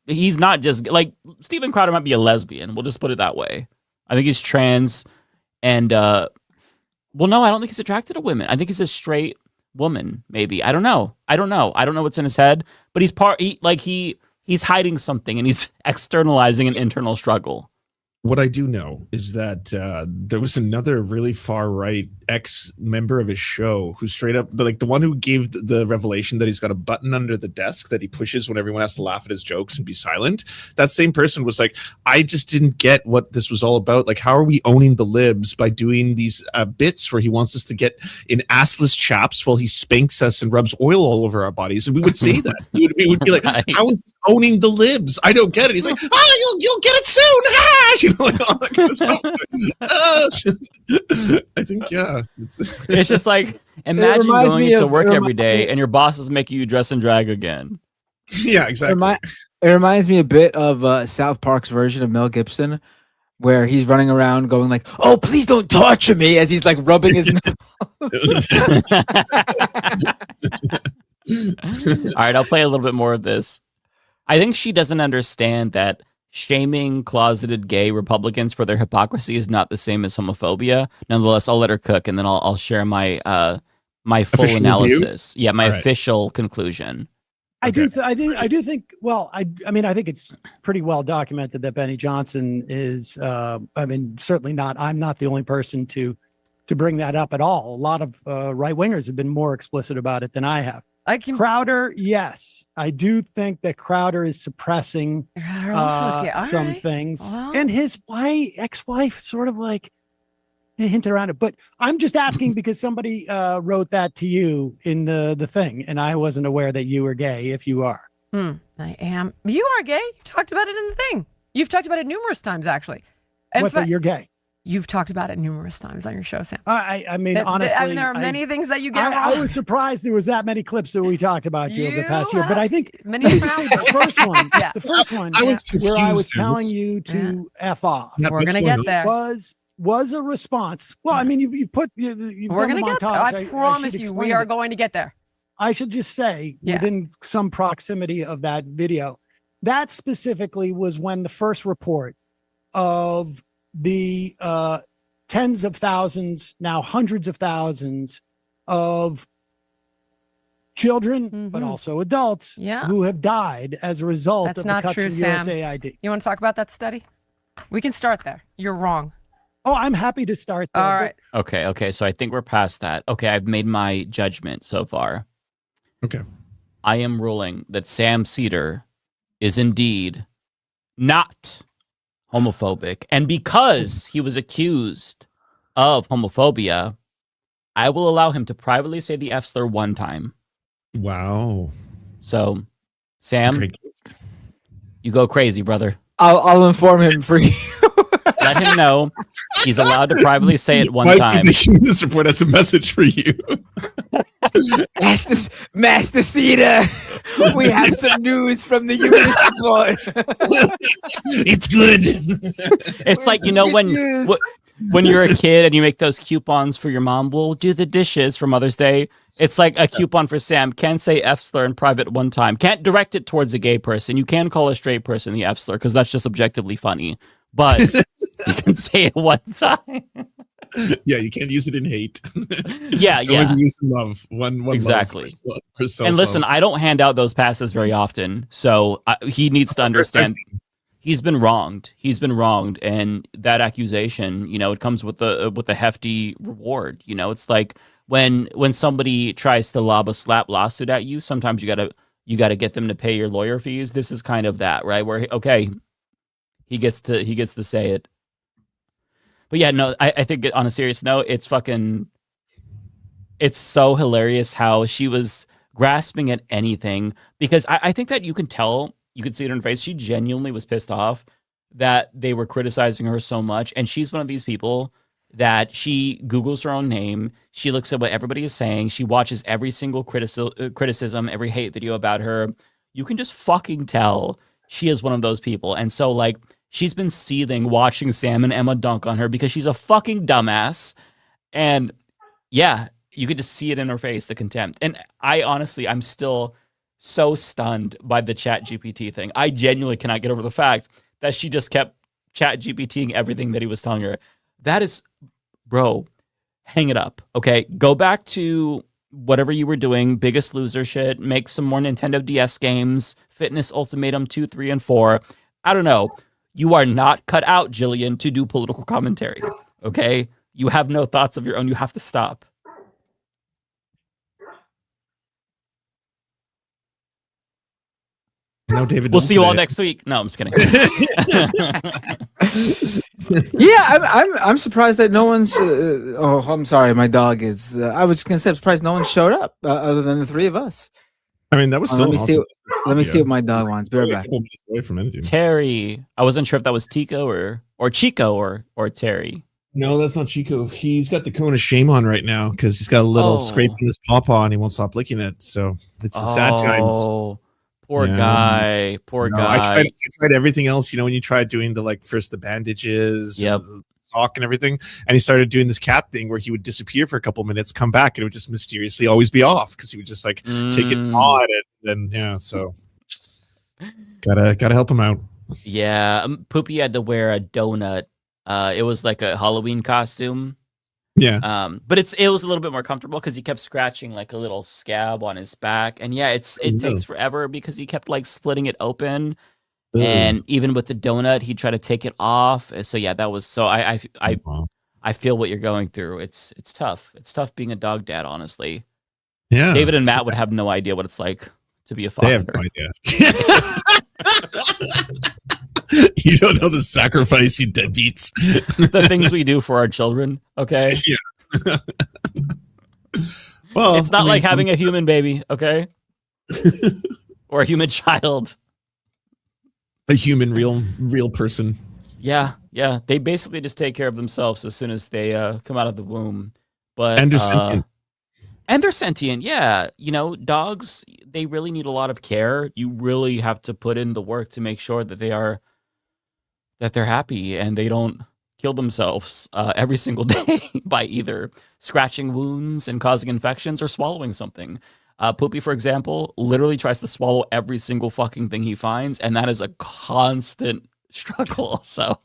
he's not just like Steven Crowder might be a lesbian. We'll just put it that way. I think he's trans, and well, no, I don't think he's attracted to women. I think he's a straight woman. Maybe I don't know. I don't know what's in his head, but he's hiding something and he's externalizing an internal struggle. What I do know is that there was another really far right ex member of his show who straight up, like the one who gave the revelation that he's got a button under the desk that he pushes when everyone has to laugh at his jokes and be silent. That same person was like, I just didn't get what this was all about. Like, how are we owning the libs by doing these bits where he wants us to get in assless chaps while he spanks us and rubs oil all over our bodies? And we would say that. We would be like, how is owning the libs? I don't get it. He's like, you'll get it soon. You know, like all that kind of stuff. I think, yeah. It's just like, imagine going into work every day and your boss is making you dress and drag again. Yeah, exactly. It reminds me a bit of South Park's version of Mel Gibson, where he's running around going like, "Oh, please don't torture me," as he's like rubbing his nose. All right, I'll play a little bit more of this. I think she doesn't understand that shaming closeted gay Republicans for their hypocrisy is not the same as homophobia. Nonetheless, I'll let her cook, and then I'll share my my full Official analysis. review? Yeah, my All right. official conclusion. I do think. Well, I mean, I think it's pretty well documented that Benny Johnson is. I mean, certainly not. I'm not the only person to bring that up at all. A lot of right wingers have been more explicit about it than I have. Crowder, yes, I do think that Crowder is suppressing some things, and his ex-wife sort of like hinted around it. But I'm just asking because somebody wrote that to you in the thing, and I wasn't aware that you were gay. If you are, I am. You are gay. You talked about it in the thing. You've talked about it numerous times, actually. That you're gay. You've talked about it numerous times on your show, Sam. I mean, honestly, I mean, there are many things that you get wrong. I was surprised there was that many clips that we talked about you over the past year. But I think many let me just say the first one, Yeah. the first one, I was where I was confused. telling you to f off. Yeah, We're what's gonna going get there. Was a response. Well, I mean, you've We're done gonna the get there. montage. I promise should you, explain we are it. going to get there. I should just say, Yeah. within some proximity of that video, that specifically was when the first report of the tens of thousands, now hundreds of thousands of children, but also adults who have died as a result That's of the not cuts true, in Sam. USAID. You want to talk about that study? We can start there. You're wrong. Oh, I'm happy to start there. All right. Okay. So I think we're past that. Okay, I've made my judgment so far. Okay. I am ruling that Sam Cedar is indeed not homophobic. And because he was accused of homophobia, I will allow him to privately say the F slur one time. Wow. So, Sam, Great. you go crazy, brother. I'll inform him for you. Let him know he's allowed to privately say it one Might be time. the News Report has a message for you. Master Cedar, we have some news from the U.S. Report. It's good. It's like, you know, when you're a kid and you make those coupons for your mom, we'll do the dishes for Mother's Day. It's like a coupon for Sam. Can't say F slur in private one time. Can't direct it towards a gay person. You can call a straight person the F slur because that's just objectively funny. But you can say it one time. Yeah, you can't use it in hate. Yeah. Only use in love. One Exactly. Love for self-love. And listen, I don't hand out those passes very often, so he needs to understand he's been wronged. He's been wronged, and that accusation, you know, it comes with a hefty reward. You know, it's like when somebody tries to lob a slap lawsuit at you, sometimes you gotta get them to pay your lawyer fees. This is kind of that, right? Where he gets to say it. But yeah, no, I think on a serious note, it's so hilarious how she was grasping at anything, because I think that you can see it in her face. She genuinely was pissed off that they were criticizing her so much. And she's one of these people that she Googles her own name. She looks at what everybody is saying. She watches every single criticism, every hate video about her. You can just fucking tell she is one of those people. And so, like, she's been seething watching Sam and Emma dunk on her because she's a fucking dumbass. And yeah, you could just see it in her face, the contempt. And I'm still so stunned by the Chat GPT thing. I genuinely cannot get over the fact that she just kept Chat GPTing everything that he was telling her. That is, bro, hang it up. Okay, go back to whatever you were doing, Biggest Loser shit, make some more Nintendo DS games, Fitness Ultimatum 2, 3, and 4. I don't know. You are not cut out, Jillian, to do political commentary. Okay? You have no thoughts of your own. You have to stop. No, David. We'll see you all next week. No, I'm just kidding. Yeah, I'm surprised that no one's. Oh, I'm sorry, my dog is. I was just gonna say, I'm surprised no one showed up other than the three of us. I mean, that was so awesome. Let me see what my dog wants. Be right back. Away from energy. Terry, I wasn't sure if that was Tico or Chico or Terry. No, that's not Chico. He's got the cone of shame on right now because he's got a little scrape in his pawpaw and he won't stop licking it. So it's the sad times. Poor guy. Poor guy. I tried everything else. You know, when you tried doing the first the bandages, and the talk and everything, and he started doing this cat thing where he would disappear for a couple minutes, come back, and it would just mysteriously always be off because he would just take it on it, and so gotta help him out. Yeah, Poopy had to wear a donut. It was like a Halloween costume. Yeah. But it was a little bit more comfortable because he kept scratching like a little scab on his back, and it takes forever because he kept splitting it open, and even with the donut, he tried to take it off. So yeah, that was so. I feel what you're going through. It's tough. It's tough being a dog dad, honestly. Yeah. David and Matt would have no idea what it's like to be a father. They have no idea. You don't know the sacrifice, you deadbeats. The things we do for our children, okay? Yeah. Well, it's not like having a human baby, okay? Or a human child. A human, real person. Yeah. They basically just take care of themselves as soon as they come out of the womb. But and they're sentient. And they're sentient, yeah. You know, dogs, they really need a lot of care. You really have to put in the work to make sure that they're happy and they don't kill themselves every single day by either scratching wounds and causing infections or swallowing something. Poopy, for example, literally tries to swallow every single fucking thing he finds, and that is a constant struggle. So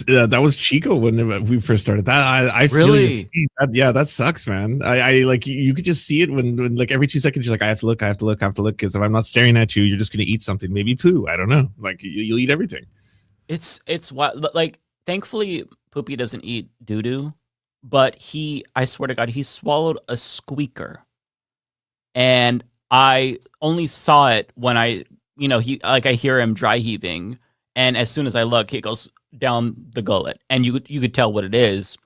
that was Chico when we first started. That I really, feel that sucks, man. I you could just see it when every 2 seconds you're like, I have to look because if I'm not staring at you, you're just gonna eat something, maybe poo. I don't know. You'll eat everything. It's what thankfully Poopy doesn't eat doo-doo, but I swear to God, he swallowed a squeaker. And I only saw it when I hear him dry heaving, and as soon as I look, it goes down the gullet, and you could tell what it is,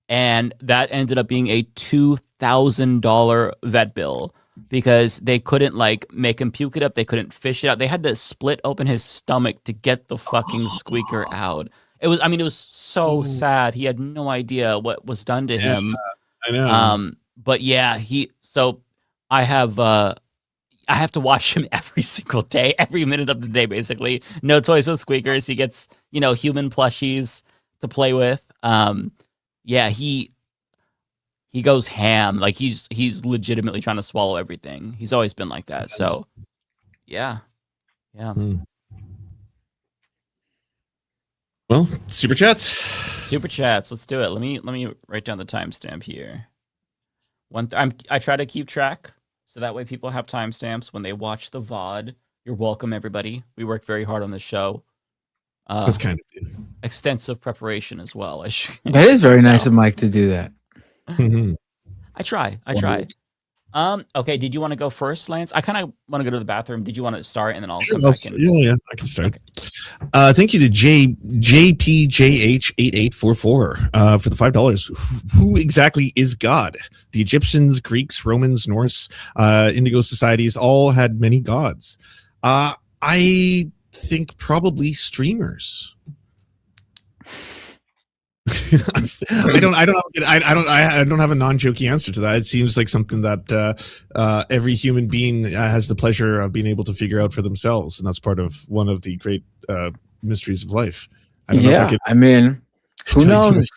and that ended up being a $2,000 vet bill because they couldn't make him puke it up, they couldn't fish it out, they had to split open his stomach to get the fucking squeaker out. It was so sad. He had no idea what was done to him. I know. But yeah, I have to watch him every single day, every minute of the day, basically. No toys with squeakers. He gets, human plushies to play with. Yeah, he goes ham. He's legitimately trying to swallow everything. He's always been like that. So, yeah. Well, super chats. Let's do it. Let me write down the timestamp here. I try to keep track so that way people have timestamps when they watch the VOD. You're welcome, everybody. We work very hard on this show. That's kind of extensive preparation as well. That is very nice of Mike to do that. Mm-hmm. I try. Okay, did you want to go first, Lance? I kind of want to go to the bathroom. Did you want to start and then I'll come back in? Yeah, I can start. Okay. Thank you to JPJH8844 for the $5. Who exactly is God? The Egyptians, Greeks, Romans, Norse, Indigo societies all had many gods. I think probably streamers. I don't have a non-jokey answer to that. It seems like something that every human being has the pleasure of being able to figure out for themselves, and that's part of one of the great mysteries of life. I mean, who knows?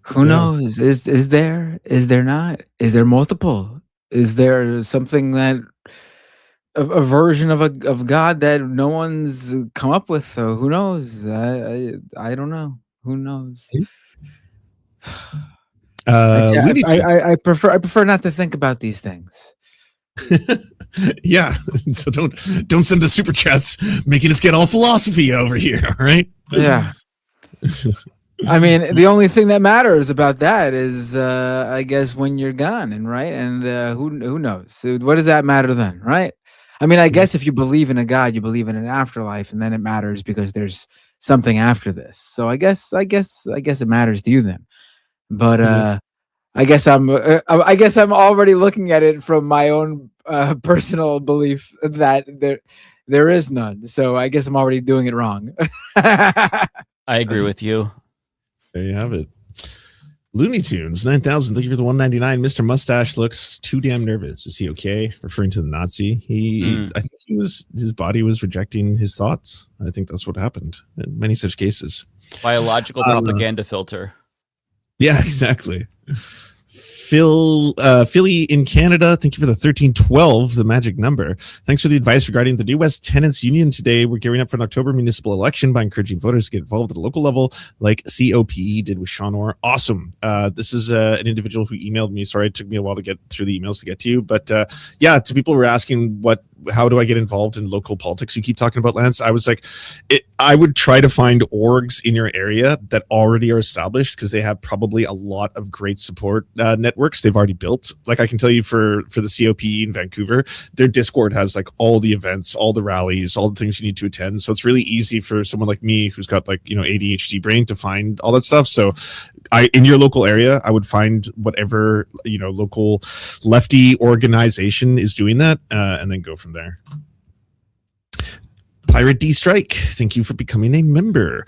Who knows? Is there not? Is there multiple? Is there something that a version of God that no one's come up with? So who knows? I don't know. Who knows? I prefer not to think about these things. Yeah, so don't send us super chats making us get all philosophy over here. All right. Yeah. I mean, the only thing that matters about that is, I guess, when you're gone, and right, and who knows? What does that matter then, right? I mean, I guess if you believe in a God, you believe in an afterlife, and then it matters because there's something after this. So I guess it matters to you then. But I guess I'm already looking at it from my own personal belief that there is none. So I guess I'm already doing it wrong. I agree with you. There you have it. Looney Tunes 9,000. Thank you for the 199. Mr. Mustache looks too damn nervous. Is he okay? Referring to the Nazi. I think his body was rejecting his thoughts. I think that's what happened in many such cases. Biological propaganda filter. Yeah, exactly. Philly in Canada, thank you for the 1312, the magic number. Thanks for the advice regarding the New West Tenants Union today. We're gearing up for an October municipal election by encouraging voters to get involved at a local level like COPE did with Sean Orr. Awesome. This is an individual who emailed me. Sorry, it took me a while to get through the emails to get to you. But yeah, to people who were asking how do I get involved in local politics? You keep talking about, Lance. I was like, I would try to find orgs in your area that already are established because they have probably a lot of great support networks they've already built. Like I can tell you for the COPE in Vancouver, their Discord has like all the events, all the rallies, all the things you need to attend. So it's really easy for someone like me who's got like, ADHD brain to find all that stuff. So in your local area, I would find whatever, local lefty organization is doing that and then go from there. Pirate D Strike, thank you for becoming a member.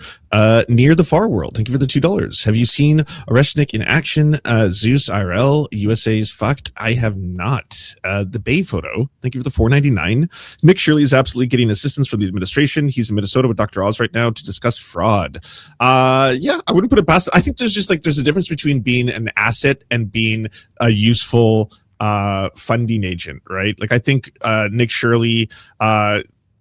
Near the Far World, thank you for the $2. Have you seen Oreshnik in action? Zeus IRL, USA's fucked? I have not. The Bay photo, thank you for the $4.99. Nick Shirley is absolutely getting assistance from the administration. He's in Minnesota with Dr. Oz right now to discuss fraud. Yeah, I wouldn't put it past. I think there's a difference between being an asset and being a useful funding agent, right? Like I think Nick Shirley,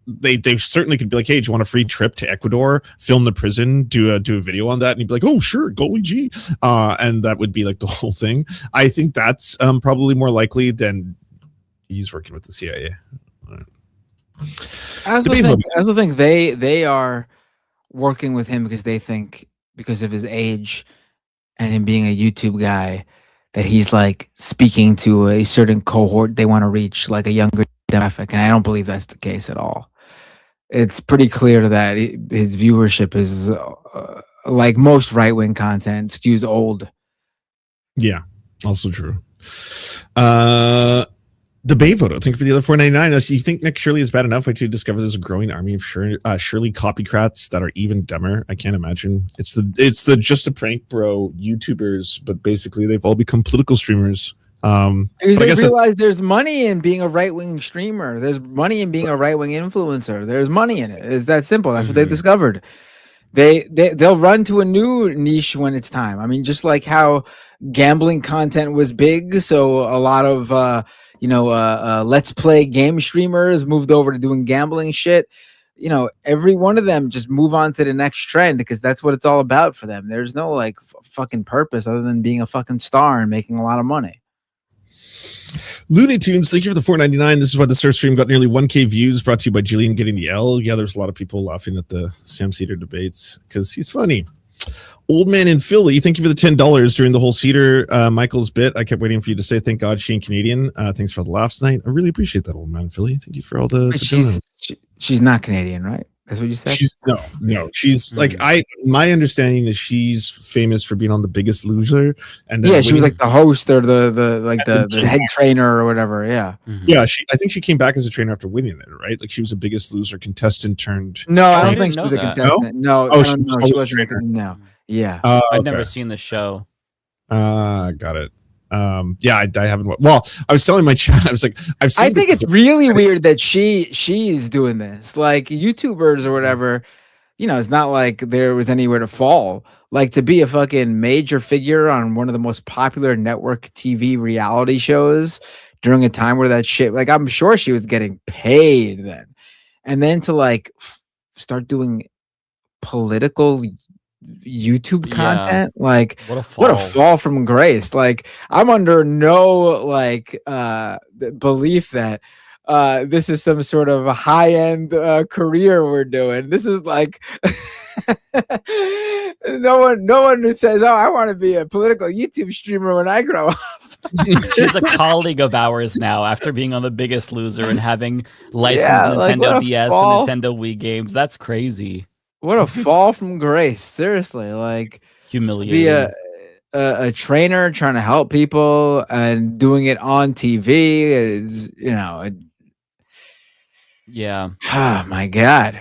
they certainly could be like, hey, do you want a free trip to Ecuador, film the prison, do a video on that, and he'd be like, oh sure, golly gee, and that would be like the whole thing. I think that's probably more likely than he's working with the CIA. I also think they are working with him because they think, because of his age and him being a YouTube guy, that he's like speaking to a certain cohort they want to reach, like a younger demographic, and I don't believe that's the case at all. It's pretty clear that his viewership is like most right-wing content, skews old. Yeah, also true. The Bay photo, thank you for the other $4.99. You think Nick Shirley is bad enough? Wait till you discover there's a growing army of Shirley copycats that are even dumber. I can't imagine. It's the Just a Prank Bro YouTubers, but basically they've all become political streamers. Because they realize there's money in being a right-wing streamer. There's money in being a right-wing influencer. There's money in it. It's that simple. That's what they discovered. They'll run to a new niche when it's time. I mean, just like how gambling content was big, so a lot of let's play game streamers moved over to doing gambling shit. Every one of them just move on to the next trend because that's what it's all about for them. There's no like fucking purpose other than being a fucking star and making a lot of money. Looney Tunes, thank you for the $4.99. This is why the Start stream got nearly 1K views, brought to you by Jillian getting the L. Yeah, there's a lot of people laughing at the Sam Cedar debates because he's funny. Old Man in Philly, thank you for the $10 during the whole Cedar Michael's bit. I kept waiting for you to say thank God she ain't Canadian. Thanks for the laughs tonight. I really appreciate that, Old Man in Philly. Thank you for all the she's not Canadian, right? That's what you said? No. She's like, my understanding is she's famous for being on The Biggest Loser. And she was like the host or the head trainer or whatever. Yeah. Yeah. I think she came back as a trainer after winning it, right? Like she was a Biggest Loser contestant turned. No, I don't think she was a contestant. No, she wasn't a trainer. No. Yeah. I've never seen the show. Got it. I haven't. Well, I was telling my chat, I was like, I think it's really weird that she's doing this. Like YouTubers or whatever, it's not like there was anywhere to fall. Like to be a fucking major figure on one of the most popular network TV reality shows during a time where that shit, like I'm sure she was getting paid then, and then to like start doing political YouTube content, like what a fall from grace. Like I'm under no belief that this is some sort of a high-end career we're doing. This is like No one who says, "Oh, I want to be a political YouTube streamer when I grow up." She's a colleague of ours now after being on The Biggest Loser and having licensed Yeah, like, Nintendo what a DS fall. and Nintendo Wii games. That's crazy. What a fall from grace! Seriously, like Humiliating. be a trainer trying to help people and doing it on TV is, Yeah. Oh my God.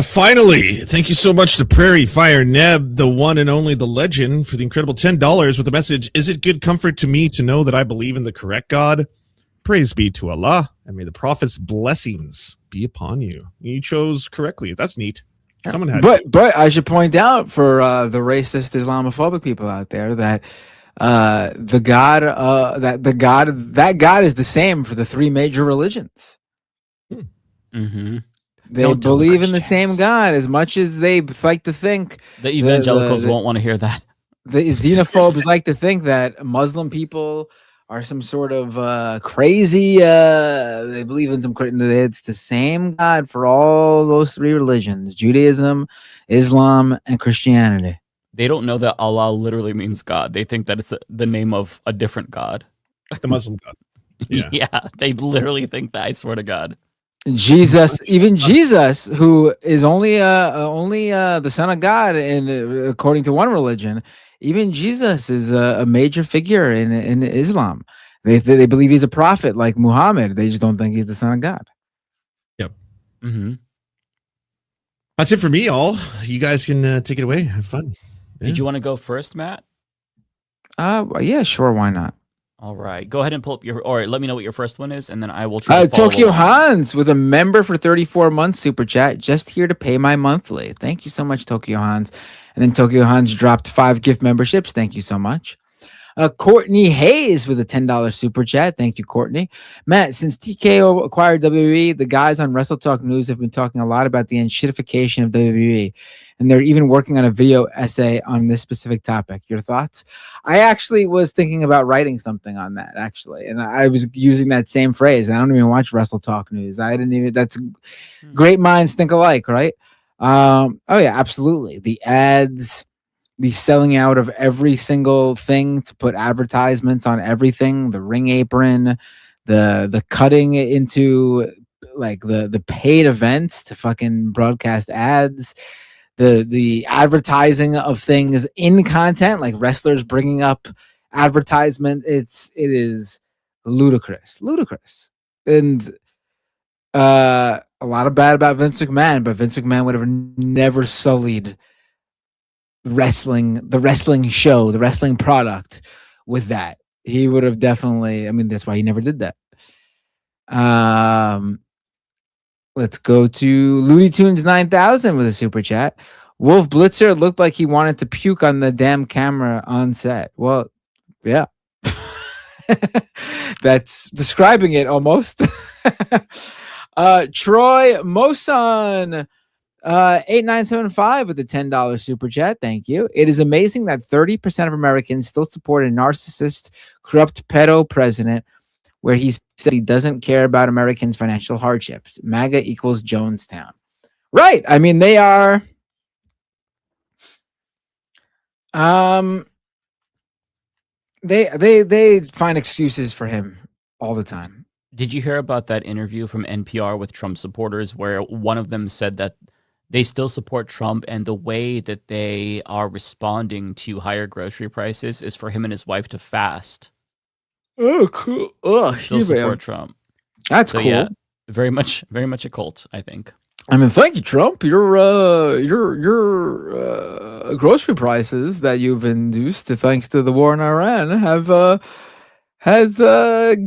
Finally, thank you so much to Prairie Fire Neb, the one and only the legend, for the incredible $10 with the message, "Is it good comfort to me to know that I believe in the correct God? Praise be to Allah, and may the Prophet's blessings be upon you." You chose correctly. That's neat. Someone had to. But I should point out for the racist Islamophobic people out there that that God is the same for the three major religions. Mm-hmm. They believe in the same God as much as they like to think. The evangelicals won't want to hear that. The xenophobes like to think that Muslim people are some sort of crazy. They believe in it's the same God for all those three religions: Judaism, Islam, and Christianity. They don't know that Allah literally means God. They think that it's the name of a different God. The Muslim God. Yeah. Yeah, they literally think that, I swear to God. Even Jesus, who is only the Son of God, and according to one religion, even Jesus is a major figure in Islam. They believe he's a prophet like Muhammad. They just don't think he's the Son of God. Yep. Mm-hmm. That's it for me, all. You guys can take it away. Have fun. Yeah. Did you want to go first, Matt? Yeah, sure. Why not? All right. Go ahead and pull up or let me know what your first one is, and then I will try to Tokyo along. Hans with a member for 34 months super chat. Just here to pay my monthly. Thank you so much, Tokyo Hans. And then Tokyo Hans dropped 5 gift memberships. Thank you so much. Courtney Hayes with a $10 super chat. Thank you, Courtney. Matt, since TKO acquired WWE, the guys on Wrestle Talk News have been talking a lot about the enshittification of WWE, and they're even working on a video essay on this specific topic. Your thoughts? I actually was thinking about writing something on that, actually, and I was using that same phrase. I don't even watch Wrestle Talk News. That's great minds think alike, right? Oh yeah, absolutely. The ads, the selling out of every single thing to put advertisements on everything, the ring apron, the cutting into like the paid events to fucking broadcast ads, the advertising of things in content, like wrestlers bringing up advertisement. It is ludicrous. And a lot of bad about Vince McMahon, but Vince McMahon would have never sullied the wrestling show, the wrestling product with that. He would have definitely, that's why he never did that. Let's go to Looney Tunes 9000 with a super chat. Wolf Blitzer looked like he wanted to puke on the damn camera on set. Well, yeah. That's describing it almost. Troy Moson 8975 with a $10 super chat. Thank you. It is amazing that 30% of Americans still support a narcissist, corrupt pedo president, where he said he doesn't care about Americans' financial hardships. MAGA equals Jonestown. Right. They are. They find excuses for him all the time. Did you hear about that interview from NPR with Trump supporters where one of them said that they still support Trump, and the way that they are responding to higher grocery prices is for him and his wife to fast? Oh, cool. Oh, still support Trump. That's cool. Yeah, very much a cult, I think. Thank you, Trump. Your grocery prices that you've induced, thanks to the war in Iran, has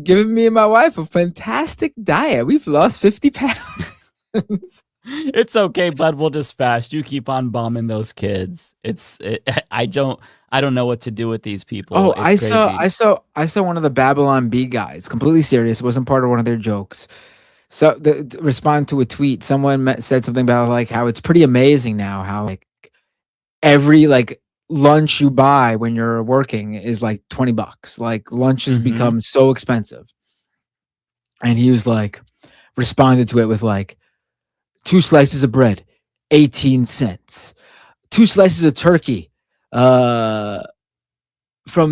given me and my wife a fantastic diet. We've lost 50 pounds. It's okay, bud. We'll just fast. You keep on bombing those kids. I don't know what to do with these people. Oh, it's I saw one of the Babylon Bee guys. Completely serious. It wasn't part of one of their jokes. So respond to a tweet. Someone said something about like how it's pretty amazing now how like every like lunch you buy when you're working is like $20. Like lunch has become so expensive. And he was like responded to it with like, 2 slices of bread, 18 cents. 2 slices of turkey from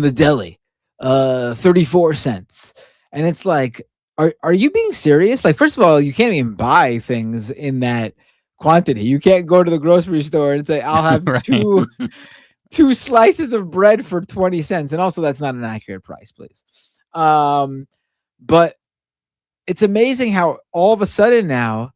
the deli, 34 cents. And it's like, are you being serious? Like, first of all, you can't even buy things in that quantity. You can't go to the grocery store and say, I'll have Right. two slices of bread for 20 cents. And also, that's not an accurate price, please. But it's amazing how all of a sudden now,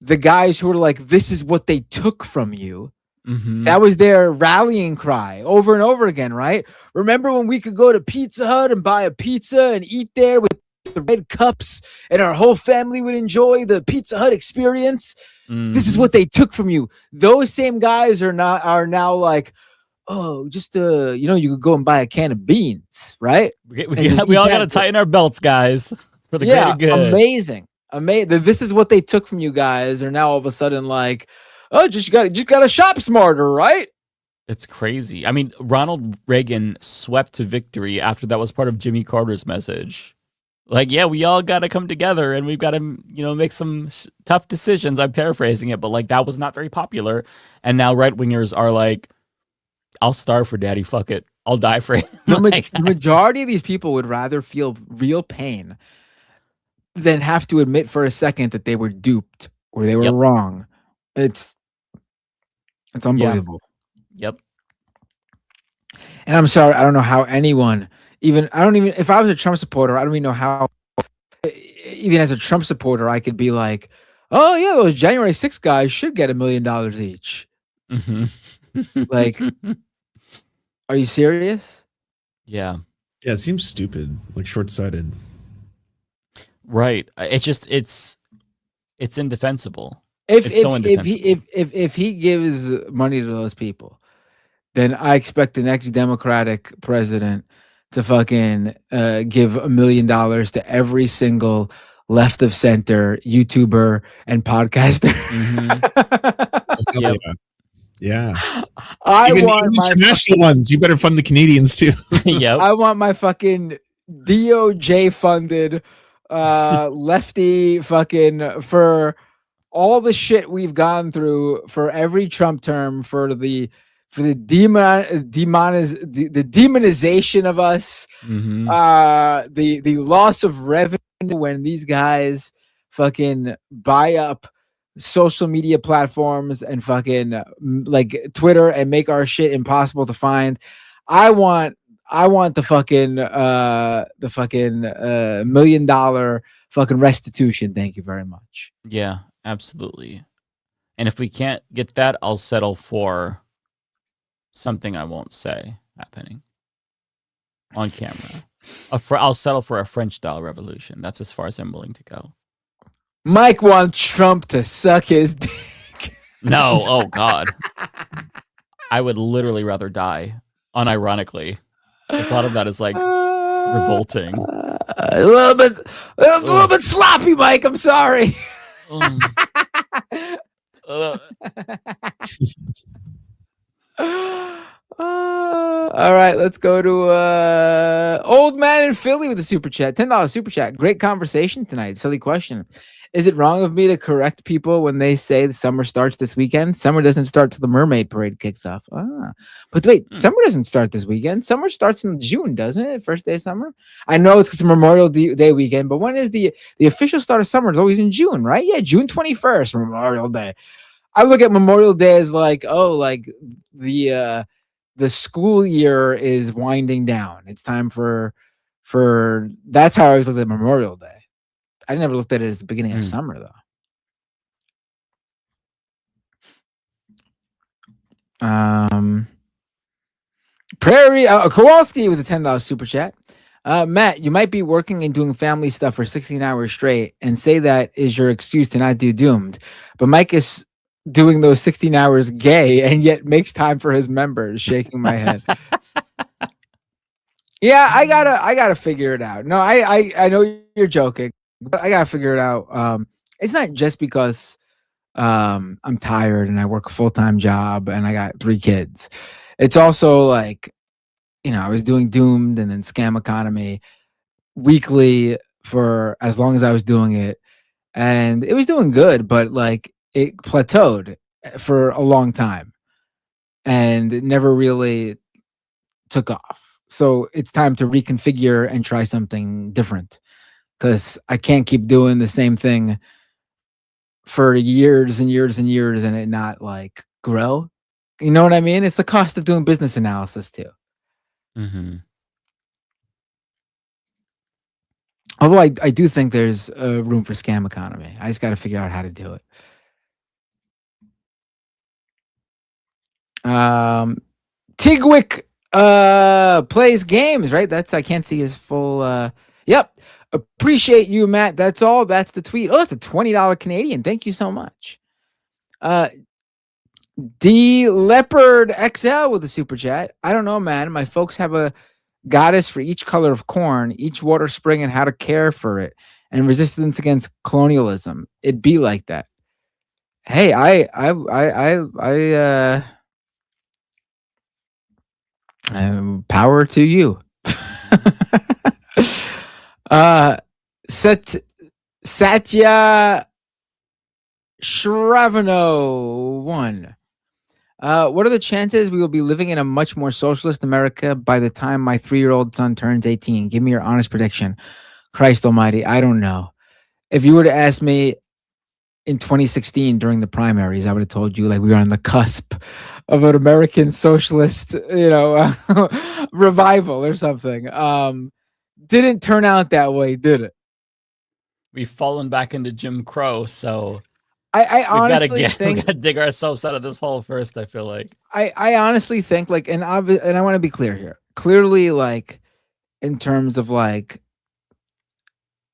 the guys who are like, this is what they took from you. Mm-hmm. That was their rallying cry over and over again, right? Remember when we could go to Pizza Hut and buy a pizza and eat there with the red cups and our whole family would enjoy the Pizza Hut experience? This is what they took from you. Those same guys are now like, oh, just you could go and buy a can of beans, right? We all got to tighten our belts, guys, for the greater good. Amazing. This is what they took from you guys. Are now all of a sudden like, oh, just got to shop smarter, right? It's crazy. I mean, Ronald Reagan swept to victory after that was part of Jimmy Carter's message. Like, yeah, we all got to come together and we've got to, make some tough decisions. I'm paraphrasing it, but like that was not very popular. And now right wingers are like, I'll starve for daddy. Fuck it. I'll die for it. The majority of these people would rather feel real pain than have to admit for a second that they were duped or they were wrong. It's unbelievable. Yep. And I'm sorry, I don't know how anyone if I was a Trump supporter, I don't even know how, even as a Trump supporter, I could be like, oh yeah, those January 6th guys should get $1 million each. Mm-hmm. Like, are you serious? Yeah. Yeah, it seems stupid, like short-sighted. Right. It's indefensible. If he gives money to those people, then I expect the next Democratic president to fucking give $1 million to every single left of center YouTuber and podcaster. Mm-hmm. Yep. Yeah. Even international ones. You better fund the Canadians too. Yep. I want my fucking DOJ funded lefty fucking for all the shit we've gone through for every Trump term, for the demonization of us, mm-hmm. The loss of revenue when these guys fucking buy up social media platforms and fucking like Twitter and make our shit impossible to find. I want the fucking $1 million fucking restitution. Thank you very much. Yeah, absolutely. And if we can't get that, I'll settle for something I won't say happening on camera. I'll settle for a French-style revolution. That's as far as I'm willing to go. Mike wants Trump to suck his dick. No, oh God. I would literally rather die, unironically. The thought of that is like revolting. A little bit sloppy, Mike. I'm sorry. All right, let's go to Old Man in Philly with the super chat. $10 super chat. Great conversation tonight. Silly question. Is it wrong of me to correct people when they say the summer starts this weekend? Summer doesn't start till the Mermaid Parade kicks off. But wait, summer doesn't start this weekend. Summer starts in June, doesn't it? First day of summer. I know it's Memorial Day weekend, but when is the official start of summer? Is always in June, right? Yeah, June 21st, Memorial Day. I look at Memorial Day as like, like the school year is winding down. It's time for that's how I always looked at Memorial Day. I never looked at it as the beginning of summer, though. Prairie Kowalski with a $10 super chat. Matt, you might be working and doing family stuff for 16 hours straight and say that is your excuse to not do Doomed. But Mike is doing those 16 hours gay and yet makes time for his members. Shaking my head. Yeah, I gotta figure it out. No, I know you're joking. I gotta figure it out. It's not just because I'm tired and I work a full-time job and I got 3 kids. It's also like, I was doing Doomed and then Scam Economy weekly for as long as I was doing it, and it was doing good. But like, it plateaued for a long time and it never really took off. So it's time to reconfigure and try something different, because I can't keep doing the same thing for years and years and years and it not like grow. You know what I mean? It's the cost of doing business analysis too. Mm-hmm. Although I do think there's room for scam economy. I just got to figure out how to do it. Tigwick plays games, right? I can't see his full yep. Appreciate you, Matt. That's all. That's the tweet. Oh, it's a $20 Canadian. Thank you so much. D Leopard XL with a super chat. I don't know, man. My folks have a goddess for each color of corn, each water spring, and how to care for it, and resistance against colonialism. It'd be like that. Hey, power to you. Satya Shravano 1. What are the chances we will be living in a much more socialist America by the time my 3-year-old son turns 18? Give me your honest prediction. Christ almighty, I don't know. If you were to ask me in 2016 during the primaries, I would have told you like we were on the cusp of an American socialist, revival or something. Didn't turn out that way, did it? We've fallen back into Jim Crow, so I honestly think we gotta dig ourselves out of this hole first. I feel like I honestly think like, and I want to be clear here. Clearly, like in terms of like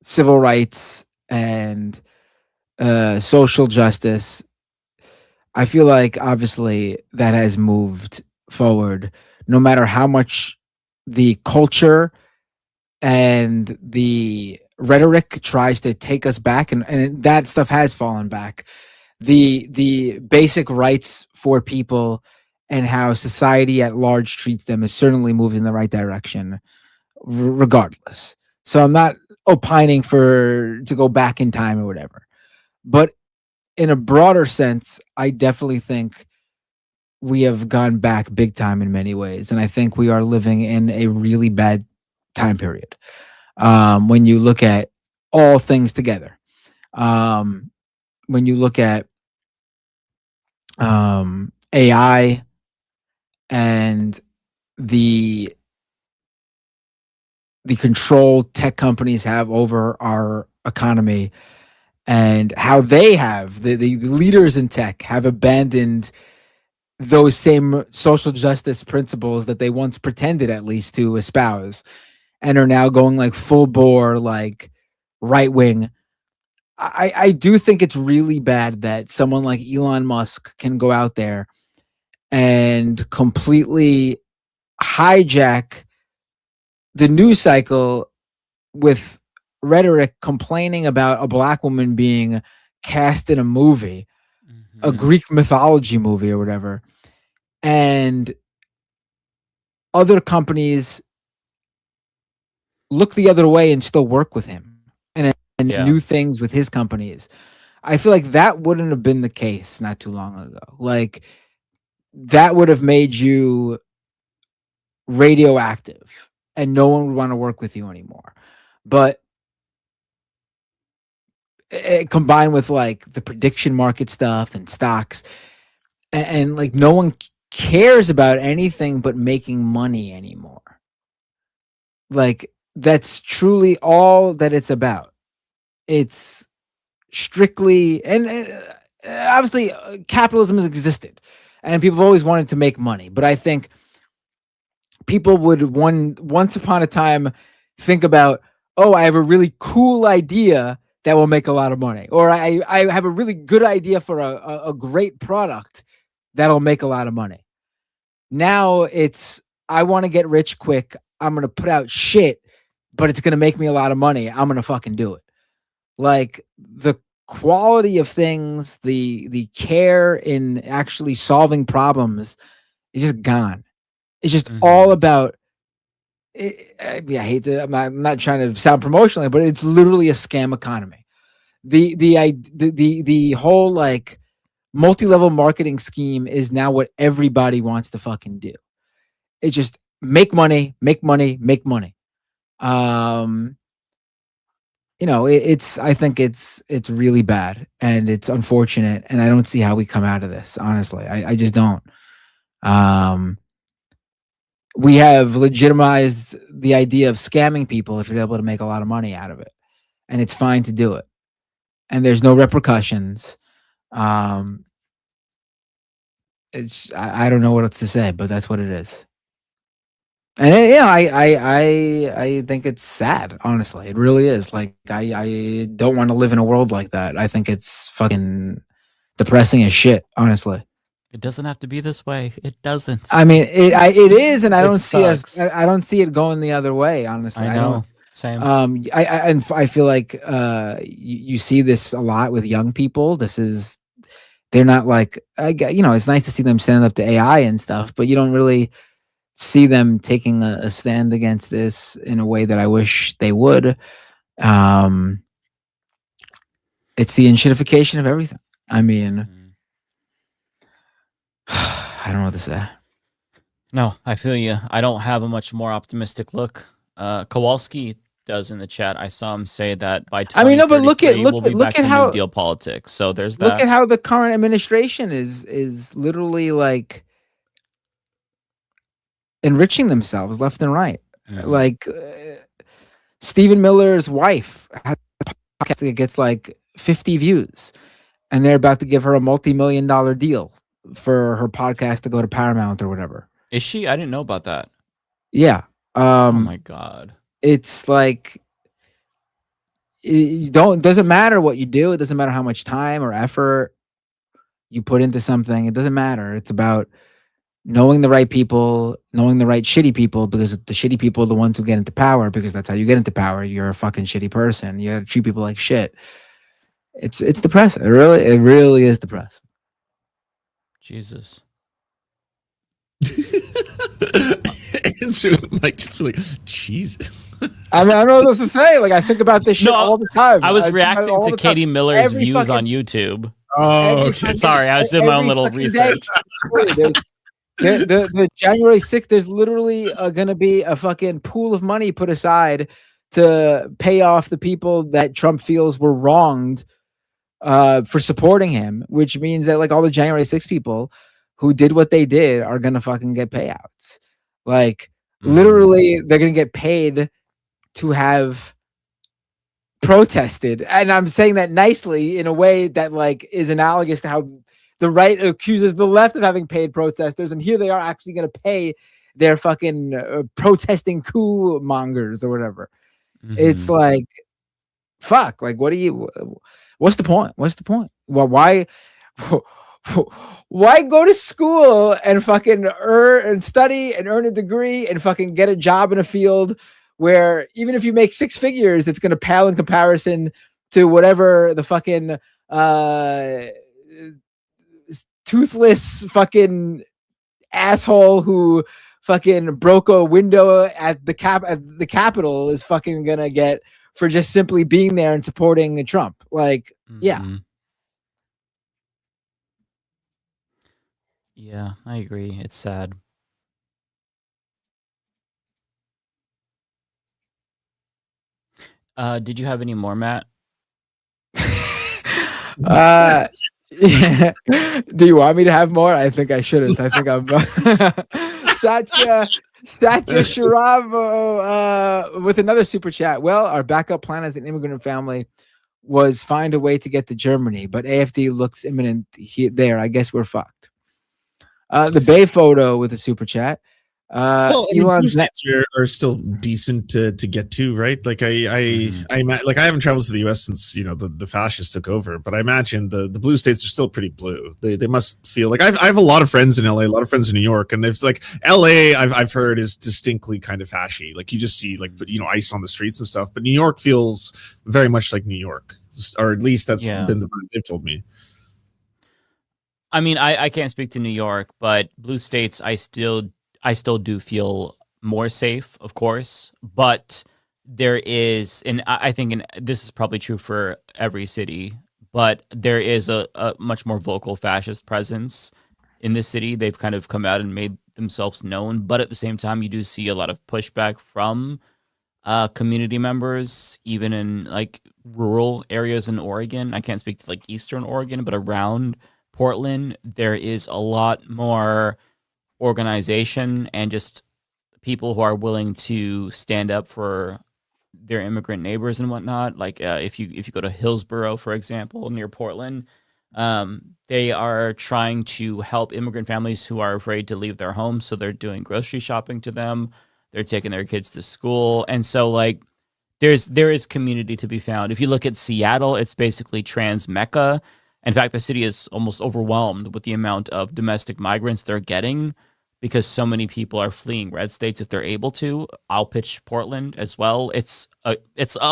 civil rights and social justice, I feel like obviously that has moved forward. No matter how much the culture and the rhetoric tries to take us back, and that stuff has fallen back. The basic rights for people and how society at large treats them is certainly moved in the right direction, regardless. So I'm not opining to go back in time or whatever, but in a broader sense, I definitely think we have gone back big time in many ways, and I think we are living in a really bad time period. When you look at all things together, when you look at AI and the control tech companies have over our economy, and how they have the leaders in tech have abandoned those same social justice principles that they once pretended at least to espouse, and are now going like full bore, like right wing. I do think it's really bad that someone like Elon Musk can go out there and completely hijack the news cycle with rhetoric complaining about a black woman being cast in a movie, a Greek mythology movie or whatever, and other companies look the other way and still work with him and new things with his companies. I feel like that wouldn't have been the case not too long ago. Like that would have made you radioactive and no one would want to work with you anymore. But combined with like the prediction market stuff and stocks, and like no one cares about anything but making money anymore. Like that's truly all that it's about. It's strictly, and obviously capitalism has existed and people have always wanted to make money, but I think people would once upon a time think about, oh, I have a really cool idea that will make a lot of money, or I have a really good idea for a great product that'll make a lot of money. Now it's, I want to get rich quick. I'm going to put out shit, but it's going to make me a lot of money. I'm going to fucking do it. Like the quality of things, the care in actually solving problems is just gone. It's just all about it. I hate to, I'm not trying to sound promotionally, but it's literally a scam economy. The whole like multi-level marketing scheme is now what everybody wants to fucking do. It's just make money, make money, make money. I think it's really bad and it's unfortunate, and I don't see how we come out of this. Honestly, I just don't. We have legitimized the idea of scamming people if you're able to make a lot of money out of it, and it's fine to do it, and there's no repercussions. I don't know what else to say, but that's what it is. And I think it's sad. Honestly, it really is. Like I don't want to live in a world like that. I think it's fucking depressing as shit. Honestly, It doesn't have to be this way. It doesn't. I mean it is, and I It don't see us. sucks. I don't see it going the other way. Honestly, I don't. know. Same. I feel like you see this a lot with young people. They're not like it's nice to see them stand up to AI and stuff, but you don't really see them taking a stand against this in a way that I wish they would. It's the inshitification of everything. I mean, I don't know what to say. No, I feel you. I don't have a much more optimistic look. Kowalski does in the chat. I saw him say that by 2033 we'll be back to New Deal politics. So there's that. Look at how the current administration is literally like enriching themselves left and right. Like Stephen Miller's wife has a podcast that gets like 50 views, and they're about to give her a multi-million-dollar deal for her podcast to go to Paramount or whatever. Is she? I didn't know about that. Yeah. Oh my God. It's like it doesn't matter what you do. It doesn't matter how much time or effort you put into something. It doesn't matter. It's about knowing the right people, knowing the right shitty people, because the shitty people are the ones who get into power, because that's how you get into power. You're a fucking shitty person. You gotta treat people like shit. It's depressing. It really is depressing. Jesus. And so, like, just like, Jesus. I mean, I don't know what else to say. Like, I think about this shit all the time. I was reacting to Katie Miller's views on YouTube. Oh, okay. Sorry, I was doing my own little research. The January 6th, there's literally going to be a fucking pool of money put aside to pay off the people that Trump feels were wronged for supporting him, which means that like all the January 6th people who did what they did are going to fucking get payouts. Like literally they're going to get paid to have protested. And I'm saying that nicely in a way that like is analogous to how the right accuses the left of having paid protesters, and here they are actually going to pay their fucking protesting coup mongers or whatever. It's like, fuck. Like, what's the point? What's the point? Well, why go to school and fucking earn and study and earn a degree and fucking get a job in a field where even if you make six figures, it's going to pale in comparison to whatever the fucking toothless fucking asshole who fucking broke a window at the Capitol is fucking gonna get for just simply being there and supporting Trump. Like, yeah. Yeah, I agree. It's sad. Did you have any more, Matt? Do you want me to have more? I think I shouldn't. I think I'm Satya Sharavo with another super chat. Well, our backup plan as an immigrant family was find a way to get to Germany, but AFD looks imminent there. I guess we're fucked. The Bay photo with a super chat. Well, I mean, blue states are still decent to get to, right? Like I haven't traveled to the U.S. since the fascists took over, but I imagine the blue states are still pretty blue. They must feel like I have a lot of friends in L.A., a lot of friends in New York, and it's like L.A. I've heard is distinctly kind of fashy. Like you just see like ice on the streets and stuff, but New York feels very much like New York, or at least that's been the vibe they've told me. I mean, I can't speak to New York, but blue states I still do feel more safe, of course, but there is, and I think this is probably true for every city, but there is a much more vocal fascist presence in the city. They've kind of come out and made themselves known, but at the same time, you do see a lot of pushback from community members, even in like rural areas in Oregon. I can't speak to like Eastern Oregon, but around Portland, there is a lot more organization and just people who are willing to stand up for their immigrant neighbors and whatnot. Like if you go to Hillsborough, for example, near Portland, they are trying to help immigrant families who are afraid to leave their homes. So they're doing grocery shopping to them. They're taking their kids to school, and so like there is community to be found. If you look at Seattle, it's basically trans mecca. In fact, the city is almost overwhelmed with the amount of domestic migrants they're getting because so many people are fleeing red states if they're able to. I'll pitch Portland as well. It's a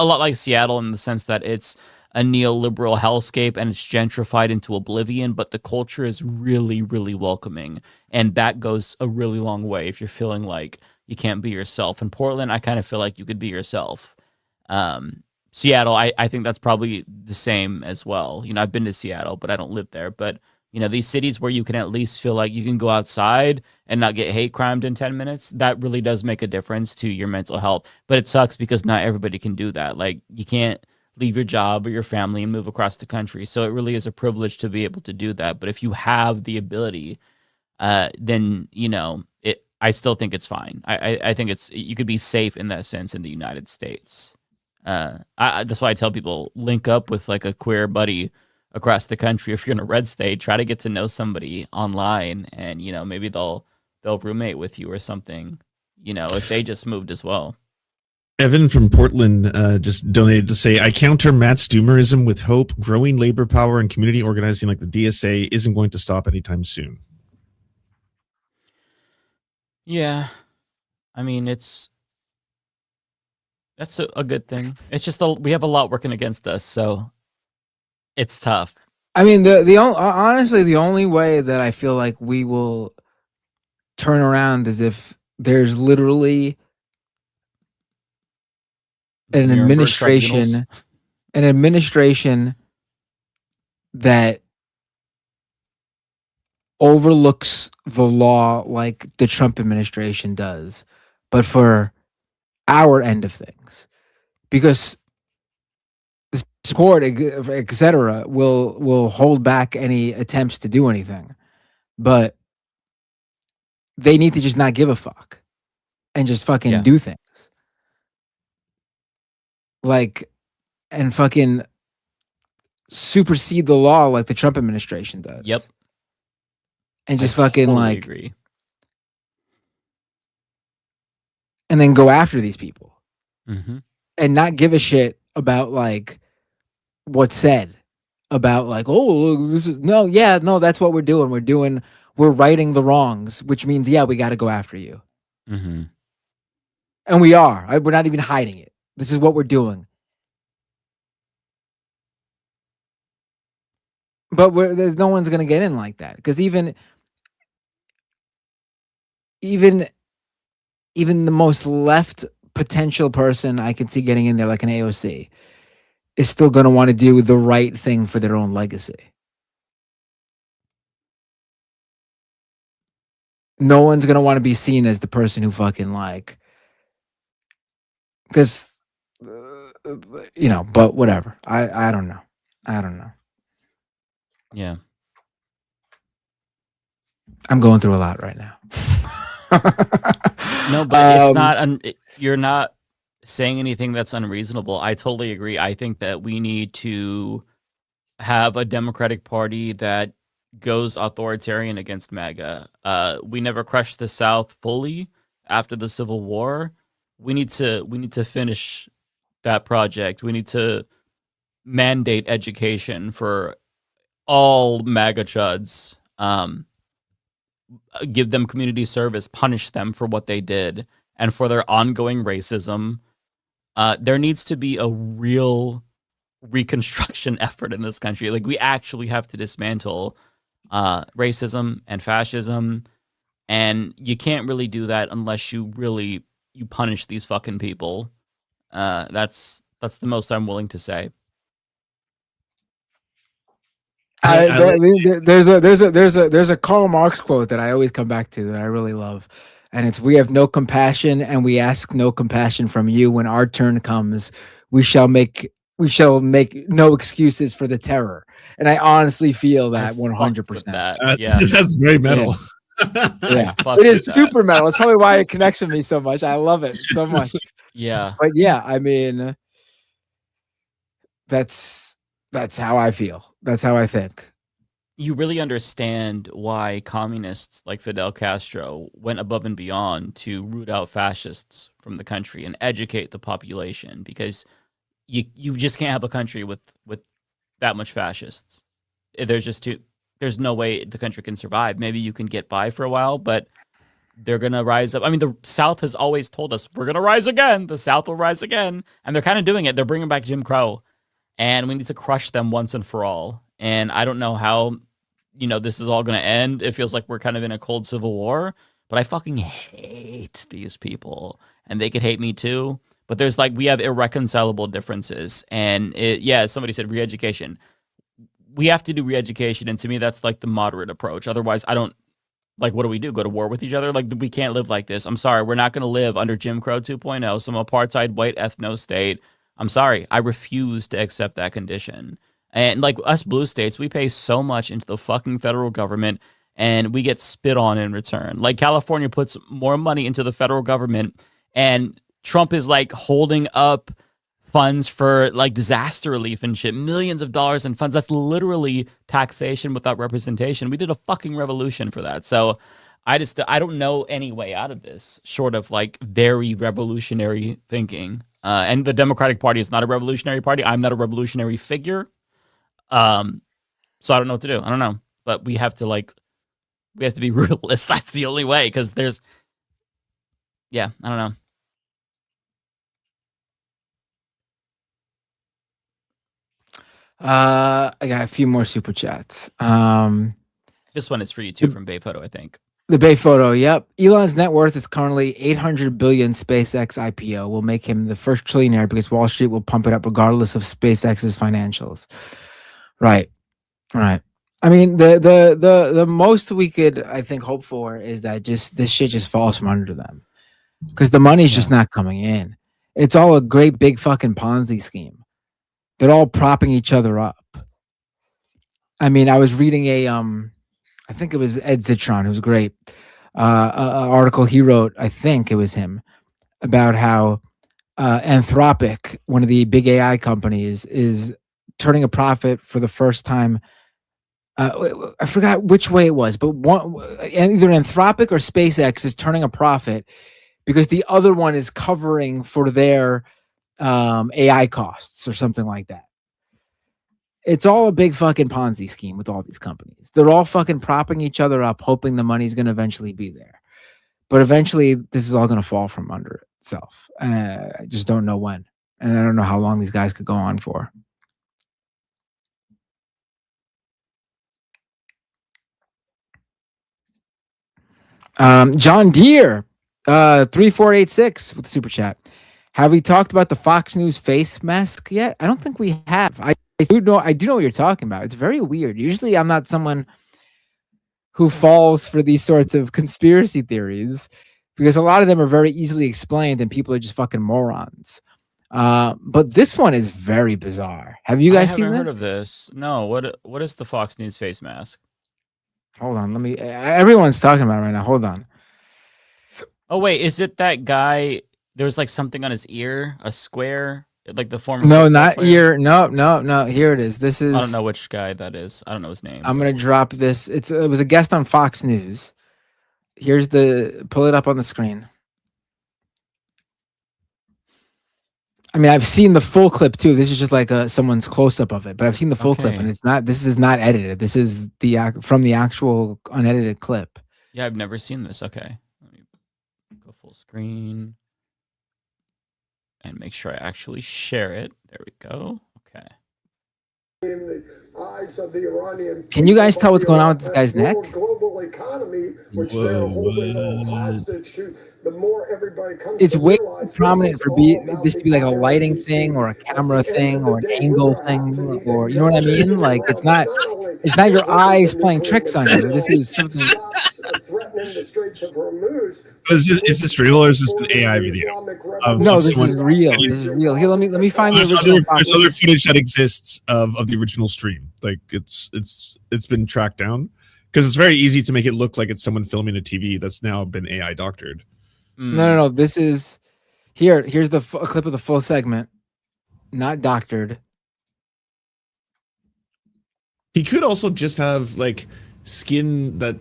lot like Seattle in the sense that it's a neoliberal hellscape and it's gentrified into oblivion, but the culture is really, really welcoming. And that goes a really long way if you're feeling like you can't be yourself. In Portland, I kind of feel like you could be yourself. Seattle, I think that's probably the same as well. You know, I've been to Seattle, but I don't live there. But, you know, these cities where you can at least feel like you can go outside and not get hate crimed in 10 minutes, that really does make a difference to your mental health. But it sucks because not everybody can do that. Like, you can't leave your job or your family and move across the country. So it really is a privilege to be able to do that. But if you have the ability, then, you know, I still think it's fine. I think you could be safe in that sense in the United States. That's why I tell people link up with like a queer buddy across the country. If you're in a red state, try to get to know somebody online, and you know maybe they'll roommate with you or something. You know, if they just moved as well. Evan from Portland just donated to say, I counter Matt's doomerism with hope. Growing labor power and community organizing like the DSA isn't going to stop anytime soon. Yeah, I mean that's a good thing. It's just we have a lot working against us, so it's tough. I mean, honestly, the only way that I feel like we will turn around is if there's literally an administration that overlooks the law like the Trump administration does, but for our end of things, because the court, etc., will hold back any attempts to do anything, but they need to just not give a fuck and just fucking do things, like, and fucking supersede the law like the Trump administration does. Yep. And just I fucking totally like agree. And then go after these people Mm-hmm. and not give a shit about like what's said about like, oh, this is no, that's what we're doing. We're righting the wrongs, which means, we got to go after you. Mm-hmm. And we are. We're not even hiding it. This is what we're doing. But no one's going to get in like that, because even the most left potential person I can see getting in there, like an AOC, is still going to want to do the right thing for their own legacy. No one's going to want to be seen as the person who fucking like, because, but whatever. I don't know. Yeah. I'm going through a lot right now. No, but it's not. You're not saying anything that's unreasonable. I totally agree. I think that we need to have a Democratic Party that goes authoritarian against MAGA. We never crushed the South fully after the Civil War. We need to finish that project. We need to mandate education for all MAGA chuds. Give them community service, punish them for what they did, and for their ongoing racism. There needs to be a real reconstruction effort in this country. Like, we actually have to dismantle racism and fascism, and you can't really do that unless you punish these fucking people. That's the most I'm willing to say. There's a Karl Marx quote that I always come back to that I really love, and it's "We have no compassion, and we ask no compassion from you. When our turn comes, we shall make no excuses for the terror." And I honestly feel that 100%. That's very metal. Yeah, it is super metal. It's probably why it connects with me so much. I love it so much. Yeah, but yeah, I mean, that's how I feel. That's how I think. You really understand why communists like Fidel Castro went above and beyond to root out fascists from the country and educate the population, because you just can't have a country with that much fascists. There's no way the country can survive. Maybe you can get by for a while, but they're going to rise up. I mean, the South has always told us, we're going to rise again. The South will rise again. And they're kind of doing it. They're bringing back Jim Crow. And we need to crush them once and for all. And I don't know how, this is all going to end. It feels like we're kind of in a cold civil war. But I fucking hate these people. And they could hate me too. But we have irreconcilable differences. And somebody said re-education. We have to do re-education. And to me, that's like the moderate approach. Otherwise, I don't, what do we do? Go to war with each other? We can't live like this. I'm sorry. We're not going to live under Jim Crow 2.0, some apartheid white ethno state. I'm sorry. I refuse to accept that condition. And us blue states, we pay so much into the fucking federal government and we get spit on in return. California puts more money into the federal government and Trump is holding up funds for disaster relief and shit, millions of dollars in funds. That's literally taxation without representation. We did a fucking revolution for that. So I don't know any way out of this short of very revolutionary thinking. And the Democratic Party is not a revolutionary party. I'm not a revolutionary figure. So I don't know what to do. I don't know, but we have to be realists. That's the only way. Cause I don't know. I got a few more super chats. This one is for you too, from Bay Photo, I think. The Bay Photo, yep. Elon's net worth is currently $800 billion. SpaceX IPO will make him the first trillionaire because Wall Street will pump it up regardless of SpaceX's financials. Right. I mean, the most we could, I think, hope for is that this shit just falls from under them, because the money's just not coming in. It's all a great big fucking Ponzi scheme. They're all propping each other up. I mean, I was reading I think it was Ed Zitron, who's great, an article he wrote, I think it was him, about how Anthropic, one of the big AI companies, is turning a profit for the first time. I forgot which way it was, but either Anthropic or SpaceX is turning a profit because the other one is covering for their AI costs or something like that. It's all a big fucking Ponzi scheme with all these companies. They're all fucking propping each other up, hoping the money's going to eventually be there. But eventually, this is all going to fall from under itself. I just don't know when. And I don't know how long these guys could go on for. John Deere, 3486 with the super chat. Have we talked about the Fox News face mask yet? I don't think we have. I do know what you're talking about. It's very weird. Usually I'm not someone who falls for these sorts of conspiracy theories because a lot of them are very easily explained and people are just fucking morons. But this one is very bizarre. Have you guys seen this? I haven't heard of this. No. What is the Fox News face mask? Hold on. Everyone's talking about it right now. Hold on. Oh, wait. Is it that guy? There's something on his ear, a square, the former. No, not player? Ear. No. Here it is. This is. I don't know which guy that is. I don't know his name. I'm going to drop this. It was a guest on Fox News. Here's pull it up on the screen. I mean, I've seen the full clip too. This is just someone's close up of it, but I've seen the full clip, and this is not edited. This is from the actual unedited clip. Yeah, I've never seen this. Okay, let me go full screen and make sure I actually share it. There we go. Okay. In the eyes of the Iranian, can you guys tell what's going on with this guy's neck? Global economy, which they're holding hostage to. The more everybody comes, it's way prominent for this to be a lighting thing or a camera thing or an angle thing, or you know what I mean? It's not It's not your We're working eyes with playing nuclear tricks on you. This material is something. stops threatening the Straits of Hormuz. Is this real or is this an AI video? No, this is real. This is real. Here, let me find the original. There's other footage that exists of the original stream. Like it's been tracked down because it's very easy to make it look like it's someone filming a TV that's now been AI doctored. No. This is here. Here's a clip of the full segment, not doctored. He could also just have like skin that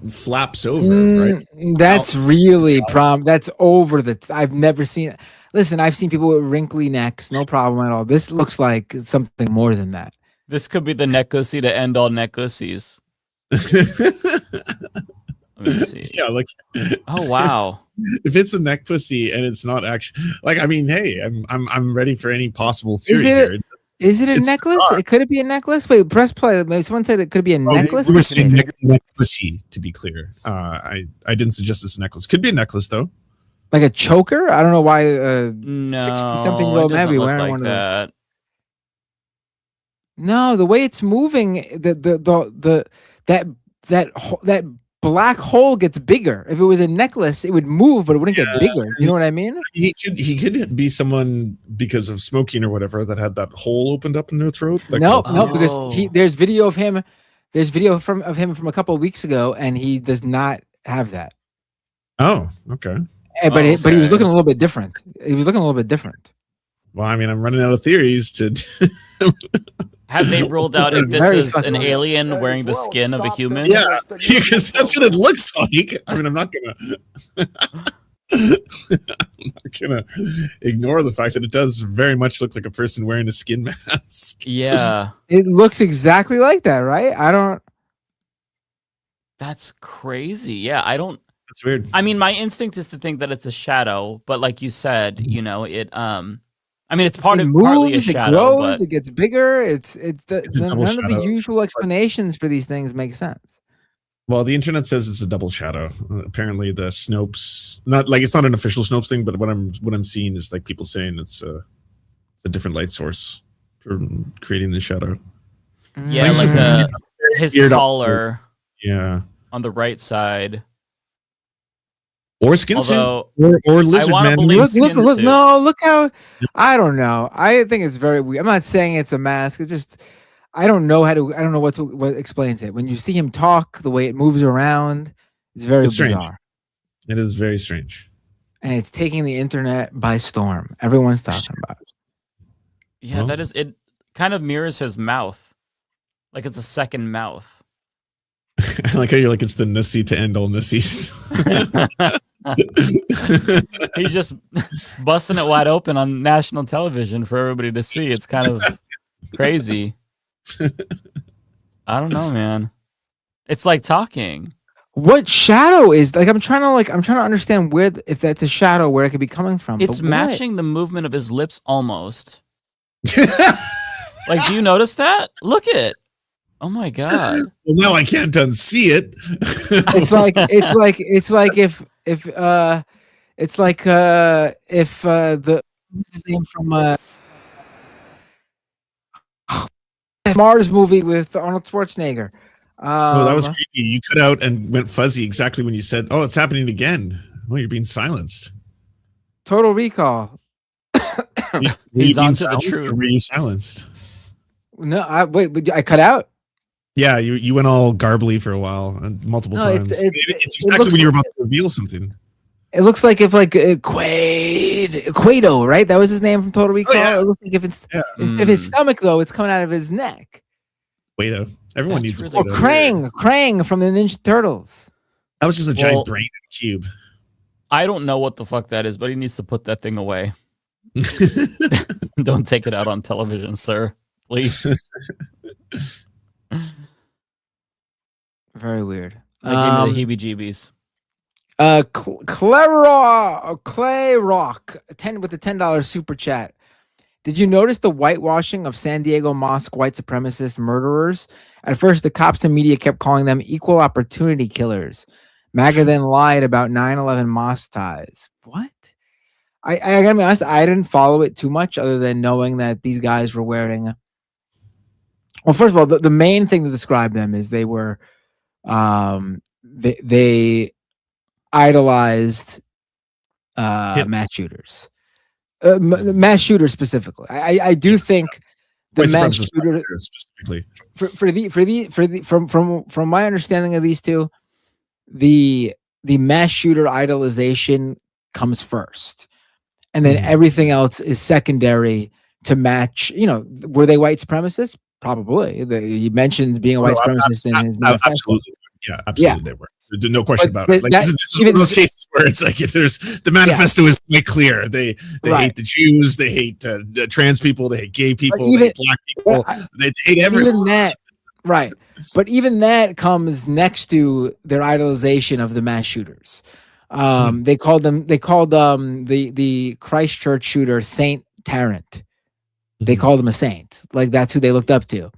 flaps over, right? That's really That's over the. I've never seen. Listen, I've seen people with wrinkly necks, no problem at all. This looks like something more than that. This could be the necklace to end all necklaces. Let me see. Yeah, like oh wow. If it's a neck pussy and it's not actually like, I mean, hey, I'm ready for any possible theory here. Is it a necklace? It could it be a necklace? Wait, press play. Maybe someone said it could be a necklace. We were saying neck pussy, to be clear. I didn't suggest this necklace. Could be a necklace though. Like a choker? I don't know why no, 60-something-year-old man be wearing like one that. of those. No, the way it's moving, that black hole gets bigger. If it was a necklace, it would move, but it wouldn't get bigger. You know what I mean? He could be someone because of smoking or whatever that had that hole opened up in their throat. No, because there's video of him. There's video of him from a couple of weeks ago, and he does not have that. Oh, okay. But he was looking a little bit different. He was looking a little bit different. Well, I mean, I'm running out of theories to. Have they ruled out if this is an alien wearing the skin of a human? Yeah, because that's what it looks like. I mean, I'm not gonna ignore the fact that it does very much look like a person wearing a skin mask. Yeah, it looks exactly like that, right? I don't. That's crazy. Yeah, I don't. That's weird. I mean, my instinct is to think that it's a shadow, but like you said, you know, it. I mean, it's partly a shadow. It grows, but it gets bigger. It's none of the shadow. usual explanations for these things make sense. Well, the internet says it's a double shadow. Apparently, the Snopes, not like it's not an official Snopes thing, but what I'm seeing is like people saying it's a different light source for creating the shadow. Yeah, like his collar. Yeah, on the right side. Or skin suit, or lizard man. Look how, I don't know. I think it's very weird. I'm not saying it's a mask. It's just, I don't know what explains it. When you see him talk, the way it moves around, it's very bizarre. It is very strange. And it's taking the internet by storm. Everyone's talking about it. Yeah, it kind of mirrors his mouth. Like it's a second mouth. I like how you're like, it's the nussy to end all nussies. He's just busting it wide open on national television for everybody to see. It's kind of crazy. I don't know, man. It's like talking. What shadow is like? I'm trying to understand if that's a shadow, where it could be coming from. It's matching the movement of his lips almost. Like, do you notice that? Look at it. Oh my god. Well, now I can't unsee it. It's like if the what's his name from Mars movie with Arnold Schwarzenegger. Oh, that was creepy. You cut out and went fuzzy exactly when you said, "Oh, it's happening again." Oh, you're being silenced. Total Recall. He's on to the truth. Were you silenced? No, I cut out. Yeah, you went all garbly for a while, multiple times. It's exactly when you were about to reveal something. It looks like if Quato, right? That was his name from Total Recall. Oh, yeah. It looks like if instead of his stomach though, it's coming out of his neck. Quato. Everyone needs Or Krang from the Ninja Turtles. That was just a giant brain in a cube. I don't know what the fuck that is, but he needs to put that thing away. Don't take it out on television, sir. Please. Very weird. That gave me the heebie-jeebies. Clay Rock, 10 with a $10 super chat. Did you notice the whitewashing of San Diego mosque white supremacist murderers? At first, the cops and media kept calling them equal opportunity killers. MAGA then lied about 9/11 mosque ties. What? I gotta be honest, I didn't follow it too much other than knowing that these guys were wearing Well, first of all, the main thing to describe them is they were, they idolized mass shooters, mass shooters specifically. I do think the mass shooter specifically from my understanding of these two, the mass shooter idolization comes first, and then everything else is secondary to match. You know, were they white supremacists? Probably. He mentions being a white supremacist in his manifesto. Absolutely. Yeah, absolutely. They were. There's no question about it. Like that, this is one of those cases where it's like there's the manifesto is quite clear. They hate the Jews, they hate trans people, they hate gay people, they hate black people, they hate everyone. Even that, right? But even that comes next to their idolization of the mass shooters. They called the Christchurch shooter Saint Tarrant. They called him a saint. Like that's who they looked up to.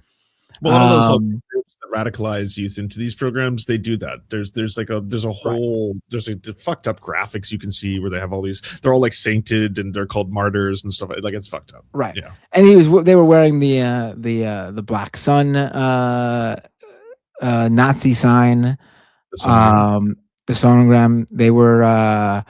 Well, a lot of those groups that radicalize youth into these programs, they do that. There's a whole the fucked up graphics you can see where they have all these. They're all like sainted and they're called martyrs and stuff. Like it's fucked up. Right. Yeah. And they were wearing the Black Sun Nazi sign. The sonogram. They were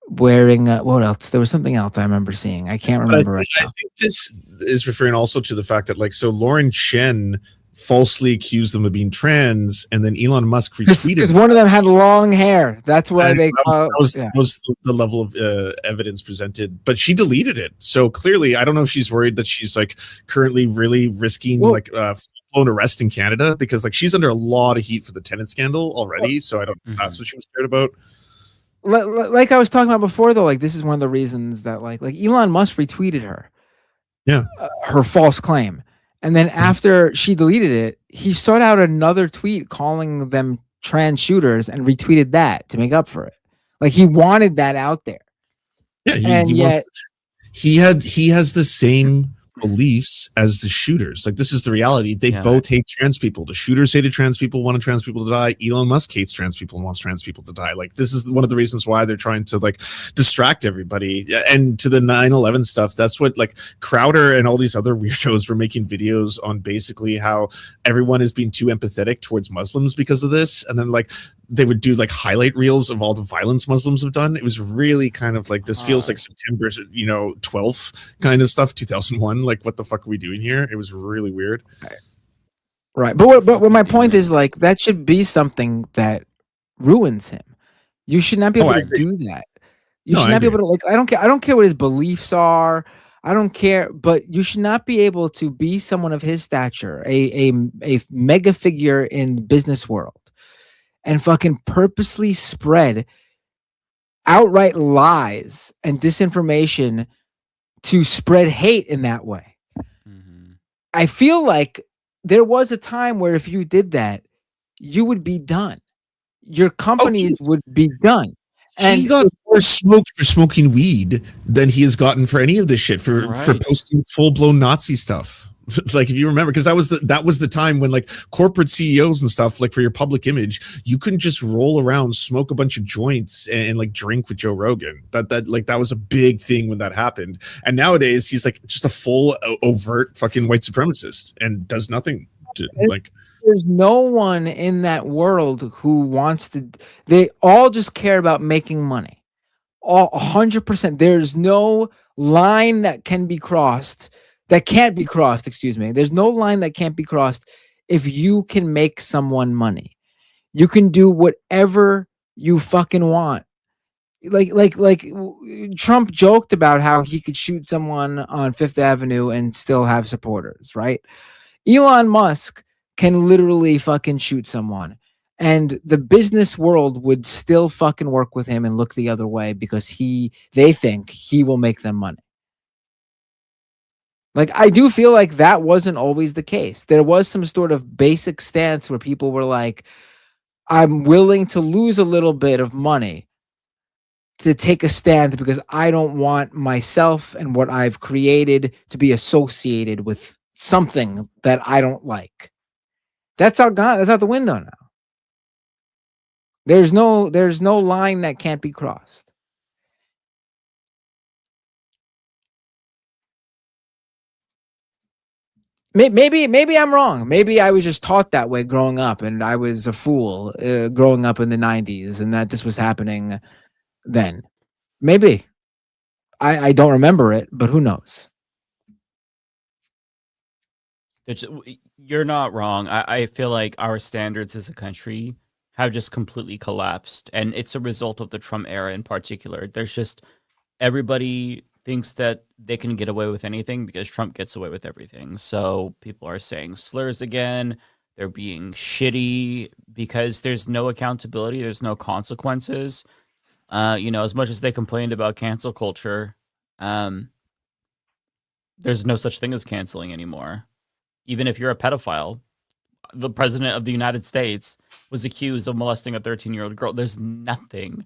wearing what else? There was something else I remember seeing. I can't remember right now. I think this is referring also to the fact that Lauren Chen falsely accused them of being trans, and then Elon Musk retweeted because one of them had long hair. That's why that was the level of evidence presented, but she deleted it. So clearly, I don't know if she's worried that she's like currently really risking blown arrest in Canada, because like she's under a lot of heat for the tenant scandal already. So I don't know if that's what she was scared about. Like I was talking about before, though, like this is one of the reasons that like Elon Musk retweeted her, her false claim, and then after she deleted it, he sought out another tweet calling them trans shooters and retweeted that to make up for it. Like he wanted that out there. Yeah, he has the same beliefs as the shooters. Like this is the reality. They both hate trans people. The shooters hated trans people, wanted trans people to die. Elon Musk hates trans people and wants trans people to die. Like this is one of the reasons why they're trying to like distract everybody. And to the 9/11 stuff, that's what like Crowder and all these other weirdos were making videos on, basically how everyone is being too empathetic towards Muslims because of this. And then like they would do like highlight reels of all the violence Muslims have done. It was really kind of like, this feels like September 12th kind of stuff, 2001. Like, what the fuck are we doing here? It was really weird. Right. But what my point is, like, that should be something that ruins him. You should not be able to do that. You should not be able to, like, I don't care what his beliefs are. I don't care, but you should not be able to be someone of his stature, a mega figure in the business world, and fucking purposely spread outright lies and disinformation to spread hate in that way. I feel like there was a time where if you did that, you would be done. Your companies would be done. And he got more smoked for smoking weed than he has gotten for any of this shit, for posting full-blown Nazi stuff. Like, if you remember, because that was the time when like corporate CEOs and stuff, like for your public image, you couldn't just roll around, smoke a bunch of joints and like drink with Joe Rogan. That was a big thing when that happened. And nowadays he's like just a full overt fucking white supremacist and does nothing to like. There's no one in that world who wants to. They all just care about making money. All 100%. There's no line that can be crossed. That can't be crossed, excuse me. There's no line that can't be crossed if you can make someone money. You can do whatever you fucking want. Like Trump joked about how he could shoot someone on Fifth Avenue and still have supporters, right? Elon Musk can literally fucking shoot someone, and the business world would still fucking work with him and look the other way because they think he will make them money. Like, I do feel like that wasn't always the case. There was some sort of basic stance where people were like, I'm willing to lose a little bit of money to take a stand because I don't want myself and what I've created to be associated with something that I don't like. That's out the window now. There's no line that can't be crossed. Maybe I'm wrong. Maybe I was just taught that way growing up, and I was a fool growing up in the 90s, and that this was happening then. Maybe. I don't remember it, but who knows? You're not wrong. I feel like our standards as a country have just completely collapsed, and it's a result of the Trump era in particular. There's just everybody thinks that they can get away with anything because Trump gets away with everything. So people are saying slurs again. They're being shitty because there's no accountability. There's no consequences. As much as they complained about cancel culture, there's no such thing as canceling anymore. Even if you're a pedophile, the president of the United States was accused of molesting a 13-year-old girl. There's nothing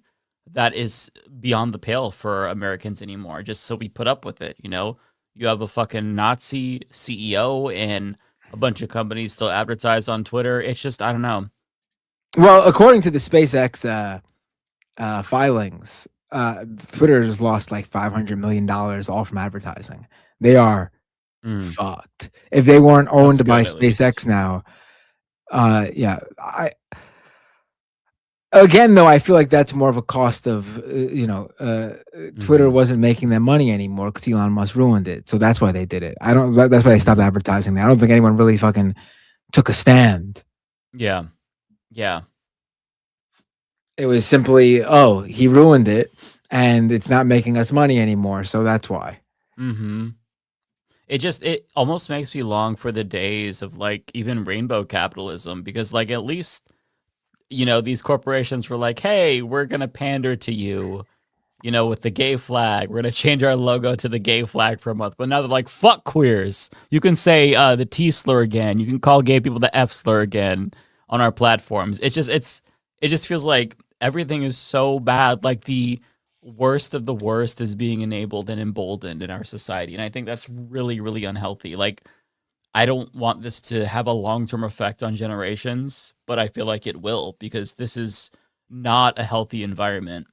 that is beyond the pale for Americans anymore, just so we put up with it. You have a fucking Nazi CEO and a bunch of companies still advertise on Twitter. It's just, I don't know. Well, according to the SpaceX filings, Twitter has lost like $500 million all from advertising. They are fucked. If they weren't owned by SpaceX now, Again, though, I feel like that's more of a cost of, Twitter wasn't making them money anymore because Elon Musk ruined it. So that's why they did it. That's why they stopped advertising there. I don't think anyone really fucking took a stand. Yeah. Yeah. It was simply, he ruined it and it's not making us money anymore. So that's why. Mm-hmm. It almost makes me long for the days of like even rainbow capitalism, because like at least, these corporations were like, hey, we're going to pander to you, with the gay flag. We're going to change our logo to the gay flag for a month. But now they're like, fuck queers. You can say the T slur again. You can call gay people the F slur again on our platforms. It just feels like everything is so bad. Like the worst of the worst is being enabled and emboldened in our society. And I think that's really, really unhealthy. Like, I don't want this to have a long-term effect on generations, but I feel like it will, because this is not a healthy environment.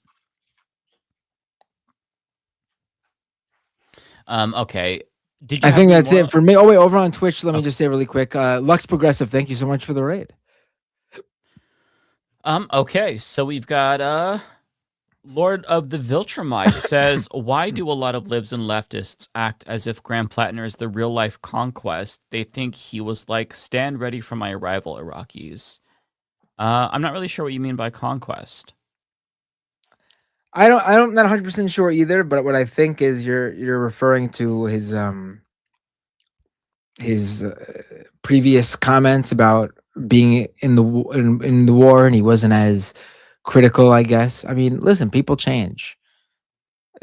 Okay. I think that's it for me. Oh, wait, over on Twitch, let me just say really quick. Lux Progressive, thank you so much for the raid. Okay, so we've got Lord of the Viltrumite says, why do a lot of libs and leftists act as if Graham Plattner is the real-life conquest? They think he was like, stand ready for my arrival, Iraqis. I'm not really sure what you mean by conquest. I'm not 100% sure either, but what I think is you're referring to his previous comments about being in the war, and he wasn't as critical, I guess. I mean, listen, people change.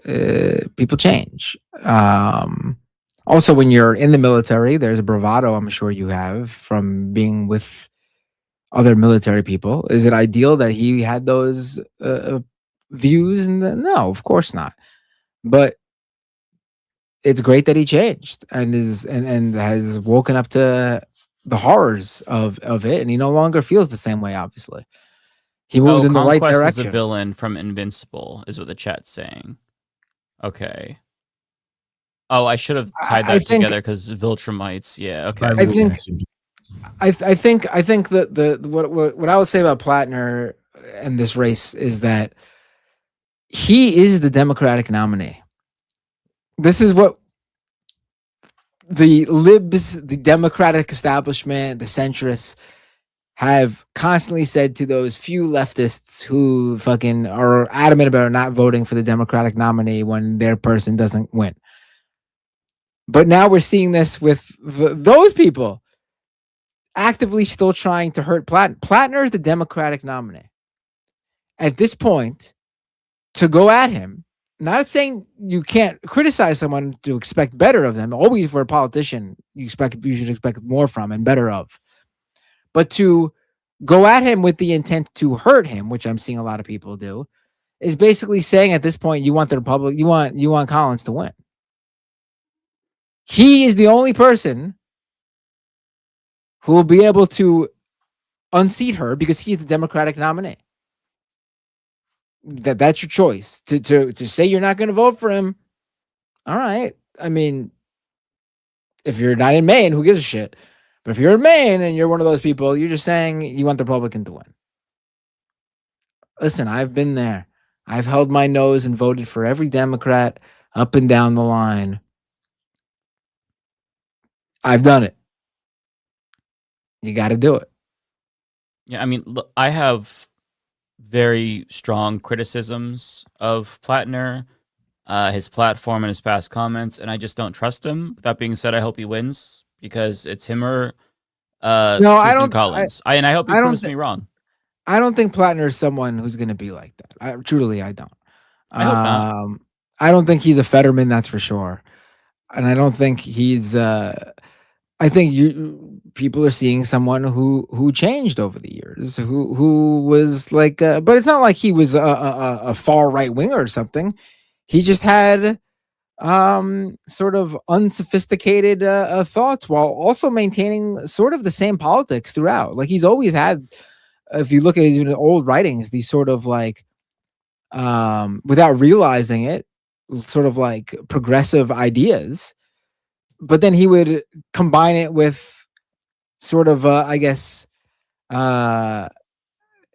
People change. Also, when you're in the military, there's a bravado I'm sure you have from being with other military people. Is it ideal that he had those views? No, of course not. But it's great that he changed and has woken up to the horrors of it, and he no longer feels the same way. Obviously, he moves in the right Conquest direction. is a villain from Invincible, is what the chat's saying. Okay. Oh, I should have tied that together because Viltrumites. Yeah. Okay. I think that what I would say about Plattner and this race is that he is the Democratic nominee. This is what the libs, the Democratic establishment, the centrists have constantly said to those few leftists who fucking are adamant about not voting for the Democratic nominee when their person doesn't win. But now we're seeing this with those people actively still trying to hurt Plattner. Plattner is the Democratic nominee. At this point, to go at him, not saying you can't criticize someone to expect better of them. Always for a politician, you should expect more from and better of. But to go at him with the intent to hurt him, which I'm seeing a lot of people do, is basically saying at this point you want the Republic, you want Collins to win. He is the only person who will be able to unseat her because he's the Democratic nominee. That's your choice. To say you're not going to vote for him. All right. I mean, If you're not in Maine, who gives a shit? But if you're in Maine and you're one of those people, you're just saying you want the Republican to win. Listen, I've been there. I've held my nose and voted for every Democrat up and down the line. I've done it. You got to do it. Yeah, I mean, look, I have very strong criticisms of Plattner, his platform and his past comments, and I just don't trust him. That being said, I hope he wins because it's him or No, Susan I don't. Collins. And I hope he proves me wrong. I don't think Plattner is someone who's going to be like that. I don't. I hope not. I don't think he's a Fetterman, that's for sure. And I don't think he's. I think people are seeing someone who changed over the years, who was like, but it's not like he was a far right winger or something. He just had sort of unsophisticated thoughts while also maintaining sort of the same politics throughout. Like he's always had, if you look at his old writings, these sort of like, without realizing it, sort of like progressive ideas. But then he would combine it with sort of, I guess,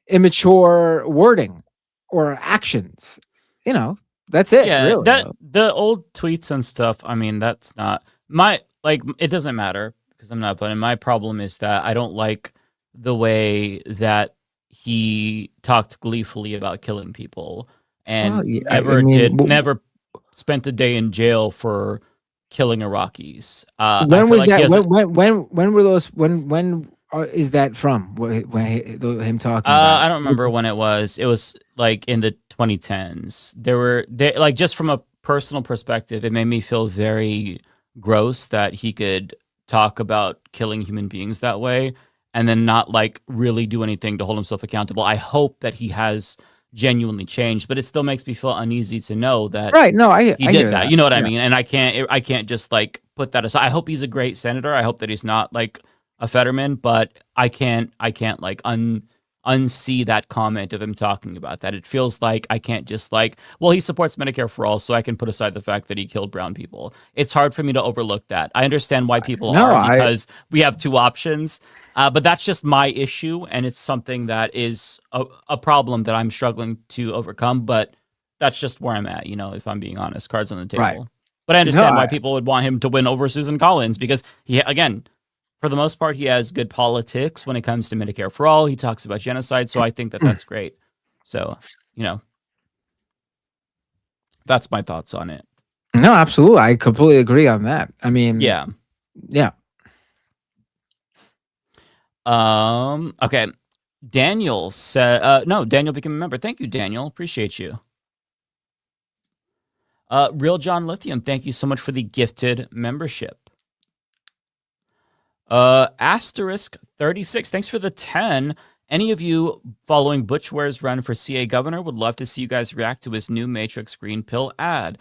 immature wording or actions. You know, that's it. Yeah, really. that the old tweets and stuff. I mean, that's not my like. It doesn't matter because I'm not voting. My problem is that I don't like the way that he talked gleefully about killing people and never spent a day in jail for killing Iraqis. When was that? When were those? When is that from? When him talking? I don't remember when it was. It was like in the 2010s. They like, just from a personal perspective, it made me feel very gross that he could talk about killing human beings that way and then not like really do anything to hold himself accountable. I hope that he has genuinely changed, but it still makes me feel uneasy to know that he did that. You know what I mean? And I can't just like put that aside. I hope he's a great senator. I hope that he's not like a Fetterman, but I can't like unsee that comment of him talking about that. It feels like I can't just like, well, he supports Medicare for all, so I can put aside the fact that he killed brown people. It's hard for me to overlook that. I understand why people are, because we have two options. But that's just my issue, and it's something that is a problem that I'm struggling to overcome. But that's just where I'm at, you know, if I'm being honest, cards on the table. Right. But I understand why people would want him to win over Susan Collins, because he, again, for the most part, he has good politics when it comes to Medicare for all. He talks about genocide, so I think that that's great. So, you know, that's my thoughts on it. No, absolutely. I completely agree on that. I mean, yeah. Okay. Daniel said, no, Daniel became a member. Thank you, Daniel. Appreciate you. Real John Lithium, thank you so much for the gifted membership. Asterisk 36, thanks for the 10. Any of you following Butch Ware's run for CA governor would love to see you guys react to his new Matrix Green Pill ad.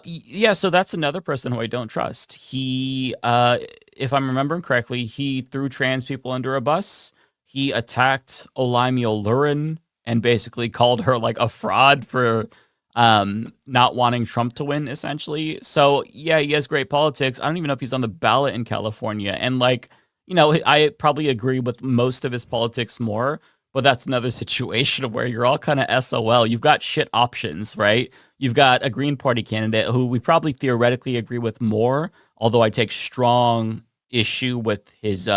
Yeah, so that's another person who I don't trust. He, if I'm remembering correctly, he threw trans people under a bus. He attacked Olaimi Olurin and basically called her like a fraud for not wanting Trump to win, essentially. So yeah, he has great politics. I don't even know if he's on the ballot in California. And like, you know, I probably agree with most of his politics more, but that's another situation where you're all kind of SOL. You've got shit options, right? You've got a Green Party candidate who we probably theoretically agree with more, although I take strong issue with his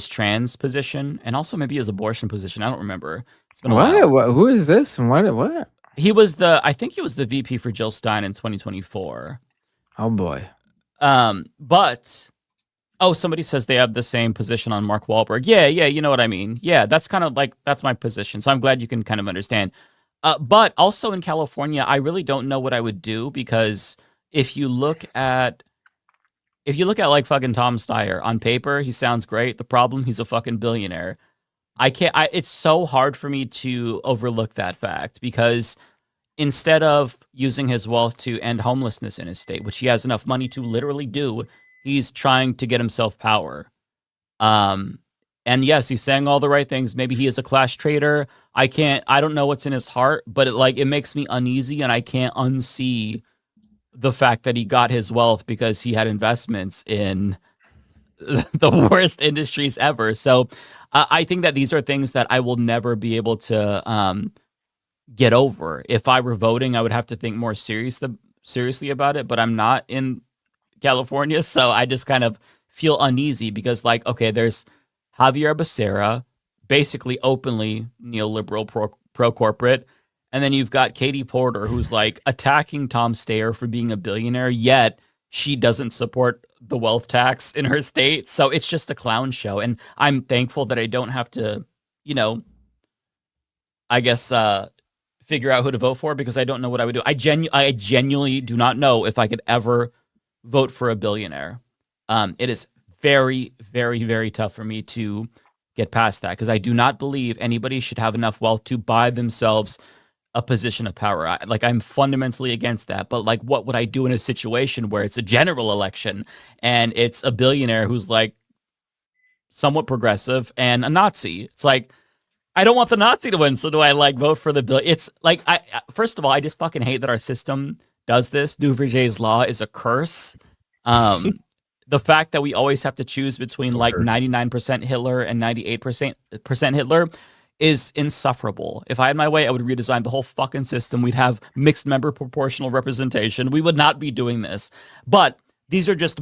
trans position and also maybe his abortion position. I don't remember. It's been a while. Who is this and what? He was I think he was the VP for Jill Stein in 2024. Oh boy. But somebody says they have the same position on Mark Wahlberg. Yeah, you know what I mean. Yeah, that's kind of like, that's my position. So I'm glad you can kind of understand. But also in California, I really don't know what I would do, because if you look at like fucking Tom Steyer on paper, he sounds great. The problem, he's a fucking billionaire. It's so hard for me to overlook that fact, because instead of using his wealth to end homelessness in his state, which he has enough money to literally do, he's trying to get himself power. And yes, he's saying all the right things. Maybe he is a class traitor. I don't know what's in his heart, but it makes me uneasy, and I can't unsee the fact that he got his wealth because he had investments in the worst industries ever. So I think that these are things that I will never be able to get over. If I were voting, I would have to think more seriously about it, but I'm not in California, so I just kind of feel uneasy because, like, okay, there's Javier Becerra, basically openly neoliberal, pro corporate, and then you've got Katie Porter, who's like attacking Tom Steyer for being a billionaire, yet she doesn't support the wealth tax in her state. So it's just a clown show, and I'm thankful that I don't have to, I guess, figure out who to vote for because I don't know what I would do. I genuinely do not know if I could ever vote for a billionaire. It is very, very, very tough for me to get past that because I do not believe anybody should have enough wealth to buy themselves a position of power. I'm fundamentally against that. But like, what would I do in a situation where it's a general election and it's a billionaire who's like somewhat progressive and a Nazi? It's like, I don't want the Nazi to win, so do I like vote for the bill? It's like, first of all, I just fucking hate that our system does this. Duverger's law is a curse. The fact that we always have to choose between like 99% Hitler and 98% Hitler is insufferable. If I had my way, I would redesign the whole fucking system. We'd have mixed member proportional representation. We would not be doing this. But these are just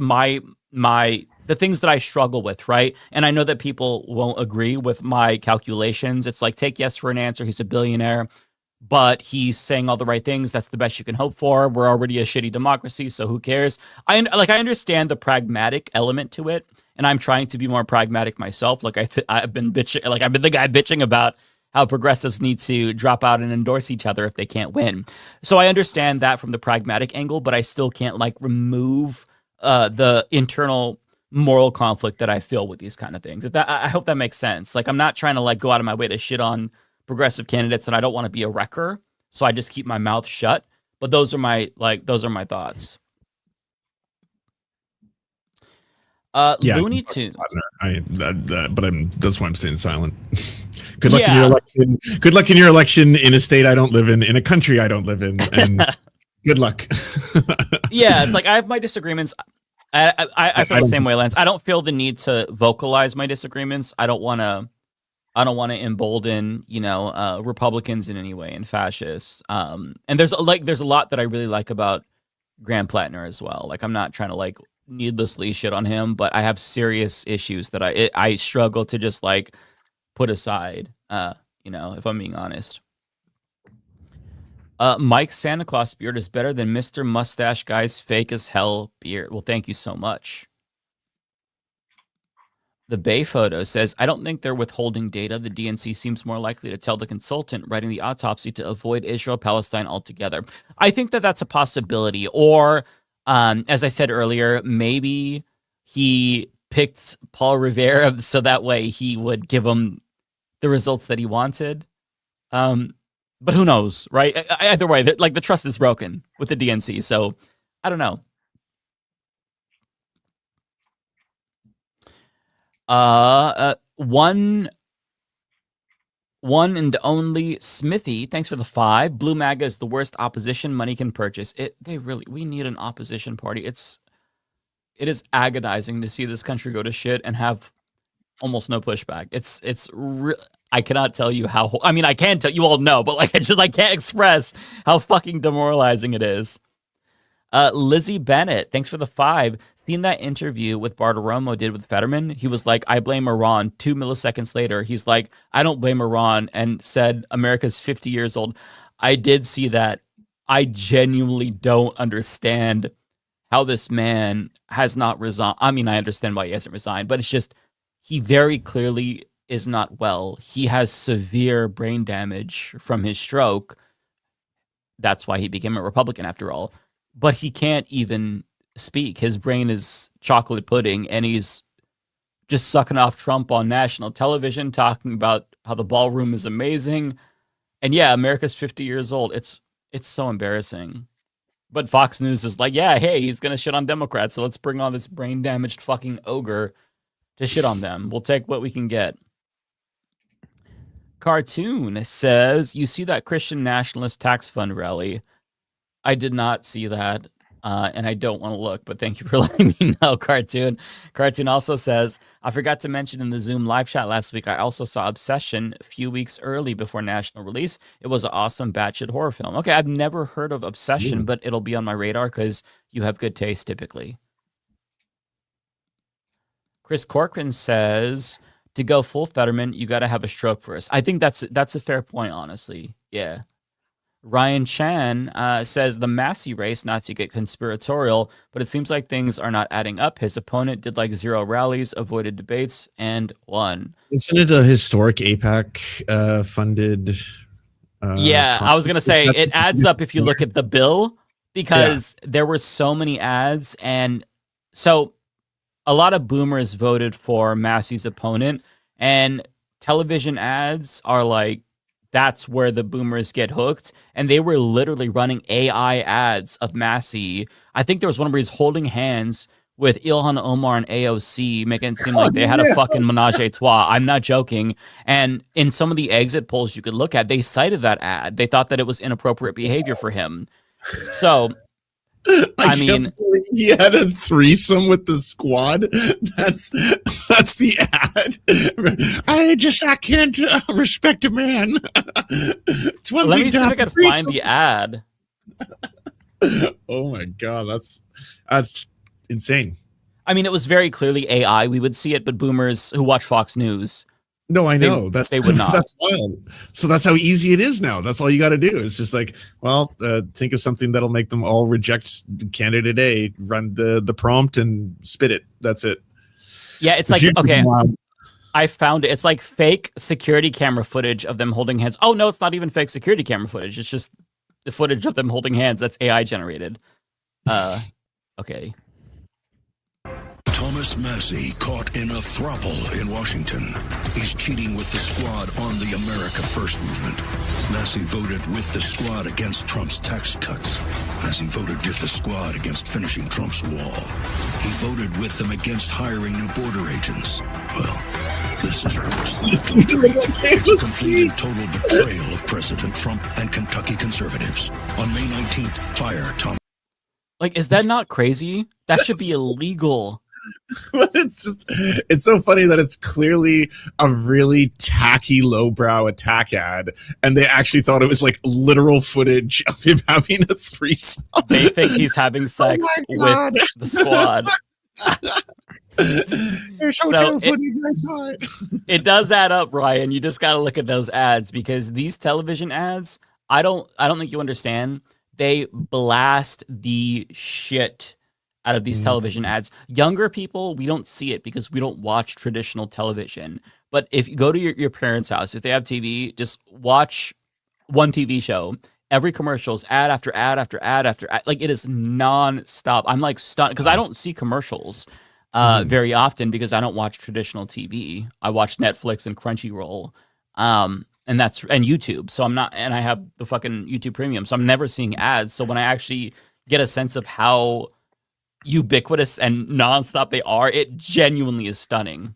the things that I struggle with, right? And I know that people won't agree with my calculations. It's like, take yes for an answer. He's a billionaire, but he's saying all the right things. That's the best you can hope for. We're already a shitty democracy, so who cares? I understand the pragmatic element to it, and I'm trying to be more pragmatic myself. Like I've been bitching, like I've been the guy bitching about how progressives need to drop out and endorse each other if they can't win. So I understand that from the pragmatic angle, but I still can't like remove the internal moral conflict that I feel with these kind of things. I hope that makes sense. Like I'm not trying to like go out of my way to shit on progressive candidates, and I don't want to be a wrecker, so I just keep my mouth shut. But those are my thoughts. Looney Tunes. That's why I'm staying silent. Good luck in your election. Good luck in your election in a state I don't live in a country I don't live in, and good luck. Yeah, it's like I have my disagreements. I feel the same way, Lance. I don't feel the need to vocalize my disagreements. I don't want to embolden, Republicans in any way and fascists. And there's a lot that I really like about Graham Plattner as well. Like I'm not trying to like needlessly shit on him, but I have serious issues that I struggle to just like put aside. If I'm being honest. Mike's Santa Claus beard is better than Mr. Mustache Guy's fake as hell beard. Well, thank you so much. The Bay photo says, I don't think they're withholding data. The DNC seems more likely to tell the consultant writing the autopsy to avoid Israel-Palestine altogether. I think that that's a possibility. Or, as I said earlier, maybe he picked Paul Revere so that way he would give him the results that he wanted. But who knows, right? Either way, like the trust is broken with the DNC. So I don't know. One and only Smithy, thanks for the 5. Blue MAGA is the worst opposition money can purchase. We need an opposition party. It is agonizing to see this country go to shit and have almost no pushback. I cannot tell you how. I mean, I can tell you all know, but like I can't express how fucking demoralizing it is. Lizzie Bennett, thanks for the 5. Seen that interview with Bartiromo did with Fetterman? He was like, I blame Iran. 2 milliseconds later, he's like, I don't blame Iran, and said America's 50 years old. I did see that. I genuinely don't understand how this man has not resigned. I mean, I understand why he hasn't resigned, but it's just he very clearly is not well. He has severe brain damage from his stroke. That's why he became a Republican after all. But he can't even speak. His brain is chocolate pudding, and he's just sucking off Trump on national television, talking about how the ballroom is amazing. And yeah, America's 50 years old. It's so embarrassing. But Fox News is like, yeah, hey, he's going to shit on Democrats, so let's bring on this brain-damaged fucking ogre to shit on them. We'll take what we can get. Cartoon says, you see that Christian nationalist tax fund rally? I did not see that. And I don't want to look, but thank you for letting me know, Cartoon. Cartoon also says, I forgot to mention in the Zoom live chat last week, I also saw Obsession a few weeks early before national release. It was an awesome batshit horror film. Okay, I've never heard of Obsession, but it'll be on my radar because you have good taste typically. Chris Corcoran says, to go full Fetterman, you got to have a stroke first. I think that's a fair point, honestly. Yeah. Ryan Chan says the Massey race, not to get conspiratorial, but it seems like things are not adding up. His opponent did like 0 rallies, avoided debates, and won. Isn't it a historic APAC funded? Yeah, I was going to say it adds up if you look at the bill because there were so many ads. And so a lot of boomers voted for Massey's opponent, and television ads are like, that's where the boomers get hooked. And they were literally running AI ads of Massey. I think there was one where he's holding hands with Ilhan Omar and AOC, making it seem like they had a fucking menage a trois. I'm not joking. And in some of the exit polls you could look at, they cited that ad. They thought that it was inappropriate behavior for him. So, I mean, he had a threesome with the squad. That's the ad. I can't respect a man. It's one let thing me see to if I have can a threesome. find the ad. Oh my god, that's insane. I mean, it was very clearly AI. We would see it, but boomers who watch Fox News. No, I know. They would not. That's wild. So that's how easy it is now. That's all you got to do. It's just like, well, think of something that'll make them all reject candidate A, run the prompt and spit it. That's it. Yeah, it's like, okay, I found it. It's like fake security camera footage of them holding hands. Oh, no, it's not even fake security camera footage. It's just the footage of them holding hands. That's AI generated. Okay. Thomas Massey caught in a throuple in Washington. He's cheating with the squad on the America First movement. Massey voted with the squad against Trump's tax cuts. Massey voted with the squad against finishing Trump's wall. He voted with them against hiring new border agents. Well, this is worse than it's a complete and total betrayal of President Trump and Kentucky conservatives. On May 19th, fire Thomas. Like, is that not crazy? That should be illegal. But it's so funny that it's clearly a really tacky lowbrow attack ad, and they actually thought it was like literal footage of him having a threesome. They think he's having sex with the squad. So it does add up, Ryan. You just got to look at those ads because these television ads, I don't think you understand. They blast the shit out of these television ads. Younger people, we don't see it because we don't watch traditional television. But if you go to your parents' house, if they have TV, just watch one TV show. Every commercial is ad after ad after ad after ad. Like, it is non-stop. I'm like stunned because I don't see commercials very often because I don't watch traditional TV. I watch Netflix and Crunchyroll. And YouTube. So I'm not, and I have the fucking YouTube Premium. So I'm never seeing ads. So when I actually get a sense of how ubiquitous and nonstop they are, it genuinely is stunning.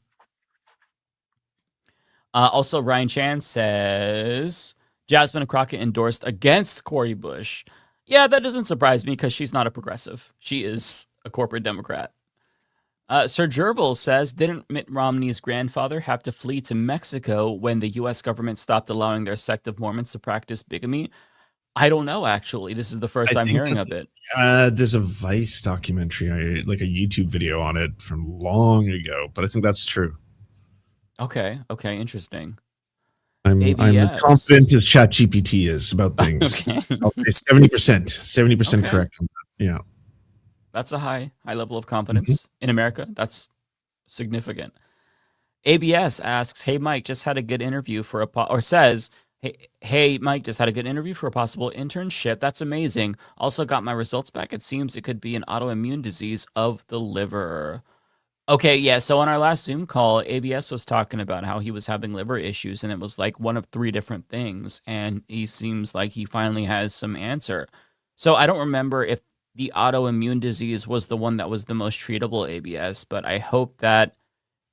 Also, Ryan Chan says Jasmine Crockett endorsed against Cori Bush. Yeah, that doesn't surprise me because she's not a progressive. She is a corporate Democrat. Sir Gerbil says, didn't Mitt Romney's grandfather have to flee to Mexico when the U.S. government stopped allowing their sect of Mormons to practice bigamy? I don't know, actually. This is the first time hearing of it. There's a Vice documentary, like a YouTube video on it from long ago, but I think that's true. Okay, interesting. I'm as confident as ChatGPT is about things. Okay. I'll say 70% Okay. correct on that. Yeah. That's a high level of confidence in America. That's significant. ABS asks, "Hey Mike, just had a good interview for Hey Mike, just had a good interview for a possible internship. That's amazing. Also got my results back. It seems it could be an autoimmune disease of the liver." Okay, yeah. So on our last Zoom call, ABS was talking about how he was having liver issues, and it was like one of 3 different things. And he seems like he finally has some answer. So I don't remember if the autoimmune disease was the one that was the most treatable, ABS, but I hope that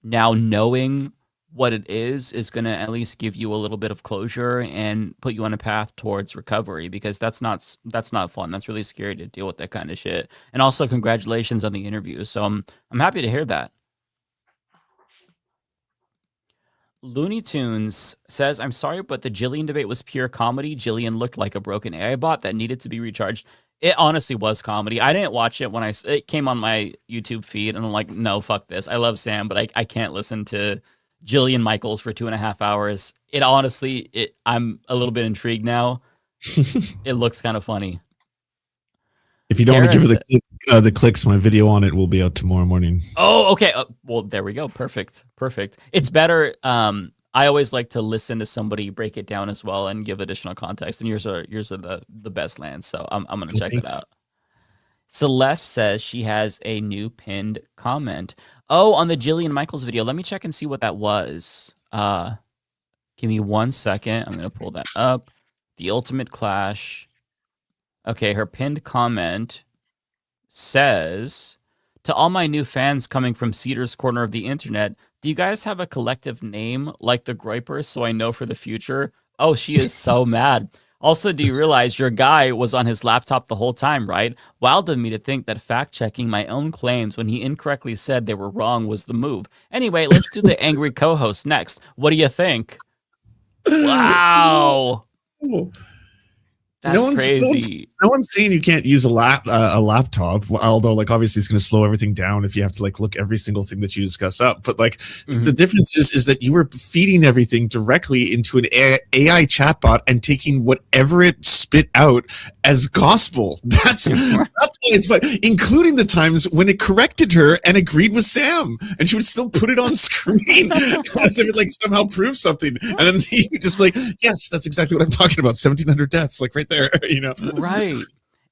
now knowing what it is going to at least give you a little bit of closure and put you on a path towards recovery, because that's not fun. That's really scary to deal with that kind of shit. And also congratulations on the interview. So I'm happy to hear that. Looney Tunes says, I'm sorry, but the Jillian debate was pure comedy. Jillian looked like a broken AI bot that needed to be recharged. It honestly was comedy. I didn't watch it when it came on my YouTube feed, and I'm like, no, fuck this. I love Sam, but I can't listen to Jillian Michaels for 2.5 hours. It honestly, I'm a little bit intrigued now. It looks kind of funny. If you don't want to give her the clicks, my video on it will be out tomorrow morning. Oh, okay. Well, there we go. Perfect. It's better. I always like to listen to somebody break it down as well and give additional context. And yours are the best, Lance. So I'm gonna check it out. Celeste says she has a new pinned comment. Oh, on the Jillian Michaels video. Let me check and see what that was. Give me 1 second. I'm gonna pull that up. The Ultimate Clash. Okay, her pinned comment says, to all my new fans coming from Cedar's corner of the internet, do you guys have a collective name like the Groypers so I know for the future? Oh, she is so mad. Also, do you realize your guy was on his laptop the whole time, right? Wild of me to think that fact-checking my own claims when he incorrectly said they were wrong was the move. Anyway, let's do the angry co-host next. What do you think? Wow. That's crazy. No one's saying you can't use a laptop, although like obviously it's going to slow everything down if you have to like look every single thing that you discuss up. But like the difference is that you were feeding everything directly into an AI chatbot and taking whatever it spit out as gospel. That's why it's fun, including the times when it corrected her and agreed with Sam, and she would still put it on screen as if it like somehow proved something, and then you could just be like, yes, that's exactly what I'm talking about. 1,700 deaths, like right there, you know. Right.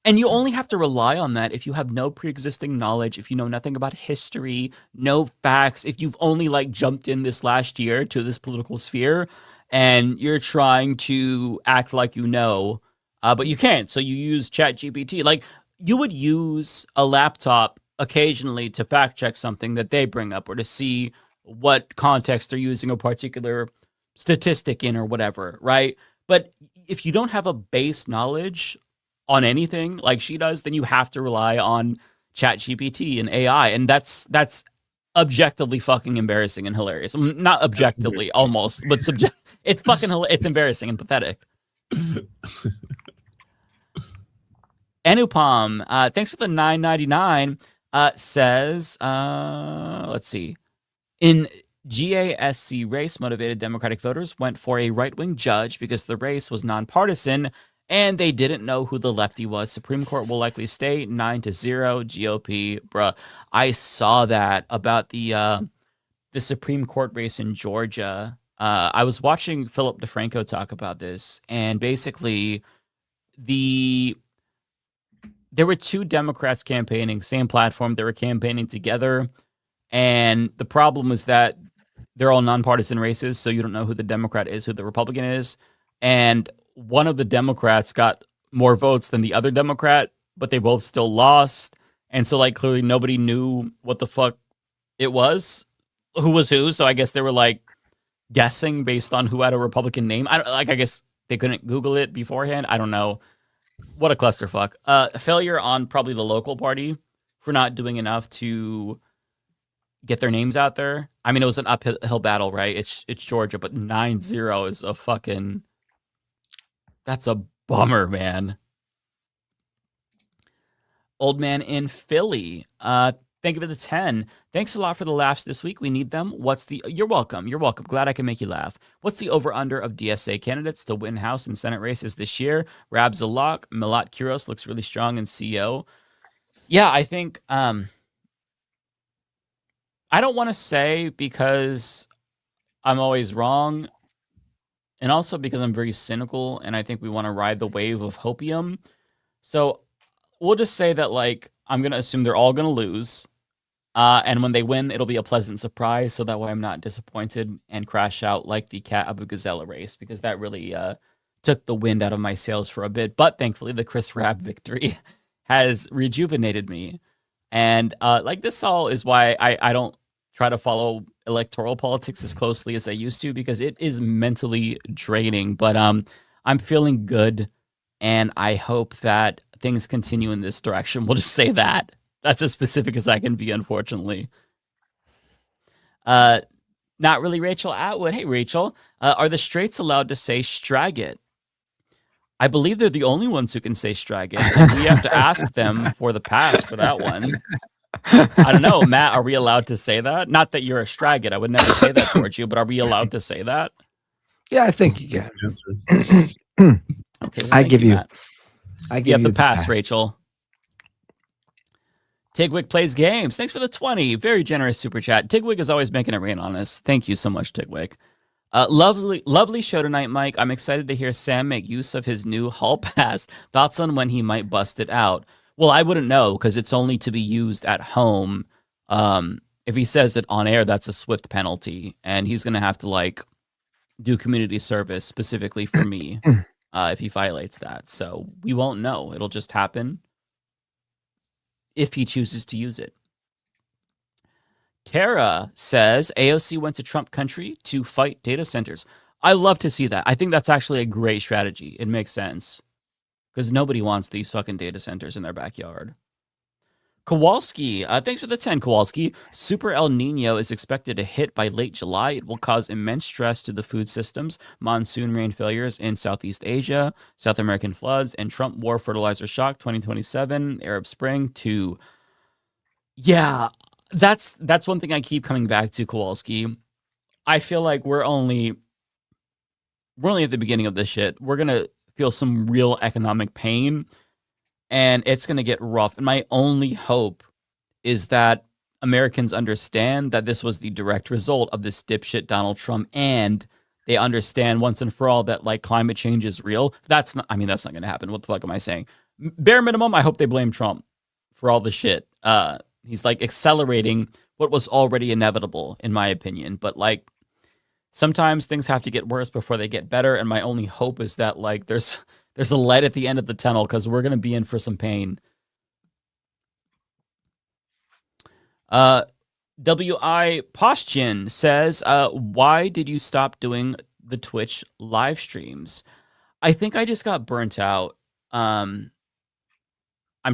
And you only have to rely on that if you have no pre-existing knowledge, if you know nothing about history, no facts, if you've only like jumped in this last year to this political sphere and you're trying to act like you know, but you can't. So you use ChatGPT. Like you would use a laptop occasionally to fact check something that they bring up or to see what context they're using a particular statistic in or whatever, right? But if you don't have a base knowledge on anything like she does, then you have to rely on ChatGPT and AI, and that's objectively fucking embarrassing and hilarious. Not objectively, almost, but it's fucking it's embarrassing and pathetic. Anupam, thanks for the $9.99. Says, let's see, in GASC race, motivated Democratic voters went for a right-wing judge because the race was nonpartisan and they didn't know who the lefty was. Supreme Court will likely stay 9-0 GOP. Bruh, I saw that about the Supreme Court race in Georgia. I was watching Philip DeFranco talk about this, and basically there were two Democrats campaigning, same platform. They were campaigning together, and the problem was that they're all nonpartisan races, so you don't know who the Democrat is, who the Republican is. And one of the Democrats got more votes than the other Democrat, but they both still lost. And so, like, clearly nobody knew what the fuck it was, who was who. So I guess they were, like, guessing based on who had a Republican name. I guess they couldn't Google it beforehand. I don't know. What a clusterfuck. Failure on probably the local party for not doing enough to get their names out there. I mean, it was an uphill battle, right? It's Georgia, but 9-0 is a fucking... That's a bummer, man. Old man in Philly. Thank you for the 10. Thanks a lot for the laughs this week. We need them. You're welcome. You're welcome. Glad I can make you laugh. What's the over-under of DSA candidates to win House and Senate races this year? Rabs a lock. Milat Kuros looks really strong in CO. Yeah, I think... I don't want to say because I'm always wrong, and also because I'm very cynical, and I think we want to ride the wave of hopium. So we'll just say that, like, I'm going to assume they're all going to lose, and when they win, it'll be a pleasant surprise, so that way I'm not disappointed and crash out like the Cat Abu Gazella race, because that really took the wind out of my sails for a bit. But thankfully, the Chris Rabb victory has rejuvenated me. And like this all is why I don't try to follow electoral politics as closely as I used to because it is mentally draining. But I'm feeling good, and I hope that things continue in this direction. We'll just say that. That's as specific as I can be, unfortunately. Not really Rachel Atwood. Hey, Rachel. Are the straights allowed to say Straggit? I believe they're the only ones who can say Straggit, and we have to ask them for the pass for that one. I don't know, Matt, are we allowed to say that? Not that you're a Straggit. I would never say that towards you, but are we allowed to say that? Yeah, I think you can. Okay, well, I thank give you. Matt. I give You have you the pass, Rachel. Tigwig plays games. Thanks for the 20. Very generous super chat. Tigwig is always making it rain on us. Thank you so much, Tigwig. Lovely show tonight, Mike. I'm excited to hear Sam make use of his new hall pass. Thoughts on when he might bust it out? Well, I wouldn't know because it's only to be used at home. If he says it on air, that's a swift penalty, and he's gonna have to do community service specifically for me if he violates that. So we won't know. It'll just happen if he chooses to use it. Tara says AOC went to Trump country to fight data centers. I love to see that. I think that's actually a great strategy. It makes sense because nobody wants these fucking data centers in their backyard. Kowalski, thanks for the 10, Kowalski. Super El Nino is expected to hit by late July. It will cause immense stress to the food systems, monsoon rain failures in Southeast Asia, South American floods, and Trump war fertilizer shock 2027, Arab Spring 2. Yeah, that's one thing I keep coming back to, Kowalski. I feel like we're only at the beginning of this shit. We're gonna feel some real economic pain, and it's gonna get rough. And my only hope is that Americans understand that this was the direct result of this dipshit Donald Trump, and they understand once and for all that climate change is real. That's not gonna happen. What the fuck am I saying? Bare minimum, I hope they blame Trump for all the shit. He's accelerating what was already inevitable, in my opinion. But sometimes things have to get worse before they get better. And my only hope is that there's a light at the end of the tunnel because we're gonna be in for some pain. W.I. Postchin says, why did you stop doing the Twitch live streams? I think I just got burnt out. I'm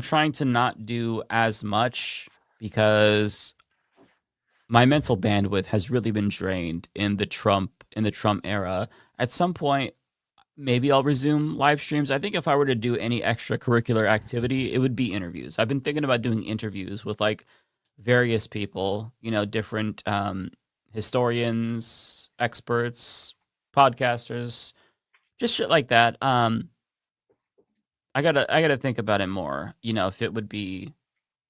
trying to not do as much because my mental bandwidth has really been drained in the Trump era. At some point, maybe I'll resume live streams. I think if I were to do any extracurricular activity, it would be interviews. I've been thinking about doing interviews with various people, different historians, experts, podcasters, just shit like that. I gotta think about it more.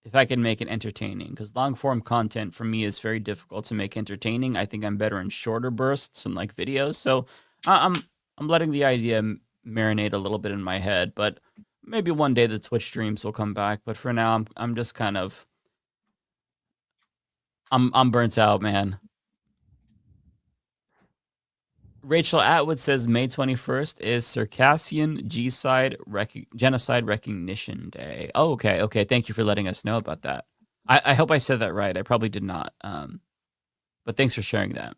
If I can make it entertaining, because long form content for me is very difficult to make entertaining. I think I'm better in shorter bursts and videos. So I'm letting the idea marinate a little bit in my head. But maybe one day the Twitch streams will come back. But for now, I'm just kind of I'm burnt out, man. Rachel Atwood says May 21st is Circassian Genocide Recognition Day. Oh, okay. Okay. Thank you for letting us know about that. I hope I said that right. I probably did not. But thanks for sharing that.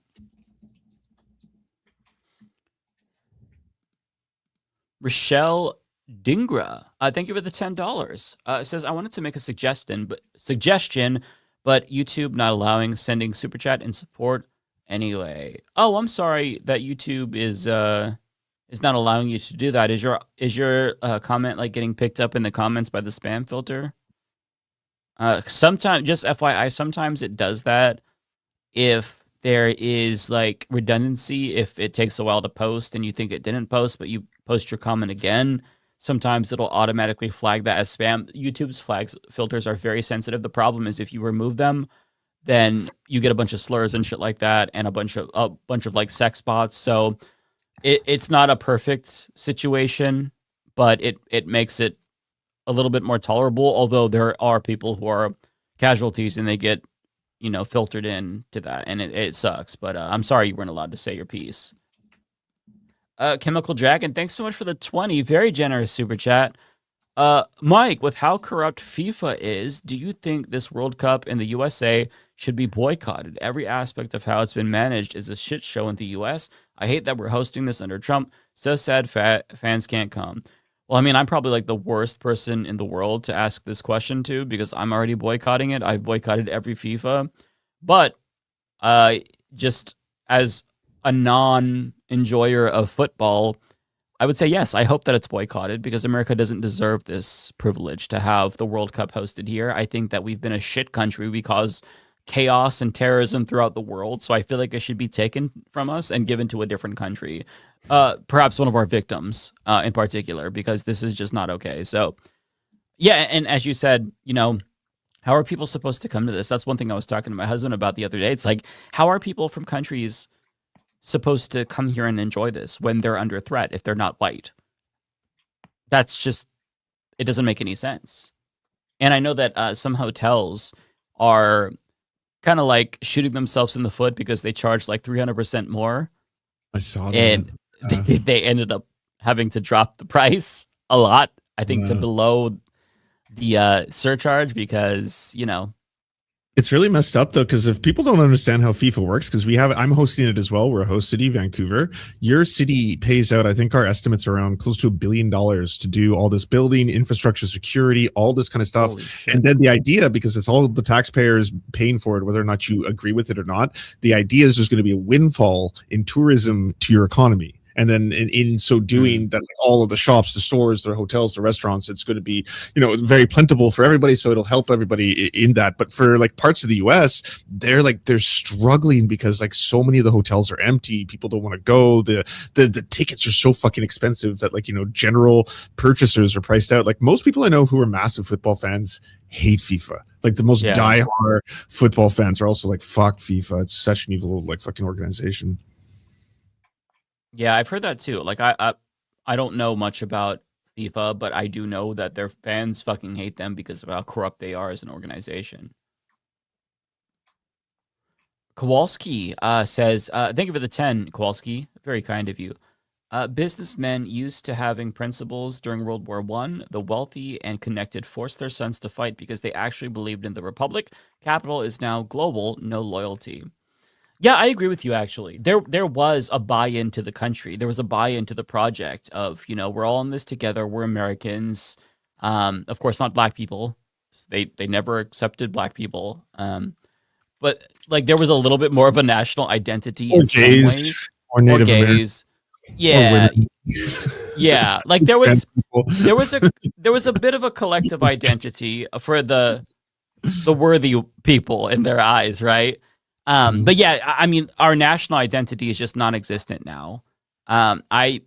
Rochelle Dingra, thank you for the $10. It says, I wanted to make a suggestion, but YouTube not allowing sending super chat and support anyway. Oh, I'm sorry that YouTube is not allowing you to do that. Is your comment getting picked up in the comments by the spam filter? Sometimes, just FYI, sometimes it does that if there is redundancy. If it takes a while to post and you think it didn't post, but you post your comment again, sometimes it'll automatically flag that as spam. YouTube's flags filters are very sensitive. The problem is if you remove them, then you get a bunch of slurs and shit like that, and a bunch of sex bots. So it's not a perfect situation, but it makes it a little bit more tolerable. Although there are people who are casualties and they get filtered in to that, and it sucks. But I'm sorry you weren't allowed to say your piece. Chemical Dragon, thanks so much for the 20. Very generous super chat. Mike, with how corrupt FIFA is, do you think this World Cup in the USA should be boycotted. Every aspect of how it's been managed is a shit show in the U.S. I hate that we're hosting this under Trump. So sad fans can't come. Well, I mean, I'm probably like the worst person in the world to ask this question to because I'm already boycotting it. I've boycotted every FIFA. But just as a non-enjoyer of football, I would say yes, I hope that it's boycotted because America doesn't deserve this privilege to have the World Cup hosted here. I think that we've been a shit country. We cause chaos and terrorism throughout the world. So I feel like it should be taken from us and given to a different country. Perhaps one of our victims in particular, because this is just not okay. So yeah, and as you said, you know, how are people supposed to come to this? That's one thing I was talking to my husband about the other day. It's like, how are people from countries supposed to come here and enjoy this when they're under threat if they're not white? That's just, it doesn't make any sense. And I know that some hotels are kind of like shooting themselves in the foot because they charge like 300% more. I saw that. And they ended up having to drop the price a lot, I think, to below the surcharge because, you know, it's really messed up though, because if people don't understand how FIFA works, because I'm hosting it as well. We're a host city, Vancouver. Your city pays out, I think our estimates are around close to $1 billion to do all this building, infrastructure, security, all this kind of stuff. And then the idea, because it's all the taxpayers paying for it, whether or not you agree with it or not, the idea is there's going to be a windfall in tourism to your economy. And then in so doing, that all of the shops, the stores, the hotels, the restaurants, it's going to be, you know, very plentiful for everybody. So it'll help everybody in that. But for like parts of the US, they're struggling because like so many of the hotels are empty. People don't want to go. The tickets are so fucking expensive that like, you know, general purchasers are priced out. Like most people I know who are massive football fans hate FIFA. Like the most diehard football fans are also like, fuck FIFA. It's such an evil like fucking organization. Yeah, I've heard that too. Like I don't know much about FIFA, but I do know that their fans fucking hate them because of how corrupt they are as an organization. Kowalski says, thank you for the 10, Kowalski. Very kind of you. Businessmen used to having principles during World War I. The wealthy and connected forced their sons to fight because they actually believed in the Republic. Capital is now global, no loyalty. Yeah, I agree with you, actually. There was a buy-in to the country. There was a buy-in to the project of, you know, we're all in this together. We're Americans. Of course, not black people. They never accepted black people. But, like, there was a little bit more of a national identity in some ways. Or Native gays. Yeah. Yeah. Like, there was a bit of a collective identity for the worthy people in their eyes, right? But yeah, I mean, our national identity is just non-existent now. I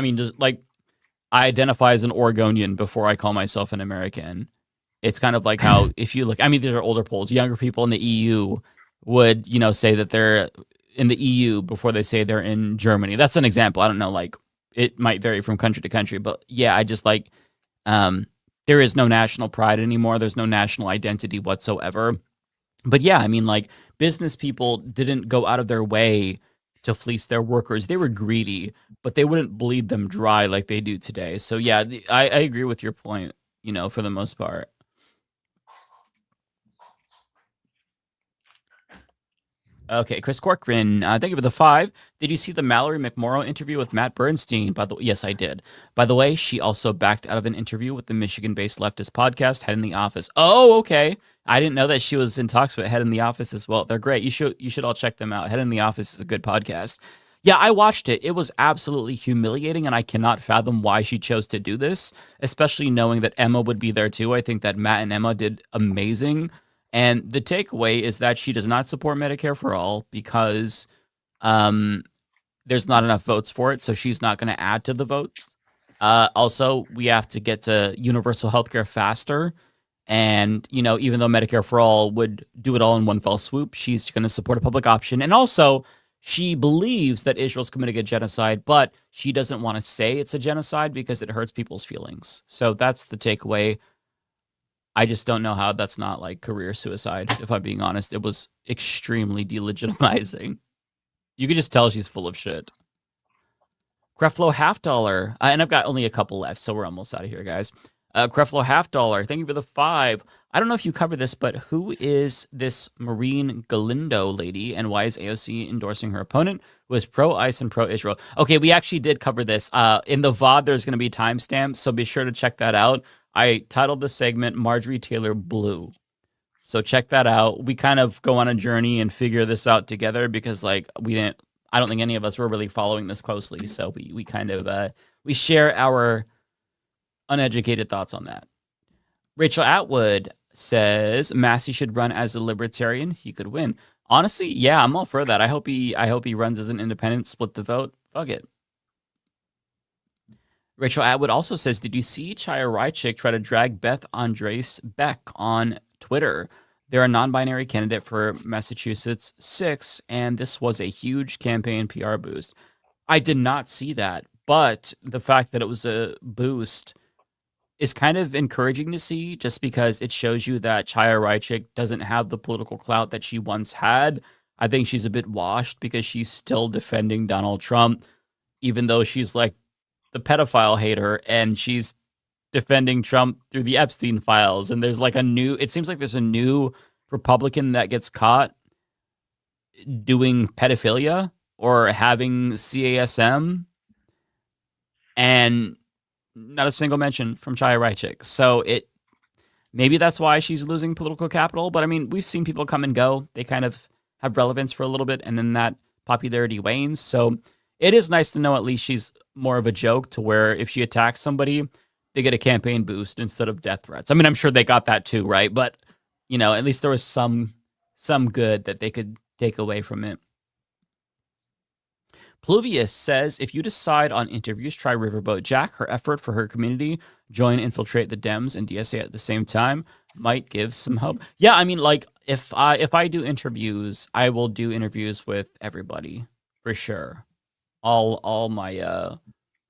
mean, just like I identify as an Oregonian before I call myself an American. It's kind of like how if you look, I mean, these are older polls. Younger people in the EU would, you know, say that they're in the EU before they say they're in Germany. That's an example. I don't know, like it might vary from country to country, but yeah, I just like there is no national pride anymore. There's no national identity whatsoever. But yeah, I mean, like business people didn't go out of their way to fleece their workers. They were greedy, but they wouldn't bleed them dry like they do today. So yeah, I agree with your point, you know, for the most part. Okay, Chris Corcoran, thank you for the 5. Did you see the Mallory McMorrow interview with Matt Bernstein? Yes, I did. By the way, she also backed out of an interview with the Michigan-based leftist podcast, Head in the Office. Oh, okay. I didn't know that she was in talks with Head in the Office as well. They're great. You should all check them out. Head in the Office is a good podcast. Yeah, I watched it. It was absolutely humiliating, and I cannot fathom why she chose to do this, especially knowing that Emma would be there too. I think that Matt and Emma did amazing. And the takeaway is that she does not support Medicare for all because there's not enough votes for it, so she's not going to add to the votes. Also, we have to get to universal healthcare faster. And, you know, even though Medicare for all would do it all in one fell swoop, she's going to support a public option. And also, she believes that Israel's committing a genocide, but she doesn't want to say it's a genocide because it hurts people's feelings. So that's the takeaway. I just don't know how that's not like career suicide, if I'm being honest. It was extremely delegitimizing. You could just tell she's full of shit. Creflo $50. And I've got only a couple left, so we're almost out of here, guys. Creflo $half. Thank you for the 5. I don't know if you cover this, but who is this Marine Galindo lady, and why is AOC endorsing her opponent, who is pro-ICE and pro-Israel? Okay, we actually did cover this. In the VOD, there's going to be timestamps, so be sure to check that out. I titled the segment Marjorie Taylor Blue. So check that out. We kind of go on a journey and figure this out together because, like, I don't think any of us were really following this closely. So we kind of, we share our uneducated thoughts on that. Rachel Atwood says Massey should run as a libertarian. He could win. Honestly, yeah, I'm all for that. I hope he runs as an independent, split the vote. Fuck it. Rachel Atwood also says, did you see Chaya Rychik try to drag Beth Andres Beck on Twitter? They're a non-binary candidate for Massachusetts 6, and this was a huge campaign PR boost. I did not see that, but the fact that it was a boost is kind of encouraging to see, just because it shows you that Chaya Rychik doesn't have the political clout that she once had. I think she's a bit washed because she's still defending Donald Trump, even though she's like the pedophile hater, and she's defending Trump through the Epstein files. And there's like it seems like there's a new Republican that gets caught doing pedophilia or having CASM, and not a single mention from Chaya Rychik. So maybe that's why she's losing political capital. But I mean, we've seen people come and go. They kind of have relevance for a little bit, and then that popularity wanes. So it is nice to know at least she's more of a joke, to where if she attacks somebody, they get a campaign boost instead of death threats. I mean, I'm sure they got that too, right? But, you know, at least there was some good that they could take away from it. Pluvius says, if you decide on interviews, try Riverboat Jack. Her effort for her community, join Infiltrate the Dems and DSA at the same time, might give some hope. Yeah, I mean, like, if I do interviews, I will do interviews with everybody, for sure. All my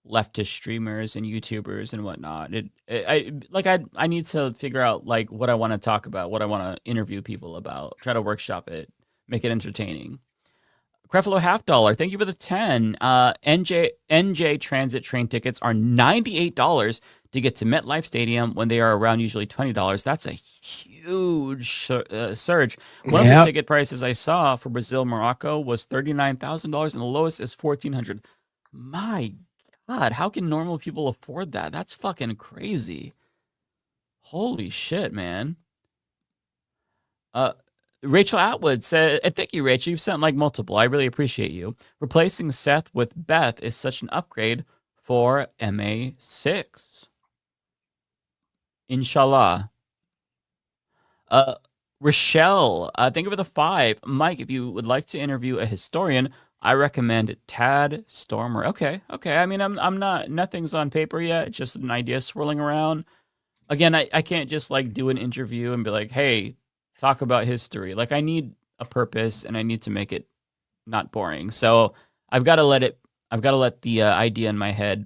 leftist streamers and YouTubers and whatnot. I need to figure out like what I want to talk about, what I want to interview people about, try to workshop it, make it entertaining. Creflo $half. Thank you for the 10. NJ transit train tickets are $98 to get to MetLife Stadium when they are around usually $20. That's a huge surge. One of the ticket prices I saw for Brazil Morocco was $39,000, and the lowest is $1,400. My God, how can normal people afford that? That's fucking crazy. Holy shit, man. Rachel Atwood said, thank you, Rachel. You've sent like multiple. I really appreciate you. Replacing Seth with Beth is such an upgrade for MA6. Inshallah. Rochelle, thank you for the 5. Mike, if you would like to interview a historian, I recommend Tad Stormer. Okay. I mean, I'm not, nothing's on paper yet. It's just an idea swirling around. Again, I can't just like do an interview and be like, hey, talk about history. Like, I need a purpose, and I need to make it not boring. So I've got to let the idea in my head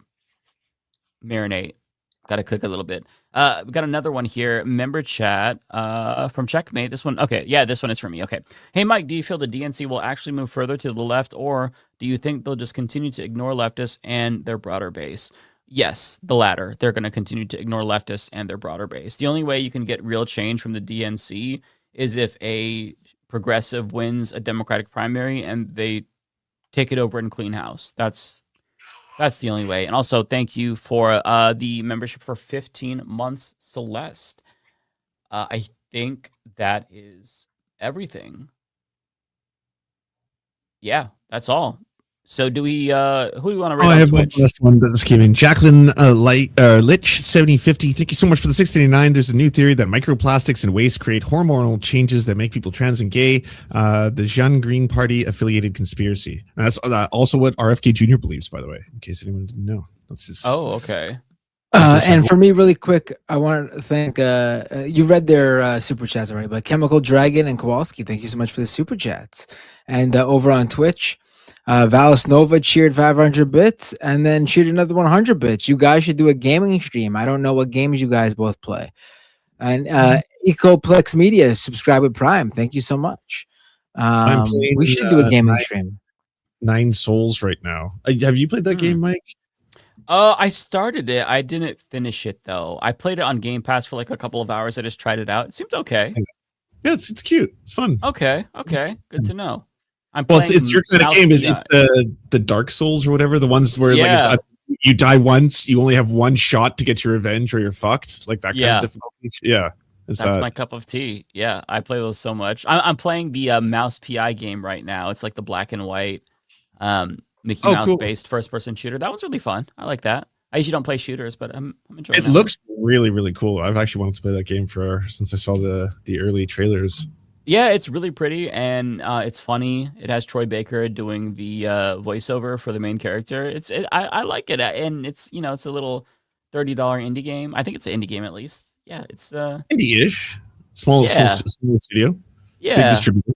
marinate. Got to cook a little bit. We got another one here. Member chat from Checkmate. This one, okay. Yeah, this one is for me. Okay. Hey, Mike, do you feel the DNC will actually move further to the left, or do you think they'll just continue to ignore leftists and their broader base? Yes, the latter. They're going to continue to ignore leftists and their broader base. The only way you can get real change from the DNC is if a progressive wins a Democratic primary and they take it over and clean house. That's the only way. And also, thank you for the membership for 15 months, Celeste. I think that is everything. Yeah, that's all. So do we, who do we want to rate on I have Twitch? one last one that just came in. Jacqueline Lich 7050. Thank you so much for the 689. There's a new theory that microplastics and waste create hormonal changes that make people trans and gay. The Jean Green Party affiliated conspiracy. And that's also what RFK Jr. believes, by the way, in case anyone didn't know. That's his. Oh, okay. And for me, really quick, I want to thank, you read their super chats already, but Chemical Dragon and Kowalski, thank you so much for the super chats. And over on Twitch, Valis Nova cheered 500 bits and then cheered another 100 bits. You guys should do a gaming stream. I don't know what games you guys both play. And Ecoplex Media, subscribe with Prime. Thank you so much. We should do a gaming stream. 9 Souls right now. Have you played that game, Mike? I started it. I didn't finish it though. I played it on Game Pass for like a couple of hours. I just tried it out. It seemed okay. Yeah, it's cute. It's fun. Okay, good to know. I'm Well, playing it's your kind of Mouse game. It's PI. the Dark Souls or whatever. The ones where Yeah. like you die once, you only have one shot to get your revenge, or you're fucked. Like that kind Yeah. of difficulty. Yeah, That's my cup of tea. Yeah, I play those so much. I'm playing the Mouse PI game right now. It's like the black and white Mickey Mouse cool. based first person shooter. That one's really fun. I like that. I usually don't play shooters, but I'm enjoying It that looks really, really cool. I've actually wanted to play that game since I saw the early trailers. Yeah, it's really pretty and it's funny. It has Troy Baker doing the voiceover for the main character. I like it, and it's it's a little $30 indie game. I think it's an indie game at least. Yeah, it's indie-ish, small studio, yeah, big distributor.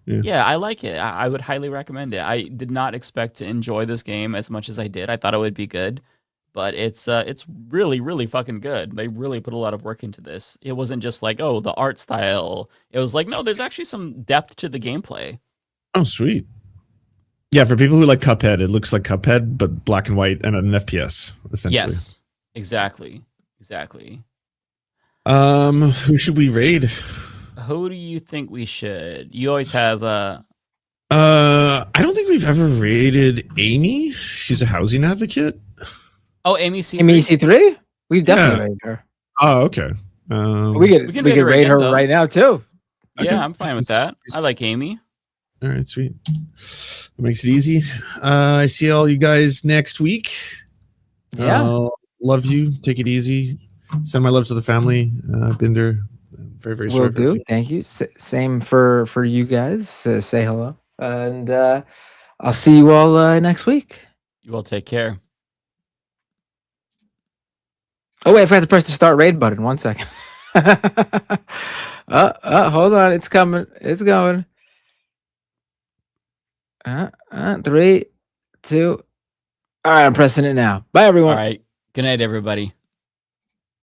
Yeah, I like it. I would highly recommend it. I did not expect to enjoy this game as much as I did. I thought it would be good, but it's really, really fucking good. They really put a lot of work into this. It wasn't just like, oh, the art style. It was like, no, there's actually some depth to the gameplay. Oh, sweet. Yeah, for people who like Cuphead, it looks like Cuphead, but black and white and an FPS, essentially. Yes, exactly. Who should we raid? Who do you think we should? You always have I don't think we've ever raided Amy. She's a housing advocate. Oh, Amy C3. Amy C3? We've definitely raided her. Oh, okay. We could raid her right now too. Yeah, Okay. I'm fine with that. I like Amy. All right, sweet. That makes it easy. I see all you guys next week. Yeah. Love you. Take it easy. Send my love to the family. Binder. Very, very sorry. Will do. Thank you. Same for you guys. Say hello. And I'll see you all next week. You all take care. Oh, wait. I forgot to press the start raid button. 1 second. Hold on. It's coming. It's going. 3, 2. All right. I'm pressing it now. Bye, everyone. All right. Good night, everybody.